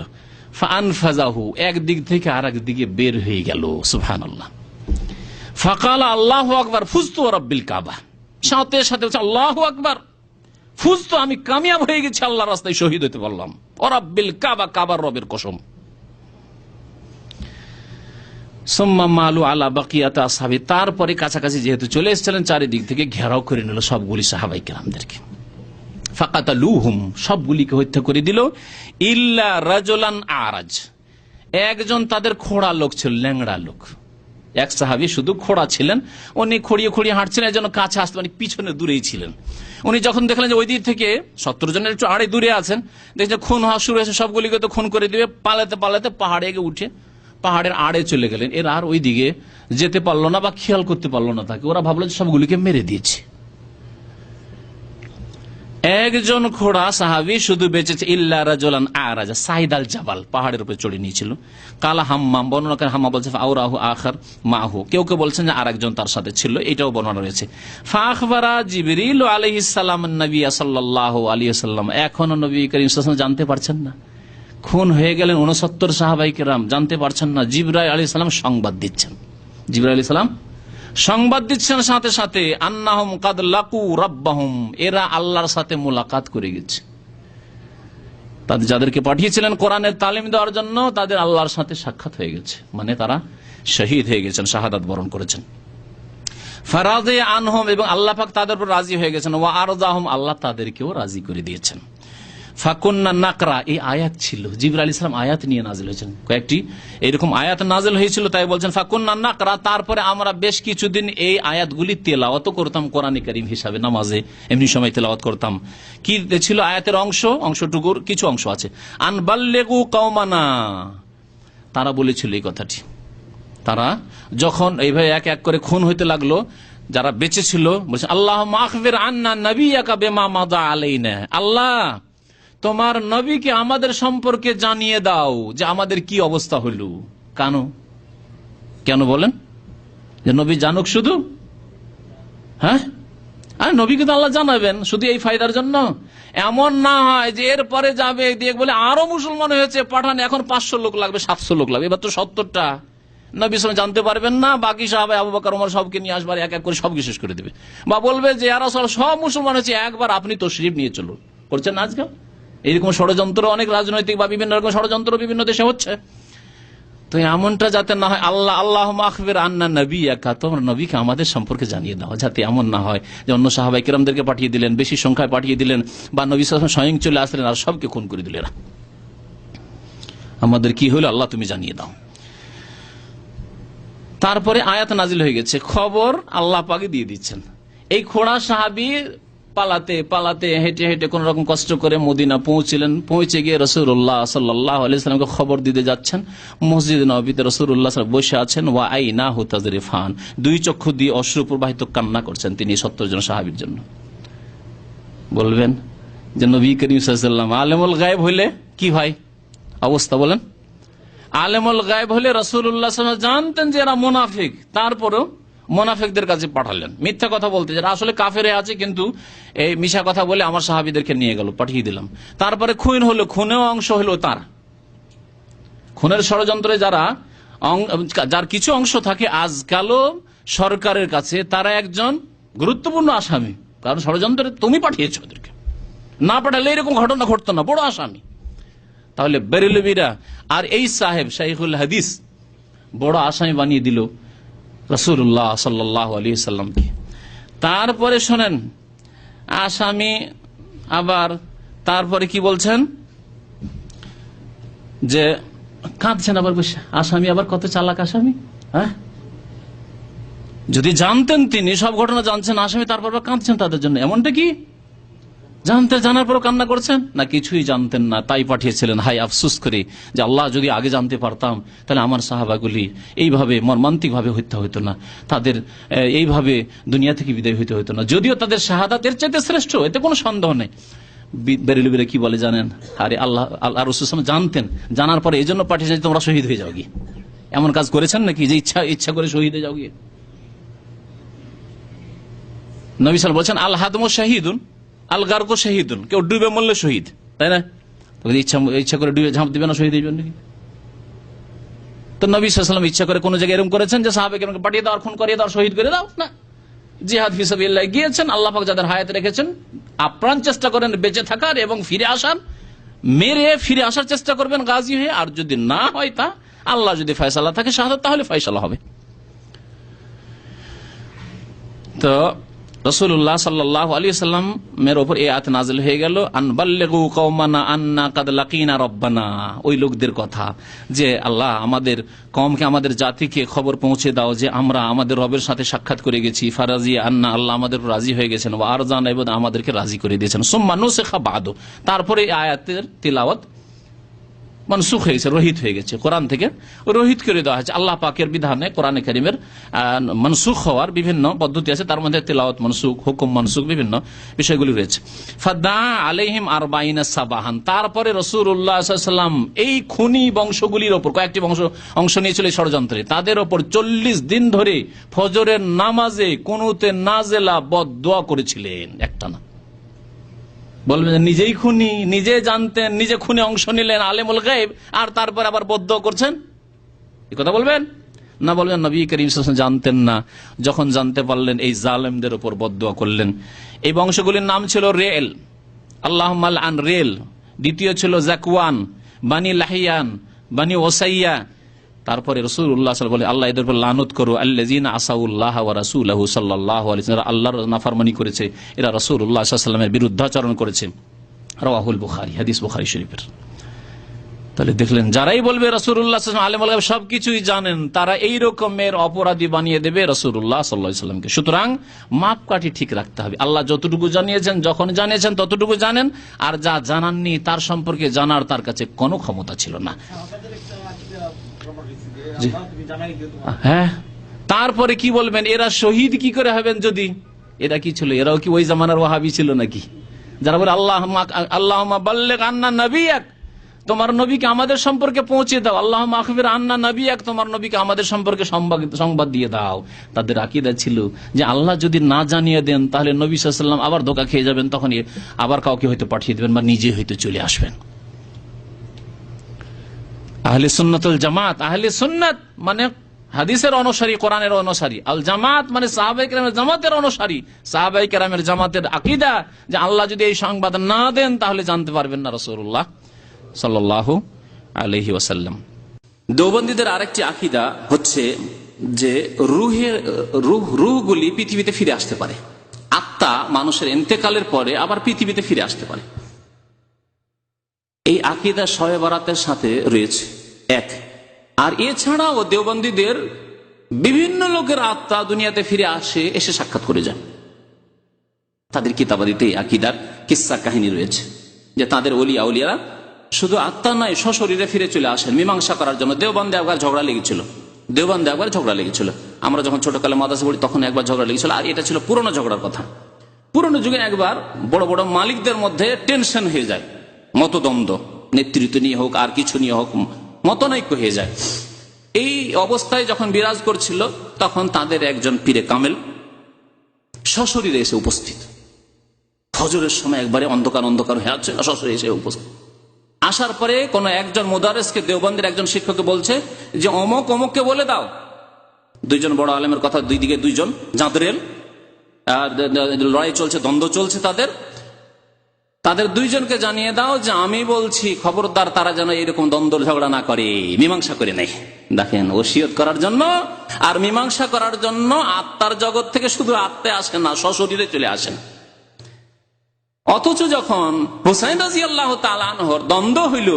ফানফাজাহু, একদিক থেকে আর এক দিকে বের হয়ে গেল। সুবহানাল্লাহ। ফাকাল আল্লাহু আকবার ফুজতু রাব্বিল কাবা, সাথে সাথে আল্লাহু আকবার ফুজতু, আমি কামিয়াব হয়ে গেছি, আল্লাহর রাস্তায় শহীদ হতে পারলাম। ও রাব্বিল কাবা, কাবার রবের কসম। সুম্মা মালু আলা বাকিয়াত আসহাবি, তারপরে কাছাকাছি যেহেতু চলে এসেছিলেন, চারিদিক থেকে ঘেরাও করে নিল সবগুলি সাহাবাই কেরামদেরকে। ফাকাতালুহুম, সবগুলিকে হত্যা করে দিল। ইল্লা রাজুলান আরাজ, একজন তাদের খোড়া লোক ছিল, ল্যাংড়া লোক। এক সাহাবী শুধু খোড়া ছিলেন, উনি খড়িয়ে খড়িয়ে হাঁটছিলেন, এই জন্য কাছে আসতে মানে পিছনে দূরেই ছিলেন। উনি যখন দেখলেন যে ওই দিক থেকে 70 জনের একটু আড়ে দূরে আছেন, দেখছেন খুন হওয়া শুরু হয়েছে, সবগুলিকে তো খুন করে দিবে, পালাতে পালাতে পাহাড়ে উঠে পাহাড়ের আড়ে চলে গেলেন। এর আর ওই দিকে যেতে পারলো না বা খেয়াল করতে পারলো না তাকে, ওরা ভাবলো যে সবগুলিকে মেরে দিয়েছে। একজন খোড়া সাহাবী শুধু বেঁচেছে, ইল্লা রাজুলান আরাজ, সাইদ আল জাবাল, পাহাড়ের উপরে চড়ে নিয়েছিল। কালা হাম্মাম, বর্ণনা করেন হাম্মাম বলছে আওরাহু আখার মাহু, কেউ কেউ বলছেন যে আরেকজন তার সাথে ছিল, এটাও বর্ণনা রয়েছে। ফাখবারা জিবরিল আলাইহিস সালাম নবী সাল্লাল্লাহু আলাইহি ওয়াসাল্লাম, এখনো নবী করিম সাল্লাল্লাহু আলাইহি ওয়াসাল্লাম জানতে পারছেন না, খুন হয়ে গেলেন 69 সাহাবাই কেরাম, জানতে পারছেন না। জিবরাইল আলাইহিস সালাম সংবাদ দিচ্ছেন, জিবরাইল আলাইহিস সালাম সংবাদ দিচ্ছেন সাথে সাথে, আন্নাহুম কাদ লাকু রাব্বাহুম, এরা আল্লাহর সাথে মুলাকাত করে গেছে। তাদের যাদেরকে পাঠিয়েছিলেন কোরআনের তালিম দেওয়ার জন্য, তাদের আল্লাহর সাথে সাক্ষাৎ হয়ে গেছে, মানে তারা শহীদ হয়ে গেছেন, শাহাদাত বরণ করেছেন। ফারাদে আনহুম, এবং আল্লাহ পাক তাদের উপর রাজি হয়ে গেছেন। ওয়া আরদাহুম, আল্লাহ তাদেরকেও রাজি করে দিয়েছেন। ফাকুন্না নাকরা, এই আয়াত ছিল, জিবরাইল আলাইহিস সালাম আয়াত নিয়ে নাজিল হয়েছেন, কয়েকটি এরকম আয়াত নাজিল হয়েছিল, তাই বলছেন ফাকুন্না নাকরা, তারপরে আমরা বেশ কিছুদিন এই আয়াতগুলি তেলাওয়াত করতাম কোরআনে কারীম হিসাবে, নামাজে এমনি সময় তেলাওয়াত করতাম। কি ছিল আয়াতের অংশটুকুর কিছু অংশ আছে, আন বাল্লিগু কওমানা, তারা বলেছিল এই কথাটি, তারা যখন এইভাবে এক এক করে খুন হইতে লাগলো, যারা বেঁচে ছিল বলছে আল্লাহুম্মা আখবির আন্না নাবিয়াকা বিমা মাদা আলাইনা, আল্লাহ তোমার নবীকে আমাদের সম্পর্কে জানিয়ে দাও যে আমাদের কি অবস্থা হইল। কেন বলেন? যে নবী জানুক শুধু, হ্যাঁ, আর নবীকে তো আল্লাহ জানাবেন শুধু এই ফায়দার জন্য। এমন না হয় যে এরপরে যাবে দিয়ে বলে আরো মুসলমান হয়েছে পাঠান, এখন 500 লোক লাগবে, 700 লোক লাগবে, এবার তো 70টা, নবী সাল্লাল্লাহু জানতে পারবেন না, বাকি সাহাবা আবু বকর ওমর সবকে নিয়ে আসবার, এক এক করে সবকে শেষ করে দিবে, বা বলবে যে ইয়া রাসূলুল্লাহ সব মুসলমান হয়েছে, একবার আপনি তশরিফ নিয়ে চলুন। করছেন না আজকাল এইরকম ষড়যন্ত্র, অনেক রাজনৈতিক বা বিভিন্ন রকম ষড়যন্ত্র বিভিন্ন দেশে হচ্ছে। তো এমনটা যাতে না হয়, আল্লাহুম্মা আখবির আন্না নাবিয়াকা, তোমার নবীকে আমাদের সম্পর্কে জানিয়ে দাও, যাতে এমন না হয় যে অন্য সাহাবায়ে কেরামদেরকে পাঠিয়ে দিলেন, বেশি সংখ্যায় পাঠিয়ে দিলেন, বা নবী সাল্লাল্লাহু আলাইহি ওয়াসাল্লাম স্বয়ং চলে আসলেন আর সবকে খুন করে দিলেন। আমাদের কি হলো আল্লাহ তুমি জানিয়ে দাও। তারপরে আয়াত নাজিল হয়ে গেছে, খবর আল্লাহ পাকে দিয়ে দিচ্ছেন। এই খোড়া সাহাবী পালাতে পালাতে হেঁটে হেঁটে কোন রকম কষ্ট করে মদিনা পৌঁছলেন। পৌঁছে গিয়ে রাসূলুল্লাহ সাল্লাল্লাহু আলাইহি ওয়াসাল্লামকে খবর দিতে যাচ্ছেন। মসজিদ নববীতে রাসূলুল্লাহ সাল্লাল্লাহু আলাইহি ওয়াসাল্লাম বসে আছেন, ওয়া আইনাহু তাজরিফান, দুই চক্ষু দিয়ে অশ্রু প্রবাহিত কান্না করছেন তিনি 70 জন সাহাবীর জন্য। বলবেন যে নবী করিম সাল্লাল্লাহু আলাইহি ওয়াসাল্লাম আলেমুল গায়েব হইলে কি হয় অবস্থা বলেন? আলেমুল গায়েব হলে রাসূলুল্লাহ সাল্লাল্লাহু আলাইহি ওয়াসাল্লাম জানতেন যে এরা মুনাফিক, তারপরেও মুনাফিকদের কাছে পাঠালেন মিথ্যা কথা বলতে, যারা আসলে কাফেরে আছে কিন্তু এই মিশা কথা বলে আমার সাহাবীদেরকে নিয়ে গেল, পাঠিয়ে দিলাম। তারপরে খুন হলো, খুনেও অংশ হলো তার, খুনের ষড়যন্ত্রে যার কিছু অংশ থাকে আজকালও সরকারের কাছে, তারা একজন গুরুত্বপূর্ণ আসামি, কারণ ষড়যন্ত্রে তুমি পাঠিয়েছ ওদেরকে, না পাঠালে এরকম ঘটনা ঘটতো না, বড় আসামি। তাহলে বেরেলবিরা আর এই সাহেব শাইখুল হাদিস বড় আসামি বানিয়ে দিল রাসূলুল্লাহ সাল্লাল্লাহু আলাইহি ওয়াসাল্লামকে। তারপরে শোনেন আসামি আবার তারপরে কি বলছেন যে কাঁদছেন আবার বসে, আসামি আবার কত চালাক আসামি। হ্যাঁ, যদি জানতেন তিনি সব ঘটনা জানছেন আসামি, তারপর কাঁদছেন তাদের জন্য, এমনটা কি জানার পরও কান্না করছেন না? কিছুই জানতেন না, তাই পাঠিয়েছিলেন হাই আফসুস করে যে আল্লাহ যদি আগে জানতে পারতাম তাহলে আমার সাহাবাগুলি এইভাবে মর্মান্তিক ভাবে হত্যা হইতো না, তাদের এইভাবে দুনিয়া থেকে বিদায় হইতে হইতো না। যদিও তাদের শাহাদাত এর চাইতে শ্রেষ্ঠ, এতে কোনো সন্দেহ নেই। বেরেলুবেরে কি বলে জানেন? আরে আল্লাহ রাসূল জানতেন, জানার পরে এই জন্য পাঠিয়েছেন তোমরা শহীদ হয়ে যাও গিয়ে। এমন কাজ করেছেন নাকি যে ইচ্ছা করে শহীদ হয়ে যাও গিয়ে? নবী সাল্লাল্লাহু আলাইহি ওয়াসাল্লাম বলছেন আল হাদমু শাহীদুন আল গারকু শাহীদুন, কেউ ডুবে মরলে শহীদ, তাই না? ইচ্ছা করে ডুবে ঝাঁপ দিবে না, শহীদ হইবেন নাকি? তো নবী সাল্লাল্লাহু আলাইহি ওয়াসাল্লাম ইচ্ছা করে কোন জায়গায় এরকম করেছেন যে সাহাবাকে পাঠিয়ে দাও, খুন করিয়ে দাও, শহীদ করে দাও? না, জিহাদ ফি সাবিলিল্লাহ গিয়েছেন, আল্লাহ পাক যাদের হায়াতে রেখেছেন আপ্রাণ চেষ্টা করেন বেঁচে থাকার এবং ফিরে আসার, মেরে ফিরে আসার চেষ্টা করবেন গাজী হয়ে। আর যদি না হয় তা আল্লাহ যদি ফয়সালা থাকে শাহাদাত, তাহলে ফয়সালা হবে। তো রাসূলুল্লাহ সাল্লাল্লাহু আলাইহি ওয়াসাল্লামের উপর এই আয়াত নাযিল হয়ে গেল, আন বাল্লিগু কওমানা আন্না কাদ লাকিনা রাব্বানা, ওই লোকদের কথা যে আল্লাহ আমাদের কওমকে, আমাদের জাতিকে খবর পৌঁছে দাও যে আমরা আমাদের রবের সাথে সাক্ষাৎ করে গেছি। ফারাজি আন্না, আল্লাহ আমাদের রাজি হয়ে গেছেন, ওয়া আরজানা, এবং আমাদেরকে রাজি করে দিয়েছেন। সুম্মা নুসিখা বাদু, তারপরে এই আয়াতের তিলাওয়াত মনসুখ হয়েছে, রহিত হয়ে গেছে, কোরআন থেকে রহিত করে দেওয়া হয়েছে। আল্লাহ পাকের বিধানে কোরআনে কারিমের মনসুখ হওয়ার বিভিন্ন পদ্ধতি আছে, তার মধ্যে তিলাওয়াত মনসুখ, হুকুম মনসুখ, বিভিন্ন বিষয়গুলি রয়েছে। ফাদা আলাইহিম আরবাইনা সাবাহান, তারপরে রাসূলুল্লাহ সাল্লাল্লাহু আলাইহি ওয়াসাল্লাম এই খুনি বংশগুলির ওপর, কয়েকটি অংশ নিয়েছিল এই ষড়যন্ত্রে, তাদের ওপর 40 দিন ধরে ফজরের নামাজে কুনুতে নাজেলা বদদোয়া করেছিলেন একটানা। বলবেন নিজেই খুনি, নিজে জানতেন, নিজে খুনে অংশ নিলেন, আলেমুল গায়ব, আর তারপর আবার বদদোয়া করছেন, এই কথা বলবেন না? বলবেন নবী করিম সাল্লাল্লাহু আলাইহি ওয়াসাল্লাম জানতেন না, যখন জানতে পারলেন এই জালেমদের উপর বদদোয়া করলেন। এই বংশগুলির নাম ছিল রেল, আল্লাহুম্মা আন রেল, দ্বিতীয় ছিল জাকওয়ান, বানি লাহিয়ান, বানি ওসাইয়া। তারপরে রাসূলুল্লাহ সাল্লাল্লাহু আলাইহি ওয়াসাল্লাম বলে আল্লাহ এদের উপর লানত করো, আল্লাযিনা আসাউল্লাহ ওয়া রাসূলহু সাল্লাল্লাহু আলাইহি ওয়াসাল্লাম, আল্লাহর নাফরমানি করেছে, এরা রাসূলুল্লাহ সাল্লাল্লাহু আলাইহি ওয়াসাল্লামের বিরুদ্ধাচরণ করেছে। রাওয়াহুল বুখারী, হাদিস বুখারী শরীফের। তাহলে দেখলেন যারাই বলবে রাসূলুল্লাহ সাল্লাল্লাহু আলাইহি ওয়াসাল্লাম আলেমুল গায়ব সবকিছুই জানেন, তারা এই রকমের অপরাধী বানিয়ে দেবে রাসূলুল্লাহ সাল্লাল্লাহু আলাইহি ওয়াসাল্লামকে। সুতরাং মাপকাঠি ঠিক রাখতে হবে। আল্লাহ যতটুকু জানিয়েছেন, যখন জানিয়েছেন ততটুকু জানেন, আর যা জানাননি তার সম্পর্কে জানার তার কাছে কোনো ক্ষমতা ছিল না। হ্যাঁ, তারপরে কি বলবেন? এরা শহীদ কি করে হবেন? যদি এরা কি ছিল? এরাও কি ওই জামানার ওয়াহাবি ছিল নাকি, যারা বলে আল্লাহুম্মা বাল্লিগ আন্না নাবিয়াক, তোমার নবীকে আমাদের সম্পর্কে পৌঁছে দাও, আল্লাহুম্মা আখবির আন্না নাবিয়াক, তোমার নবীকে আমাদের সম্পর্কে সংবাদ দিয়ে দাও। তাদের আকীদা ছিল যে আল্লাহ যদি না জানিয়ে দেন তাহলে নবী সাল্লাল্লাহু আলাইহি ওয়াসাল্লাম আবার ধোঁকা খেয়ে যাবেন, তখন আবার কাউকে হয়তো পাঠিয়ে দেবেন বা নিজে হয়তো চলে আসবেন। আহলে সুন্নাতুল জামাত, আহলে সুন্নাত মানে হাদিসের অনুসারী, কোরআনের অনুসারী। আল জামাত মানে সাহাবায়ে কেরামের জামাতের অনুসারী। সাহাবায়ে কেরামের জামাতের আকীদা যে আল্লাহ যদি এই সংবাদ না দেন তাহলে জানতে পারবেন না রাসূলুল্লাহ সাল্লাল্লাহু আলাইহি ওয়াসাল্লাম। দেওবন্দীদের আরেকটি আকীদা হচ্ছে যে রূহগুলি পৃথিবীতে ফিরে আসতে পারে, আত্মা মানুষের ইন্তেকালের পরে আবার পৃথিবীতে ফিরে আসতে পারে। এই আকীদা শবে বরাতের সাথে রয়েছে এক। আর এছাড়াও দেওবন্দীদের বিভিন্ন লোকের আত্মা দুনিয়াতে ফিরে আসে, এসে সাক্ষাৎ করে যায়। তাদের কিতাবাদিতে এই আকীদার কিসসা কাহিনী রয়েছে যে তাদের ওলিয়া আউলিয়ারা শুধু আত্মা নয় সশরীরে ফিরে চলে আসেন মীমাংসা করার জন্য। দেওবন্দে একবার ঝগড়া লেগেছিল, আমরা যখন ছোটকালে মাদ্রাসা পড়ি তখন একবার ঝগড়া লেগেছিল। আর এটা ছিল পুরনো ঝগড়ার কথা। পুরনো যুগে একবার বড় বড় মালিকদের মধ্যে টেনশন হয়ে যায়, মতদ্বন্দ্ব, নেতৃত্ব নিয়ে হোক আর কিছু নিয়ে হোক, মতনৈক্য হয়ে যায়। এই অবস্থায় যখন বিরাজ করছিল তখন তাদের একজন পীরে কামেল সশরীরে এসে উপস্থিত। ফজরের সময় একবারে অন্ধকার হয়ে আছে, সশরীরে এসে উপস্থিত। আসার পরে কোন একজন মুদারেসকে, দেওবন্দের একজন শিক্ষককে বলছে যে অমুককে বলে দাও। দুইজন বড় আলেমের কথা, দুই দিকে দুইজন জাঁদরেল, লড়াই চলছে, দ্বন্দ্ব চলছে তাদের। তাদের দুইজনকে জানিয়ে দাও যে আমি বলছি, খবরদার তারা যেন এরকম দ্বন্দ্ব ঝগড়া না করে, মীমাংসা করে নেই। দেখেন, ওসিয়ত করার জন্য আর মীমাংসা করার জন্য আত্মার জগৎ থেকে শুধু আত্মায় আসেন না, সশরীরে চলে আসেন। অথচ যখন হুসাইন রাদিয়াল্লাহু তাআলা আনহুর দ্বন্দ্ব হইল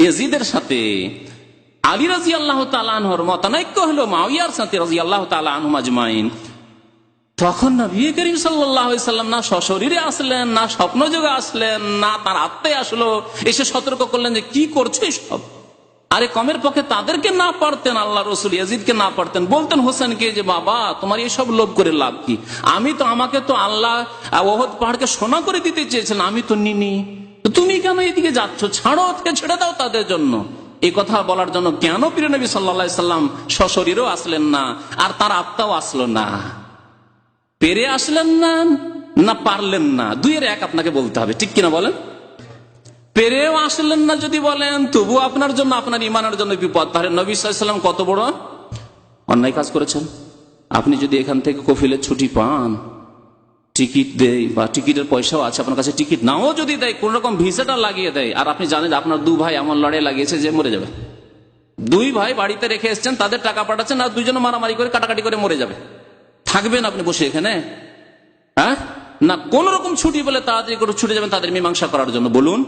ইয়াজিদের সাথে, আলী রাদিয়াল্লাহু তাআলা আনহুর মতানৈক্য হলো মুআবিয়ার সাথে রাদিয়াল্লাহু তাআলা আনহুম আজমাইন, তখন নবী করিম সাল্লাল্লাহু আলাইহি সাল্লাম না সশরীরে আসলেন, না স্বপ্নযোগে আসলেন, না তার আত্মায় আসলো, এসে সতর্ক করলেন যে কি করছে সব। আরে কমের পক্ষে তাদেরকে না পারতেন, আল্লাহ রসুল ইয়াজিদকে না পারতেন, বলতেন হোসেনকে যে বাবা তোমার এইসব লোভ করে লাভ কি, আমাকে তো আল্লাহ ওহদ পাহাড়কে সোনা করে দিতে চেয়েছেন, আমি তো নিনি, তুমি কেন এদিকে যাচ্ছ, ছাড়ো, ছেড়ে দাও তাদের জন্য। এই কথা বলার জন্য কেন প্রিয় নবী সাল্লাল্লাহু আলাইহি সাল্লাম সশরীরেও আসলেন না, আর তার আত্মাও আসলো না? পেরে আসলেন না, না পারলেন না? দুইয়ের এক আপনাকে বলতে হবে, ঠিক কিনা বলেন? পেরেও আসলেন না যদি বলেন, তবু আপনার জন্য, আপনার ইমানের জন্য বিপদ। তাহলে নবী সাল্লাল্লাহু আলাইহি সাল্লাম কত বড় অন্যায় কাজ করেছেন। আপনি যদি এখান থেকে কফিলের ছুটি পান, টিকিট দেয় বা টিকিটের পয়সাও আছে আপনার কাছে, টিকিট নাও যদি দেয়, কোন রকম ভিসাটা লাগিয়ে দেয়, আর আপনি জানেন আপনার দু ভাই এমন লড়াই লাগিয়েছে যে মরে যাবে, দুই ভাই বাড়িতে রেখে এসছেন, তাদের টাকা পাঠাচ্ছেন, আর দুইজন মারামারি করে কাটাকাটি করে মরে যাবে, থাকবেন আপনি বসে এখানে? হ্যাঁ, না কোন রকম ছুটি বলে তাড়াতাড়ি করে ছুটে যাবেন তাদের মীমাংসা করার জন্য? বলুন।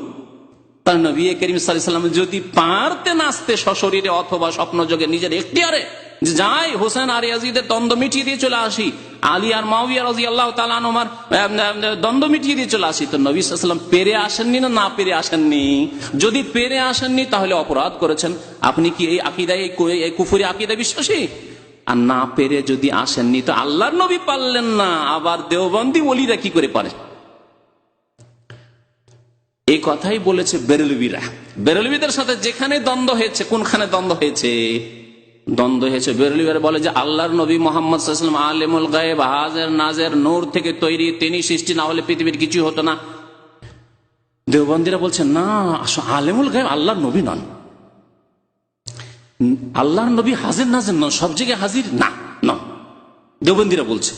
তার নবী করিম সাল্লাল্লাহু আলাইহি সাল্লাম যদি পারতেন আসতে সশরীরে অথবা স্বপ্নযোগে নিজের এখতিয়ারে, যে যাই হোসেন আর ইয়াজিদের দ্বন্দ্ব মিটিয়ে দিয়ে চলে আসি, আলী আর মুআবিয়া রাদিয়াল্লাহু তাআলা আনহুমার দ্বন্দ্ব মিটিয়ে দিয়ে চলে আসি, তো নবী সাল্লাল্লাহু আলাইহি সাল্লাম পেরে আসেননি না পেরে আসেননি? যদি পেরে আসেননি তাহলে অপরাধ করেছেন। আপনি কি এই আকীদায়, এই কুফরি আকীদায় বিশ্বাসী? আর না পেরে যদি আসেননি তো আল্লাহর নবী পারলেন না, আবার দেওবন্দি ওলিরা কি করে পারে? এই কথাই বলেছে বেরেলভিরা। বেরেলভিদের সাথে যেখানে দ্বন্দ্ব হয়েছে, কোনখানে দ্বন্দ্ব হয়েছে? বেরেলভিরা বলে যে আল্লাহর নবী মুহাম্মদ সাল্লাল্লাহু আলাইহি ওয়াসাল্লাম আলিমুল গায়ব, হাজির নাজির, নূর থেকে তৈরি, তিনি সৃষ্টি, না হলে পৃথিবীর কিছু হতো না। দেওবন্দিরা বলছে না, আলিমুল গায়ব আল্লাহর নবী নন, আল্লাহর নবী হাজির নাজির নন, সব জায়গায় হাজির না, দেওবন্দিরা বলছে।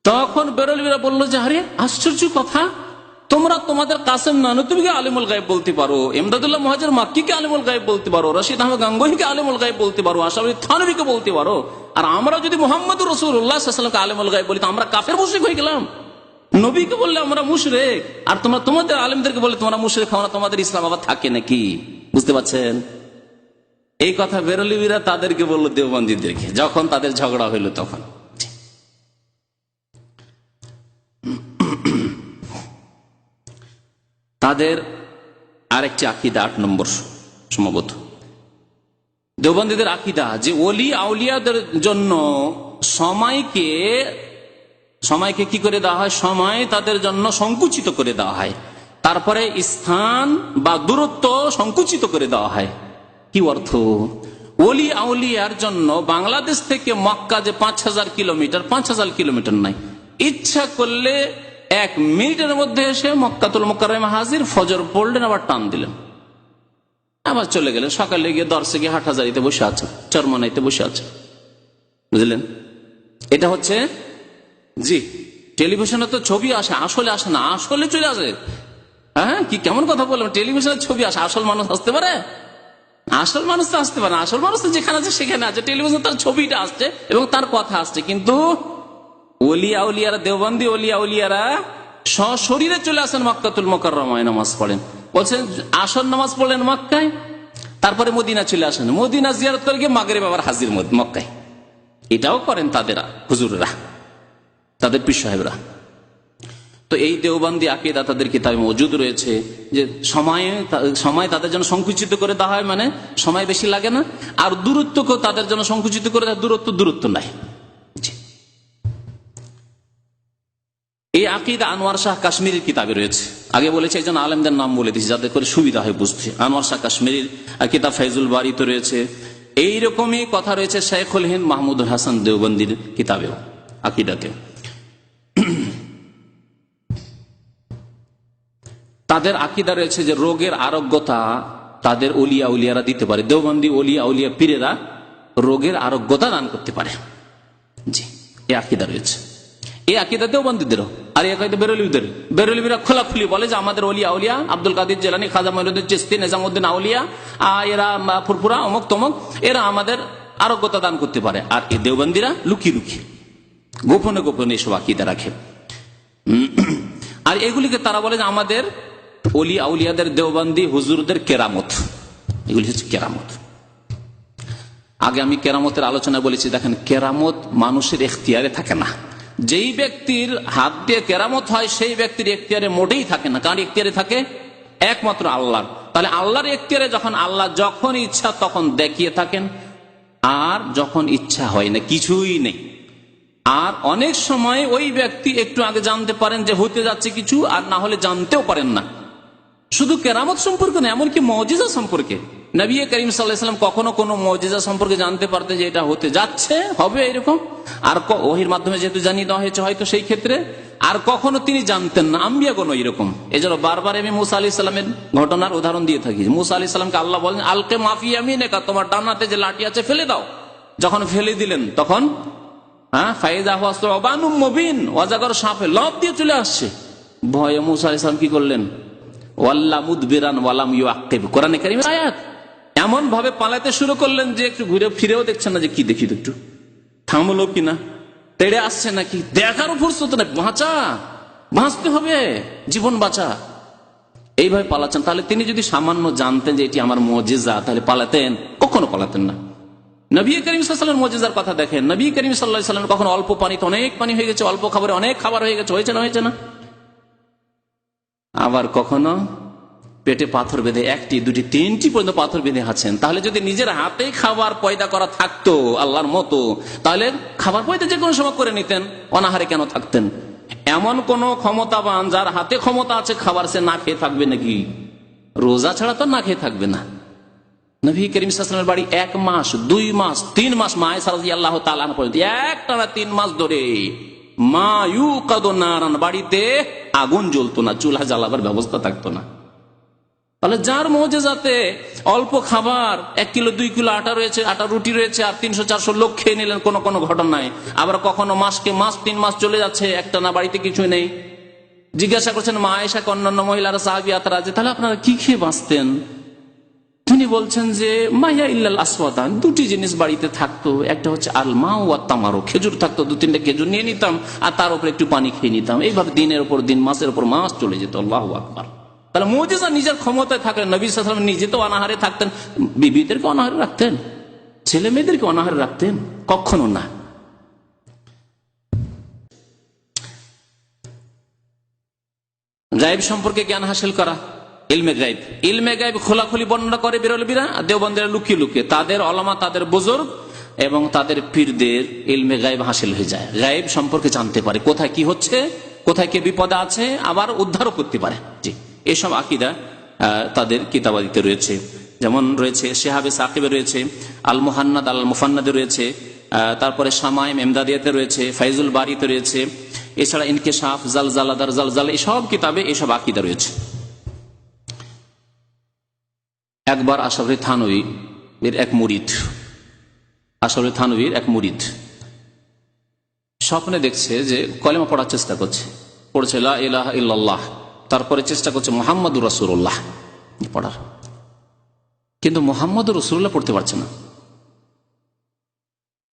তখন বেরেলভিরা বললো যে আরে আশ্চর্য কথা, তোমরা তোমাদের কাসেম নানুতুবিকে আলিমুল গায়ব বলতে পারো, ইমদাদুল্লাহ মুহাজির মাক্কিকে আলিমুল গায়ব বলতে পারো, রশিদ আহমদ গাঙ্গুহিকে আলিমুল গায়ব বলতে পারো, আশরাফ আলী থানভীকে বলতে পারো, আর আমরা যদি মুহাম্মদুর রাসূলুল্লাহ সাল্লাল্লাহু আলাইহি ওয়াসাল্লামকে আলিমুল গায়ব বলি তো আমরা কাফের মুশরিক হয়ে গেলাম। নবীকে বললে আমরা মুশরিক, আর তোমরা তোমাদের আলেমদেরকে বলে তোমরা মুশরিক হও না, তোমাদের ইসলাম আবার থাকে নাকি? বুঝতে পারছেন? এই কথা বেরেলভিরা তাদেরকে বললো, দেওবন্দীদেরকে, যখন তাদের ঝগড়া হইল তখন। তাদের আরেকটি আকীদা, 8 নম্বর সম্ভবত দেওবন্দীদের আকীদা, যে ওলি আউলিয়াদের জন্য সময়কে কি করে দেওয়া হয়? সময় তাদের জন্য সংকুচিত করে দেওয়া হয়, তারপরে স্থান বা দূরত্ব সংকুচিত করে দেওয়া হয়। কি অর্থ? ওলি আউলিয়ার জন্য বাংলাদেশ থেকে মক্কা যে 5000 কিলোমিটার, 5000 কিলোমিটার নাই, ইচ্ছা করলে 1 মিনিটের মধ্যে এসে মক্কাতুল মুকাররমা হাজির, ফজর পড়লেন, আবার টান দিলেন, আবার চলে গেলেন, সকালে গিয়ে দর্শে গিয়ে হাটহাজারিতে বসে আছে, চরমনাইতে বসে আছে। বুঝলেন? এটা হচ্ছে, জি, টেলিভিশনে তো ছবি আসে, আসলে আসে না, আসলে চলে আসে। হ্যাঁ, কি কেমন কথা বললাম? টেলিভিশনে ছবি আসে, আসল মানুষ আসতে পারে? আসল মানুষ তো আসতে পারে না, আসল মানুষ তো যেখানে আছে সেখানে আছে, টেলিভিশনে তার ছবিটা আসছে এবং তার কথা আসছে, কিন্তু ওলিয়া উলিয়ারা, দেওবন্দি ওলিয়া উলিয়ারা সশরীরে চলে আসেন মক্কাতুল মুকাররমায়, নামাজ পড়েন। বলছেন আসর নামাজ পড়লেন মক্কায়, তারপরে মদিনা চলে আসেন, মদিনা জিয়ারত করে গিয়ে মাগরিব আবার হাজির মক্কায়। এটাও করেন তাদের হুজুররা, তাদের পীর সাহেবরা। তো এই দেওবন্দি আকীদা তাদের কিতাবে মওজুদ রয়েছে যে সময় তাদের জন্য সংকুচিত করে দেওয়া হয়, মানে সময় বেশি লাগে না, আর দূরত্বকেও তাদের জন্য সংকুচিত করে দেওয়া, দূরত্ব নাই। এই আকীদা আনোয়ার শাহ কাশ্মীরের কিতাবে রয়েছে। আগে বলেছে একজন আলেমদের নাম বলে দিচ্ছি যাতে করে সুবিধা হয় বুঝতে। আনোয়ার শাহ কাশ্মীরের কিতাব ফাইজুল বারী তো রয়েছে, এইরকমই কথা রয়েছে শেখুল হিন্দ মাহমুদুল হাসান দেওবন্দির কিতাবেও, আকীদাতে। তাদের আকীদা রয়েছে যে রোগের আরোগ্যতা তাদের ওলিয়া উলিয়ারা দিতে পারে, দেওবন্দি ওলিয়া উলিয়া পীরেরা রোগের আরোগ্যতা দান করতে পারে। জি, এই আকীদা রয়েছে, এই আকীদা দেওবন্দীদেরও। আর এক হয়তো বেরোলিরা খোলাখুলি বলে যে আমাদের অলিয়া উলিয়া আব্দুল কাদের জেলানি, খাজা মঈনুদ্দিন চিশতি, নিজামউদ্দিন আউলিয়া, এরা ফুরফুরা অমুক তমুক, এরা আমাদের আরোগ্যতা দান করতে পারে। আর এই দেওবন্দিরা লুকিয়ে লুকিয়ে গোপনে গোপনে এসব আকীদা রাখে। আর এগুলিকে তারা বলে যে আমাদের অলি আউলিয়াদের, দেওবন্দি হুজুরদের কেরামত, এগুলি হচ্ছে কেরামত। আগে আমি কেরামতের আলোচনা বলেছি, দেখেন কেরামত মানুষের এখতিয়ারে থাকে না। যেই ব্যক্তির হাত দিয়ে কেরামত হয় সেই ব্যক্তির এখতিয়ারে মোটেই থাকে না। কার এখতিয়ারে থাকে? একমাত্র আল্লাহর। তাহলে আল্লাহর এখতিয়ারে যখন আল্লাহ যখন ইচ্ছা তখন দেখিয়ে থাকেন, আর যখন ইচ্ছা হয় না কিছুই নেই। আর অনেক সময় ওই ব্যক্তি একটু আগে জানতে পারেন যে হতে যাচ্ছে কিছু, আর না হলে জানতেও পারেন না। শুধু কেরামত সম্পর্কে না, এমনকি মুজিজা সম্পর্কে। নবী করিম সাল্লাল্লাহু আলাইহি ওয়াসাল্লাম কখনো কোনো মুজিজা সম্পর্কে জানতে পারতেন যে এটা হতে যাচ্ছে, হবে এরকম, আর ওহীর মাধ্যমে যেহেতু জানিয়ে দেওয়া হয়েছে হয়তো সেই ক্ষেত্রে, আর কখনো তিনি জানতেন না। আম্বিয়াগণ এরকম। এজন্য বারবার আমি মুসা আলাইহিস সালামের ঘটনার উদাহরণ দিয়ে থাকি। মুসা আলাইহিস সালামকে আল্লাহ বলেন আলকে মাফি ইয়ামিনিকা, তোমার ডান হাতে যে লাঠি আছে ফেলে দাও। যখন ফেলে দিলেন তখন ফাইজা হুয়া সুবানুম মুবিন, অজাগর সাপে লাফ দিয়ে চলে আসছে। ভয়ে মুসা আলাইহিস সালাম কি করলেন? ওয়াল্লা মুদবিরান ওয়ালাম ইউআক্কিব, কোরআনে কারীমের আয়াত। এমন ভাবে পালাতে শুরু করলেন যে একটু ঘুরে ফিরেও দেখছেন না যে কি দেখি একটু থামলো কিনা, তেড়ে আসছে নাকি, দেখারও ফুরসত না। বাঁচতে হবে, জীবন বাঁচা, এইভাবে পালাচ্ছেন। তাহলে তিনি যদি সামান্য জানতেন যে এটি আমার মুজিজা, তাহলে পালাতেন? কখনো পালাতেন না। নবী করিম সাল্লাল্লাহু আলাইহি ওয়াসাল্লামের মুজিজার কথা দেখেন। নবী করিম সাল্লাল্লাহু আলাইহি ওয়াসাল্লাম কখনো অল্প পানিতে অনেক পানি হয়ে গেছে, অল্প খাবারে অনেক খাবার হয়ে গেছে, হয়েছে না? আবার কখনো পেটে পাথর বেঁধে, একটি দুটি তিনটি পর্যন্ত পাথর বেঁধে আছেন। তাহলে যদি নিজের হাতেই খাবার পয়দা করা থাকতো আল্লাহর মতো, তাহলে খাবার পয়দা যে কোনো সময় করে নিতেন, অনাহারে কেন থাকতেন? এমন কোন ক্ষমতাবান যার হাতে ক্ষমতা আছে খাবার, সে না খেয়ে থাকবে নাকি? রোজা ছাড়া তো না খেয়ে থাকবে না। নবী করিম সাল্লাল্লাহু আলাইহি ওয়াসাল্লামের বাড়ি 1 মাস 2 মাস 3 মাস মা আয়েশা রাদিয়াল্লাহু তাআলা আনহা পর্যন্ত একটানা 3 মাস ধরে মা ইউকাদু নারান, বাড়িতে আগুন জ্বলতো না, চুলা জ্বালাবার ব্যবস্থা থাকতো না। তাহলে যার মুজিজাতে অল্প খাবার, 1 কিলো 2 কিলো আটা রয়েছে, আটা রুটি রয়েছে, আর 300-400 লোক খেয়ে নিলেন কোনো ঘটনায়। আবার কখনো মাসকে মাস 3 মাস চলে যাচ্ছে, একটানা বাড়িতে কিছু নেই। জিজ্ঞাসা করছেন মা আয়েশাকে অন্যান্য মহিলারা, সাহাবিয়াতরা, যে তাহলে আপনারা কি খেয়ে বাঁচতেন? তিনি বলছেন যে মাইয়া ইল্লাল আসওয়াদান, 2টি জিনিস বাড়িতে থাকতো, একটা হচ্ছে আল মা ওয়া তামারু, খেজুর থাকতো, 2-3টা খেজুর নিয়ে নিতাম, আর তার উপরে একটু পানি খেয়ে নিতাম। এইভাবে দিনের উপর দিন, মাসের উপর মাস চলে যেত। আল্লাহু আকবার। তাহলে মুজিজা নিজের ক্ষমতায় থাকলেন। নবী সাল্লাল্লাহু আলাইহি ওয়াসাল্লাম নিজে তো অনাহারে থাকতেন, বিবিদেরকে অনাহারে রাখতেন, ছেলে মেয়েদেরকে অনাহারে রাখতেন? কখনো না। গায়েব সম্পর্কে জ্ঞান হাসিল করা, ইলমে গায়েব খোলাখুলি বর্ণনা করে বেরলবিরা, দেওবন্দিরা লুকিয়ে লুকিয়ে। তাদের ওলামা, তাদের বুজুর্গ এবং তাদের পীরদের ইলমে গায়েব হাসিল হয়ে যায়। গায়েব সম্পর্কে জানতে পারে, কোথায় কি হচ্ছে, কোথায় কে বিপদে আছে, আবার উদ্ধারও করতে পারে। জি, এসব আকীদা তাদের কিতাবাদিতে রয়েছে। যেমন রয়েছে শিহাবে সাকিবে রয়েছে, আল মুহান্নাদ আল মুফান্নাদে রয়েছে, তারপরে শামাইম এমদাদিয়াতে রয়েছে, ফাইজুল বারিতে রয়েছে, এছাড়া ইনকিশাফ, জালজালাদার জালজালা, এসব কিতাবে এসব আকীদা রয়েছে। একবার আশরাফ থানভীর এক মুরিদ স্বপ্নে দেখছে যে কলেমা পড়ার চেষ্টা করছে, পড়ছে লা ইলাহা ইল্লাল্লাহ, তারপরে চেষ্টা করছে মুহাম্মাদুর রাসূলুল্লাহ পড়ার, কিন্তু মুহাম্মাদুর রাসূলুল্লাহ পড়তে পারছে না।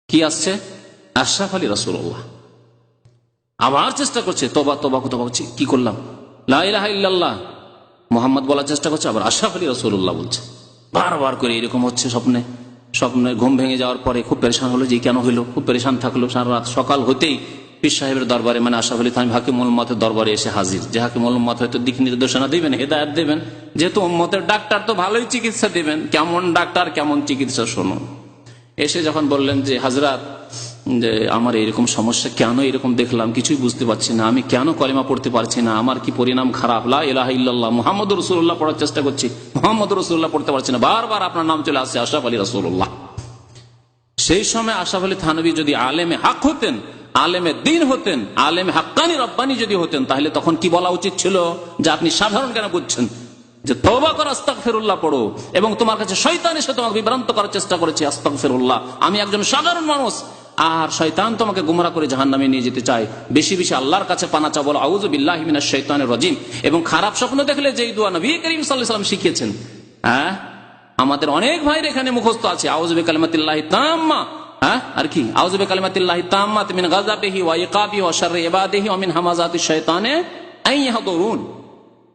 কি আসছে? আশরাফ আলী রাসূলুল্লাহ। আবার চেষ্টা করছে, তওবা করছে, কি করলাম, লা ইলাহা ইল্লাল্লাহ মোহাম্মদ বলার চেষ্টা করছে, আবার আশরাফ আলী রাসূলুল্লাহ বলছে। বারবার করে এরকম হচ্ছে। স্বপ্নে ঘুম ভেঙে যাওয়ার পরে খুব পেরেশান হলো যে কেন হইলো, খুব পেরেশান থাকলো সারা রাত। সকাল হতেই পীর সাহেবের দরবারে, মানে আশরাফ আলী থানভী হাকিমুল উম্মতের দরবারে এসে হাজির। যে হাকিমুল উম্মত হয়তো দিক নির্দেশনা দিবেন, হেদায়েত দেবেন, যেহেতু উম্মতের ডাক্তার তো ভালোই চিকিৎসা দিবেন। কেমন ডাক্তার, কেমন চিকিৎসা শুনুন। এসে যখন বললেন যে হাজরাত, যে আমার এরকম সমস্যা, কেন এরকম দেখলাম, কিছুই বুঝতে পারছি না, আমি কেন কলেমা পড়তে পারছি না, আমার কি পরিণাম খারাপ, লা ইলাহা ইল্লাল্লাহ মুহাম্মাদুর রাসূলুল্লাহ পড়ার চেষ্টা করছি, মুহাম্মাদুর রাসূলুল্লাহ পড়তে পারছি না, বারবার আপনার নাম চলে আসছে আশরাফ আলী রাসূলুল্লাহ। সেই সময় আশরাফ আলী থানভী যদি আলেমে হক হতেন, আলেমে দ্বীন হতেন, আলেমে হাক্কানি রব্বানি যদি হতেন, তাহলে তখন কি বলা উচিত ছিল যে আপনি সাধারণ কেন বুঝছেন, যে তওবা করো, আস্তাগফিরুল্লাহ পড়ো, এবং তোমার কাছে শয়তান এসে তোমাকে বিভ্রান্ত করার চেষ্টা করেছে, আস্তাগফিরুল্লাহ, আমি একজন সাধারণ মানুষ, আর শয়তান তোমাকে গুমরা করে জাহান্নামে নিয়ে যেতে চায়, বেশি বেশি আল্লাহর কাছে পানা চাও, বলো আউযু বিল্লাহি মিনাশ শাইতানির রাজিম। এবং খারাপ স্বপ্ন দেখলে যেই দোয়া নবী করিম সাল্লাল্লাহু আলাইহি ওয়াসাল্লাম শিখিয়েছেন, হ্যাঁ, আমাদের অনেক ভাইয়ের এখানে মুখস্থ আছে, আউযু বিকালিমাতিল্লাহি তাম্মা, হ্যাঁ, আর কি আউযু বিকালিমাতিল্লাহি তাম্মা মিন গাযাবিহি ওয়া ইকাবিহি ওয়া শাররি ইবাদিহি ওয়া মিন হামাযাতিশ শাইতানি আন ইয়াহদুরুন।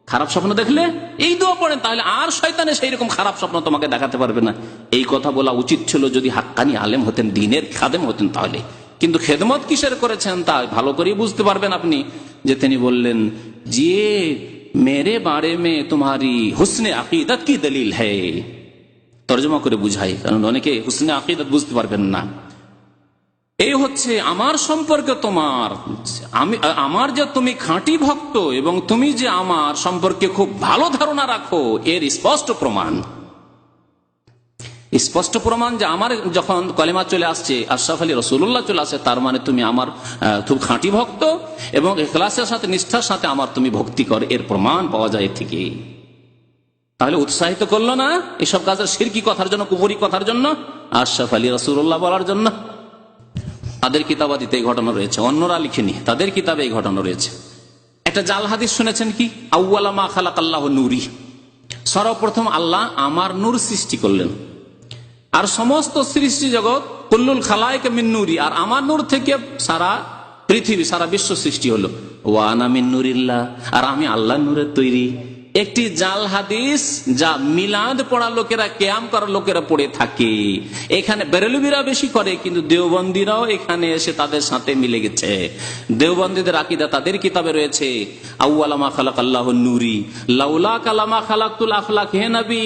খারাপ স্বপ্ন দেখলে এই দোয়া পড়েন, তাহলে আর শয়তানে সেই রকম খারাপ স্বপ্ন তোমাকে দেখাতে পারবে না। এই কথা বলা উচিত ছিল যদি হাক্কানি আলেম হতেন, দ্বীনের খাদেম হতেন তাহলে। কিন্তু খেদমত কিসের করেছেন তা ভালো করে বুঝতে পারবেন আপনি, যে তিনি বললেন যে মেরে বারে মে তোমারি হুসনে আকিদত কি দলিল হ্যায়। তর্জমা করে বুঝাই, কারণ অনেকে হুসনে আকিদত বুঝতে পারবেন না। এই হচ্ছে আমার সম্পর্কে তোমার, আমার যে তুমি খাঁটি ভক্ত এবং তুমি যে আমার সম্পর্কে খুব ভালো ধারণা রাখো, এর স্পষ্ট প্রমাণ। স্পষ্ট প্রমাণ যে আমার যখন কলেমা চলে আসছে, আশরাফ আলী রাসূলুল্লাহ চলে আসছে, তার মানে তুমি আমার খুব খাঁটি ভক্ত এবং ইখলাসের সাথে নিষ্ঠার সাথে আমার তুমি ভক্তি কর, এর প্রমাণ পাওয়া যায় থেকে। তাহলে উৎসাহিত করলো না এসব কাজের শিরকি কথার জন্য, কুফরি কথার জন্য, আশরাফ আলী রাসূলুল্লাহ বলার জন্য? তাদের কিতাবাদিতে এই ঘটনা রয়েছে, অন্যরা লিখেনি, তাদের কিতাবে এই ঘটনা রয়েছে। একটা জাল হাদিস শুনেছেন কি, আউয়ালা মা খালাকাল্লাহু নূরি, সর্বপ্রথম আল্লাহ আমার নূর সৃষ্টি করলেন, আর সমস্ত সৃষ্টি জগৎ কুল্লুল খালায়েক মিন নূরি, আর আমার নূর থেকে সারা পৃথিবী, সারা বিশ্ব সৃষ্টি হলো। ওয়া আনা মিন নূরিল্লাহ, আর আমি আল্লাহর নূরের তৈরি। একটি জাল হাদিস যা মিলাদ পড়া লোকেরা, কিয়াম করা লোকেরা পড়ে থাকে। এখানে বেরেলভিরা বেশি করে, কিন্তু দেওবন্দীরাও এখানে এসে তাদের সাথে মিলে গেছে। দেওবন্দীদের আকীদা তাদের কিতাবে রয়েছে, আউয়ালা মা খালাকাল্লাহু নূরি লাউলা কালামা খালাকতুল আফলাক, হে নবী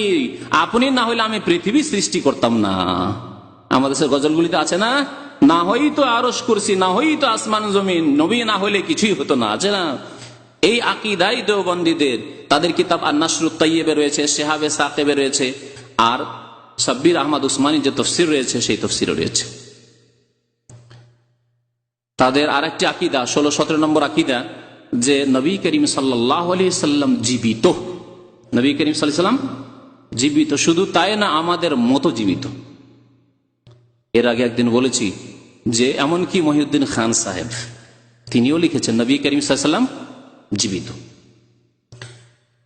আপনি না হইলে আমি পৃথিবী সৃষ্টি করতাম না। আমাদের দেশের গজলগুলিতে আছে না, না হই তো আরশ কুরসি, না হই তো আসমান জমিন, নবী না হইলে কিছুই হতো না, আছে না? এই আকীদাই দেওবন্দীদের। তাদের কিতাব আন-নাসরুত তাইয়্যিবে রয়েছে, শিহাবে সাকিবে রয়েছে, আর সাব্বির আহমদ উসমানী যে তফসির রয়েছে সেই তফসিরও রয়েছে। তাদের আরেকটি আকীদা, 16-17 নম্বর আকীদা, যে নবী করিম সাল্লাল্লাহু আলাইহি সাল্লাম জীবিত। নবী করিম সাল্লাল্লাহু আলাইহি সাল্লাম জীবিত, শুধু তাই না আমাদের মতো জীবিত। এর আগে একদিন বলেছি যে এমনকি মহিউদ্দিন খান সাহেব তিনিও লিখেছেন নবী করিম সাল্লাল্লাহু আলাইহি সাল্লাম জীবিত।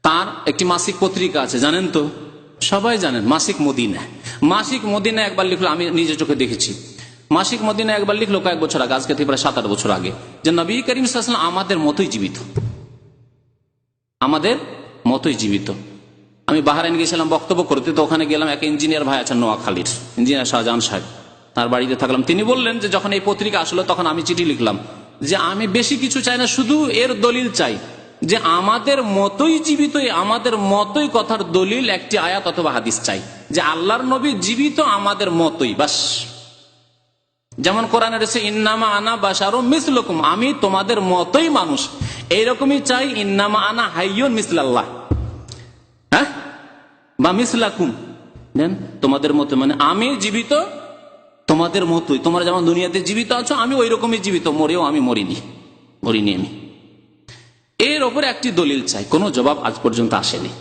তার একটি মাসিক পত্রিকা আছে, জানেন তো, সবাই জানেন, মাসিক মদিনা। মাসিক মদিনা একবার লিখলো, আমি নিজে চোখে দেখেছি। মাসিক মদিনা একবার লিখলো কয়েক বছর আগে, আজকে থেকে প্রায় 7-8 বছর আগে, যে নবী করিম সাল্লাল্লাহু আলাইহি ওয়াসাল্লাম আমাদের মতোই জীবিত, আমাদের মতোই জীবিত। আমি বাহরাইন গেছিলাম বক্তব্য করতে, তো ওখানে গেলাম, এক ইঞ্জিনিয়ার ভাই আছেন নোয়াখালীর, ইঞ্জিনিয়ার শাহজাহান সাহেব, তার বাড়িতে থাকলাম। তিনি বললেন যে যখন এই পত্রিকা আসলো তখন আমি চিঠি লিখলাম যে আমি বেশি কিছু চাই না, শুধু এর দলিল চাই যে আমাদের মতোই জীবিত, আমাদের মতোই কথার দলিল একটি আয়াত অথবা হাদিস চাই, যে আল্লাহর নবী জীবিত আমাদের মতোই, বাস। যেমন কোরআনে রয়েছে ইন্নামা আনা বাশারুম মিসলুকুম, আমি তোমাদের মতোই মানুষ, এইরকমই চাই। ইন্নামা আনা হাইয়ুন মিসলাল্লাহ, হ্যাঁ, বা মিসলাকুম, তোমাদের মতো, মানে আমি জীবিত তোমাদের মতোই। তোমরা যেমন দুনিয়াতে জীবিত আছো, আমি ওই রকমই জীবিত, মরেও আমি মরিনি আমি। এর ওপরে একটি দলিল চাই, কোনো জবাব আজ পর্যন্ত আসেনি।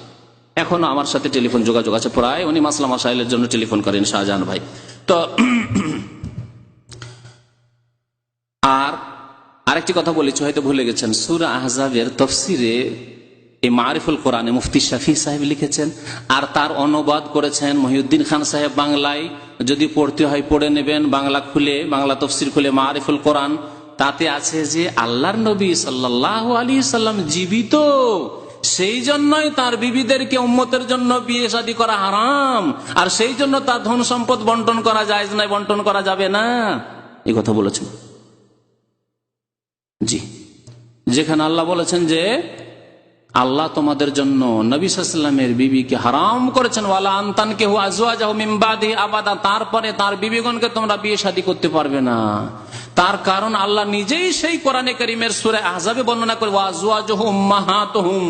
এখনো আমার সাথে টেলিফোন যোগাযোগ আছে, প্রায় উনি মাসলা মাসাইলের জন্য টেলিফোন করেন শাহজাহান ভাই। তো আর আরেকটি কথা বলেছি, হয়তো ভুলে গেছেন, সূরা আহজাবের তফসিরে এই মারিফুল কোরআনে মুফতি শাফি সাহেব লিখেছেন, আর তার অনুবাদ করেছেন মহিউদ্দিন খান সাহেব বাংলায়। যদি পড়তে হয় পড়ে নেবেন, বাংলা খুলে, বাংলা তফসির খুলে মারিফুল কোরআন, তাতে আছে যে আল্লাহর নবী সাল্লাল্লাহু আলাইহি সাল্লাম জীবিত, সেই জন্যই তার বিবিদেরকে উম্মতের জন্য বিয়ে শাদী করা হারাম, আর সেই জন্য তার ধন সম্পদ বন্টন করা জায়েজ নয়, বন্টন করা যাবে না, এই কথা বলেছেন। জি, যেখানে আল্লাহ বলেছেন যে আল্লাহ তোমাদের জন্য নবী সাল্লাল্লাহু আলাইহি ওয়াসাল্লামের বিবিকে হারাম করেছেন, ওয়ালা আনতানকিহু আজওয়াজাহু মিন বাদিহি আবাদা, তারপরে তার বিবিগণকে তোমরা বিয়ে শাদী করতে পারবে না। তার কারণ আল্লাহ নিজেই সেই কোরআনে কারীমের সূরা আহজাবে বর্ণনা করে, ওয়া আজওয়াজুহু উম্মাহাতুহুম,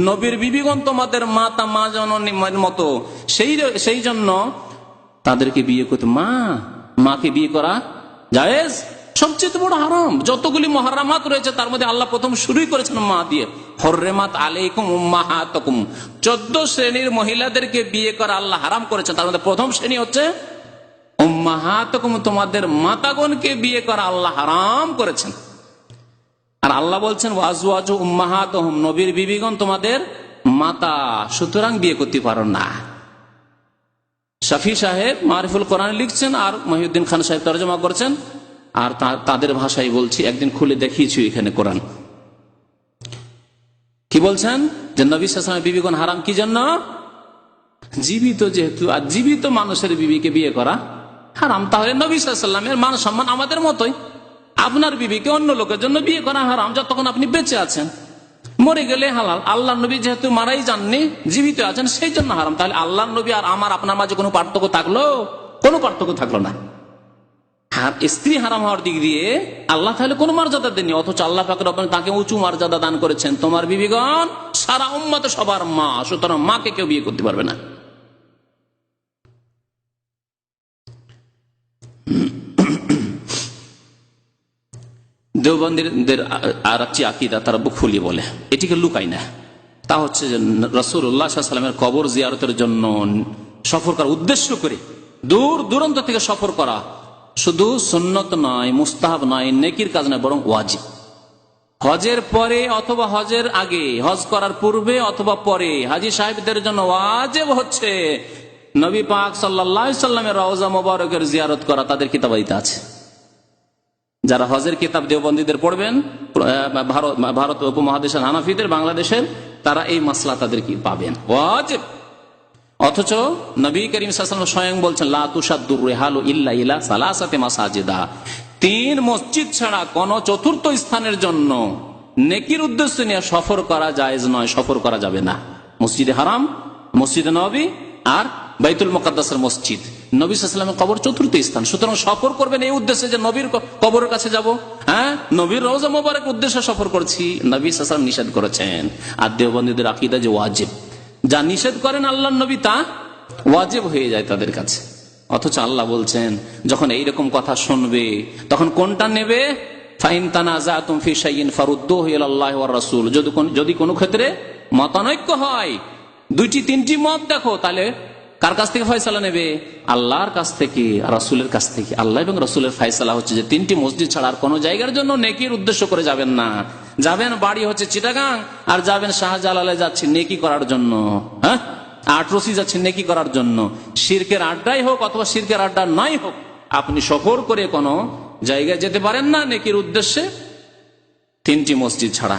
নবীর বিবিগণ তোমাদের মাতা, মা জননীর মতো, সেই জন্য তাদেরকে বিয়ে করতে, মাকে বিয়ে করা জায়েজ, সবচেয়ে বড় হারাম। যতগুলি মুহাররামাত রয়েছে তার মধ্যে আল্লাহ প্রথম শুরুই করেছেন মা দিয়ে, হুররিমাত আলাইকুম উম্মাহাতুকুম, 14 শ্রেণীর মহিলাদেরকে বিয়ে করা আল্লাহ হারাম করেছেন, তার মধ্যে প্রথম শ্রেণী হচ্ছে উম্মাহাতুকুম, তোমাদের মাতাগণকে বিয়ে করা আল্লাহ হারাম করেছেন। আর আল্লাহ বলছেন ওয়াজওয়াজু উম্মাহাতুহুম, নবীর বিবিগণ তোমাদের মাতা, সুতরাং বিয়ে করতে পারো না। শাফি সাহেব মারিফুল কোরআন লিখছেন আর মহিউদ্দিন খান সাহেব তরজমা করছেন, আর তাদের ভাষায় বলছি, একদিন খুলে দেখিয়েছি এখানে কোরআন। কি বলছেন যে নবী সাল্লাল্লাহু আলাইহি ওয়াসাল্লামের বিবিগণ হারাম কি জন্য? জীবিত যেহেতু, আর জীবিত মানুষের বিবিকে বিয়ে করা হারাম, তাহলে নবী সাল্লাল্লাহু আলাইহি ওয়াসাল্লামের মান সম্মান আমাদের মতোই। আপনার বিবিকে অন্য লোকের জন্য বিয়ে করা হারাম যতক্ষণ আপনি বেঁচে আছেন, মরে গেলে হালাল। আল্লাহ নবী যেহেতু মারাই যাননি, জীবিত আছেন, সেই জন্য হারাম। তাহলে আল্লাহ নবী আর আমার আপনার মাঝে কোনো পার্থক্য থাকলো? কোনো পার্থক্য থাকলো না। স্ত্রী হারাম হওয়ার দিক দিয়ে আল্লাহ তাহলে কোনো মর্যাদা দেননি, অথচ আল্লাহ পাক রব্বুল আলামিন তাকে উঁচু মর্যাদা দান করেছেন। তোমার বিবিগণ সারা উম্মত সবার মা, সুতরাং মাকে কেউ বিয়ে করতে পারবে না। দেওবন্দীদের আর একটি আকীদা, তারা বুক ফুলিয়ে বলে, এটিকে লুকাই না। তা হচ্ছে যে রাসূলুল্লাহ সাল্লাল্লাহু আলাইহি ওয়াসাল্লামের কবর জিয়ারতের জন্য সফর করার উদ্দেশ্য করে দূর দূরান্ত থেকে সফর করা শুধু সুন্নত নয়, মুস্তাহাব নয়, নেকির কাজ নয়, বরং ওয়াজিব। হজের পরে অথবা হজের আগে, হজ করার পূর্বে অথবা পরে হাজী সাহেবদের জন্য ওয়াজিব হচ্ছে নবী পাক সাল্লাল্লাহু আলাইহি ওয়াসাল্লামের রওজা মোবারকের জিয়ারত করা। তাদের কিতাবাইতে আছে। যারা হজের কিতাব দেওবন্দীদের পড়বেন, ভারত উপমহাদেশের হানাফিদের, বাংলাদেশের, তারা এই মাসলা তাদের কি পাবেন ওয়াজিব। অথচ নবী করিম সাল্লাল্লাহু আলাইহি ওয়াসাল্লাম স্বয়ং বলছেন লা তুশাদ্দুর রিহালু ইল্লা ইলা সালাসাতি মাসাজিদা, 3 মসজিদ ছাড়া কোন চতুর্থ স্থানের জন্য নেকির উদ্দেশ্য নিয়ে সফর করা জায়েজ নয়, সফর করা যাবে না। মসজিদে হারাম, মসজিদে নববী আর বাইতুল মুকাদ্দাসের মসজিদ। নবী সাল্লাল্লাহু আলাইহি ওয়াসাল্লামের কবর চতুর্থ স্থান, সুতরাং সফর করবেন এই উদ্দেশ্যে যে নবীর কবরের কাছে যাব, হ্যাঁ, নবীর রওজা মোবারক উদ্দেশ্যে সফর করছি, নবী সাল্লাল্লাহু আলাইহি ওয়াসাল্লাম নিষেধ করেছেন। আর দেওবন্দীদের আকীদা যে ওয়াজিব, যা নিষেধ করেন আল্লাহর নবী তা ওয়াজিব হয়ে যায় তাদের কাছে। অথচ আল্লাহ বলছেন যখন এইরকম কথা শুনবে তখন কোনটা নেবে? ফাইন তানাজাতুম ফি শাইইন ফারুদ্দুহু ইলাল্লাহি ওয়ার রাসূল, যদি কোনো ক্ষেত্রে মতানৈক্য হয়, 2টি 3টি মত দেখো, তাহলে কার কাছ থেকে ফয়সালা নেবে? আল্লাহর কাছ থেকে, রাসূলের কাছ থেকে। আল্লাহ এবং রাসূলের ফয়সালা হচ্ছে যে 3টি মসজিদ ছাড়া আর কোনো জায়গার জন্য নেকির উদ্দেশ্য করে যাবেন না। যাবেন বাড়ি হচ্ছে চিটাগাং, আর যাবেন শাহজালালে, যাচ্ছি নেকি করার জন্য, হ্যাঁ, আটরসি যাচ্ছি নেকি করার জন্য। শিরকের আড্ডাই হোক অথবা শিরকের আড্ডা নাই হোক, আপনি সফর করে কোনো জায়গায় যেতে পারেন না নেকির উদ্দেশ্যে, 3টি মসজিদ ছাড়া।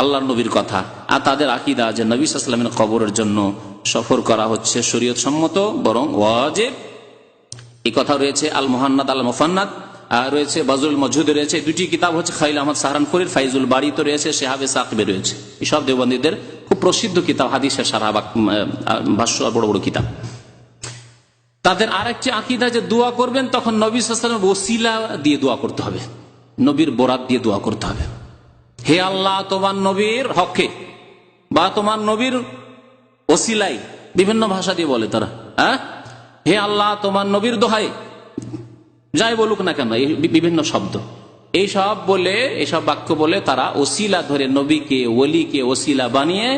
আল্লাহর নবীর কথা আর তাদের আকীদা যে নবী সাল্লাল্লাহু আলাইহি ওয়াসাল্লামের কবরের জন্য সফর করা হচ্ছে শরীয়ত সম্মত, বরং ওয়াজিব। এই কথা রয়েছে আল মুহান্নাদ আল মুফান্নাদ, রয়েছে বাজুল মজহুদ, রয়েছে 2টি কিতাব হচ্ছে খালিল আহমদ সাহারানপুরীর ফাইজুল বাড়ি, তো রয়েছে শেহাবে সাকিবে রয়েছে। এসব দেওবন্দীদের খুব প্রসিদ্ধ কিতাব, হাদিসের সারা ভাষ্য, বড় বড় কিতাব। তাদের আরেকটি আকীদা যে দোয়া করবেন তখন নবী সাল্লাল্লাহু আলাইহি ওয়াসাল্লামের ওসিলা দিয়ে দোয়া করতে হবে, নবীর বরাত দিয়ে দোয়া করতে হবে। হে আল্লাহ, তোমার নবীর হকে বা তোমার নবীর ওসিলাই, বিভিন্ন ভাষা দিয়ে বলে তারা, হ্যাঁ, হে আল্লাহ তোমার নবীর দোহাই, যাই বলুক না কেন, বিভিন্ন শব্দ, এই সব বলে, এসব বাক্য বলে তারা ওসিলা ধরে নবীকে, ওলিকে ওসিলা বানিয়ে,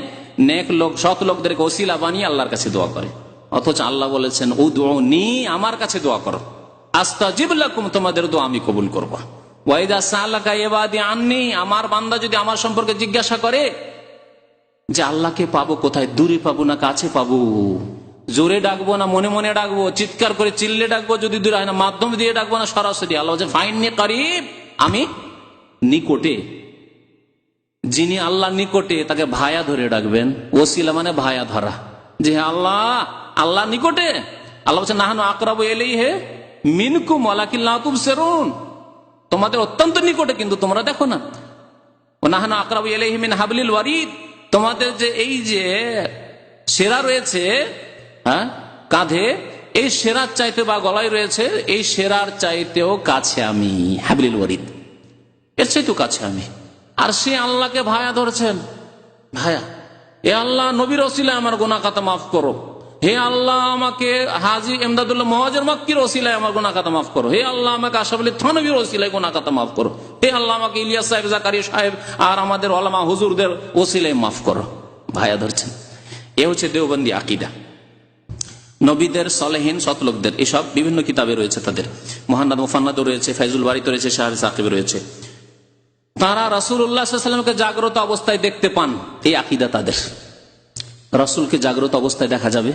নেক লোক, সৎ লোকদেরকে ওসিলা বানিয়ে আল্লাহর কাছে দোয়া করে। অথচ আল্লাহ বলেছেন উদউনি, আমার কাছে দোয়া করো, আস্তাজিব লাকুম, তোমাদের দোয়া আমি কবুল করব। ওয়াইদা সাআলাকা ইবাদি আন্নি, আমার বান্দা যদি আমার সম্পর্কে জিজ্ঞাসা করে যে আল্লাহকে পাবো কোথায়, দূরে পাবো না কাছে পাবো, জোরে ডাকবো না মনে মনে ডাকবো, চিৎকার করে চিল্লে ডাকবো যদি দূরে হয় না, মাধ্যম দিয়ে ডাকবো না সরাসরি, আল্লাহ বলছেন ফাইন্নি করিব, আমি নিকটে। যিনি আল্লাহ নিকটে তাকে ভায়া ধরে ডাকবেন, ওসিলা মানে ভায়া ধরা, যে আল্লাহ, আল্লাহ নিকটে। আল্লাহ বলছেন নাহানু আকরাবু ইলাইহি মিনকুম ওয়ালাকিন লা তুবসিরুন, তোমাদের অত্যন্ত নিকটে কিন্তু তোমরা দেখো না। ও নাহানু আকরাবু ইলাইহি মিন হাবলিল ওয়ারিদ, তোমাদের যে এই যে সেরা রয়েছে, হ্যাঁ, কাঁধে, এই সেরার চাইতে বা গলায় রয়েছে, এই সেরার চাইতেও কাছে আমি, হাবলিল ওয়ারিদ, এর চাইতেও কাছে আমি। আর সে আল্লাহকে ভায়া ধরছেন, ভায়া, এ আল্লাহ নবীর ওসিলায় আমার গুনাহ খাতা মাফ করো, হে আল্লাহ আমাকে হাজী ইমদাদুল্লাহ মুহাজির মক্কির ওসিলায় আমার গুনাহ খাতা মাফ করো, হে আল্লাহ আমাকে আশরাফ আলী থানভীর ওসিলায় গুনাহ খাতা মাফ করো, হে আল্লাহ আমাকে ইলিয়াস সাহেব, জাকারিয়া সাহেব আর আমাদের ওলামা হুজুরদের ওসিলায় মাফ করো, ভায়া ধরছেন। এ হচ্ছে দেওবন্দি আকীদা। নবীদের, সলেহীন, সতলোকদের, এসব বিভিন্ন কিতাবে রয়েছে তাদের। মুহান্নাদ মুফান্নাদও রয়েছে, ফাইজুল বারিতে রয়েছে, শাহরি সাকিব রয়েছে। তারা রাসূলুল্লাহ সাল্লাল্লাহু আলাইহি ওয়াসাল্লামকে জাগ্রত অবস্থায় দেখতে পান, এই আকীদা তাদের। রাসূলকে জাগ্রত অবস্থায় দেখা যাবে,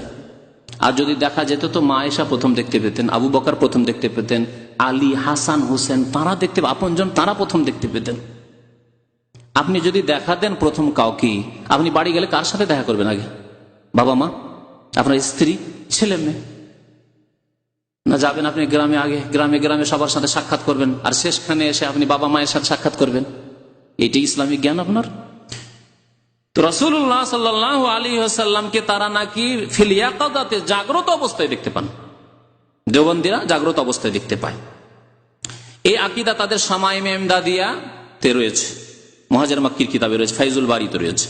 আর যদি দেখা যেত তো মা আয়েশা প্রথম দেখতে পেতেন, আবু বকর প্রথম দেখতে পেতেন, আলী, হাসান, হোসেন তারা দেখতে, আপনজন তারা প্রথম দেখতে পেতেন। আপনি যদি দেখা দেন প্রথম কাউকে, আপনি বাড়ি গেলে কার সাথে দেখা করবেন আগে? বাবা মা, আপনার স্ত্রী, ছেলে মেয়ে? না যাবেন আপনি গ্রামে, আগে গ্রামে গ্রামে সবার সাথে সাক্ষাৎ করবেন, আর শেষখানে এসে আপনি বাবা মায়ের সাথে সাক্ষাৎ করবেন? এটি ইসলামিক জ্ঞান আপনার? তো রাসূলুল্লাহ সাল্লাল্লাহু আলাইহি ওয়াসাল্লামকে তারা নাকি ফিল ইয়াকাদাতে, জাগ্রত অবস্থায় দেখতে পান। দেওবন্দীরা জাগ্রত অবস্থায় দেখতে পায়। এই আকীদা তাদের শামাইমে ইমদাদিয়াতে রয়েছে, মুহাজির মাক্কির কিতাবে রয়েছে, ফাইজুল বারিতে রয়েছে।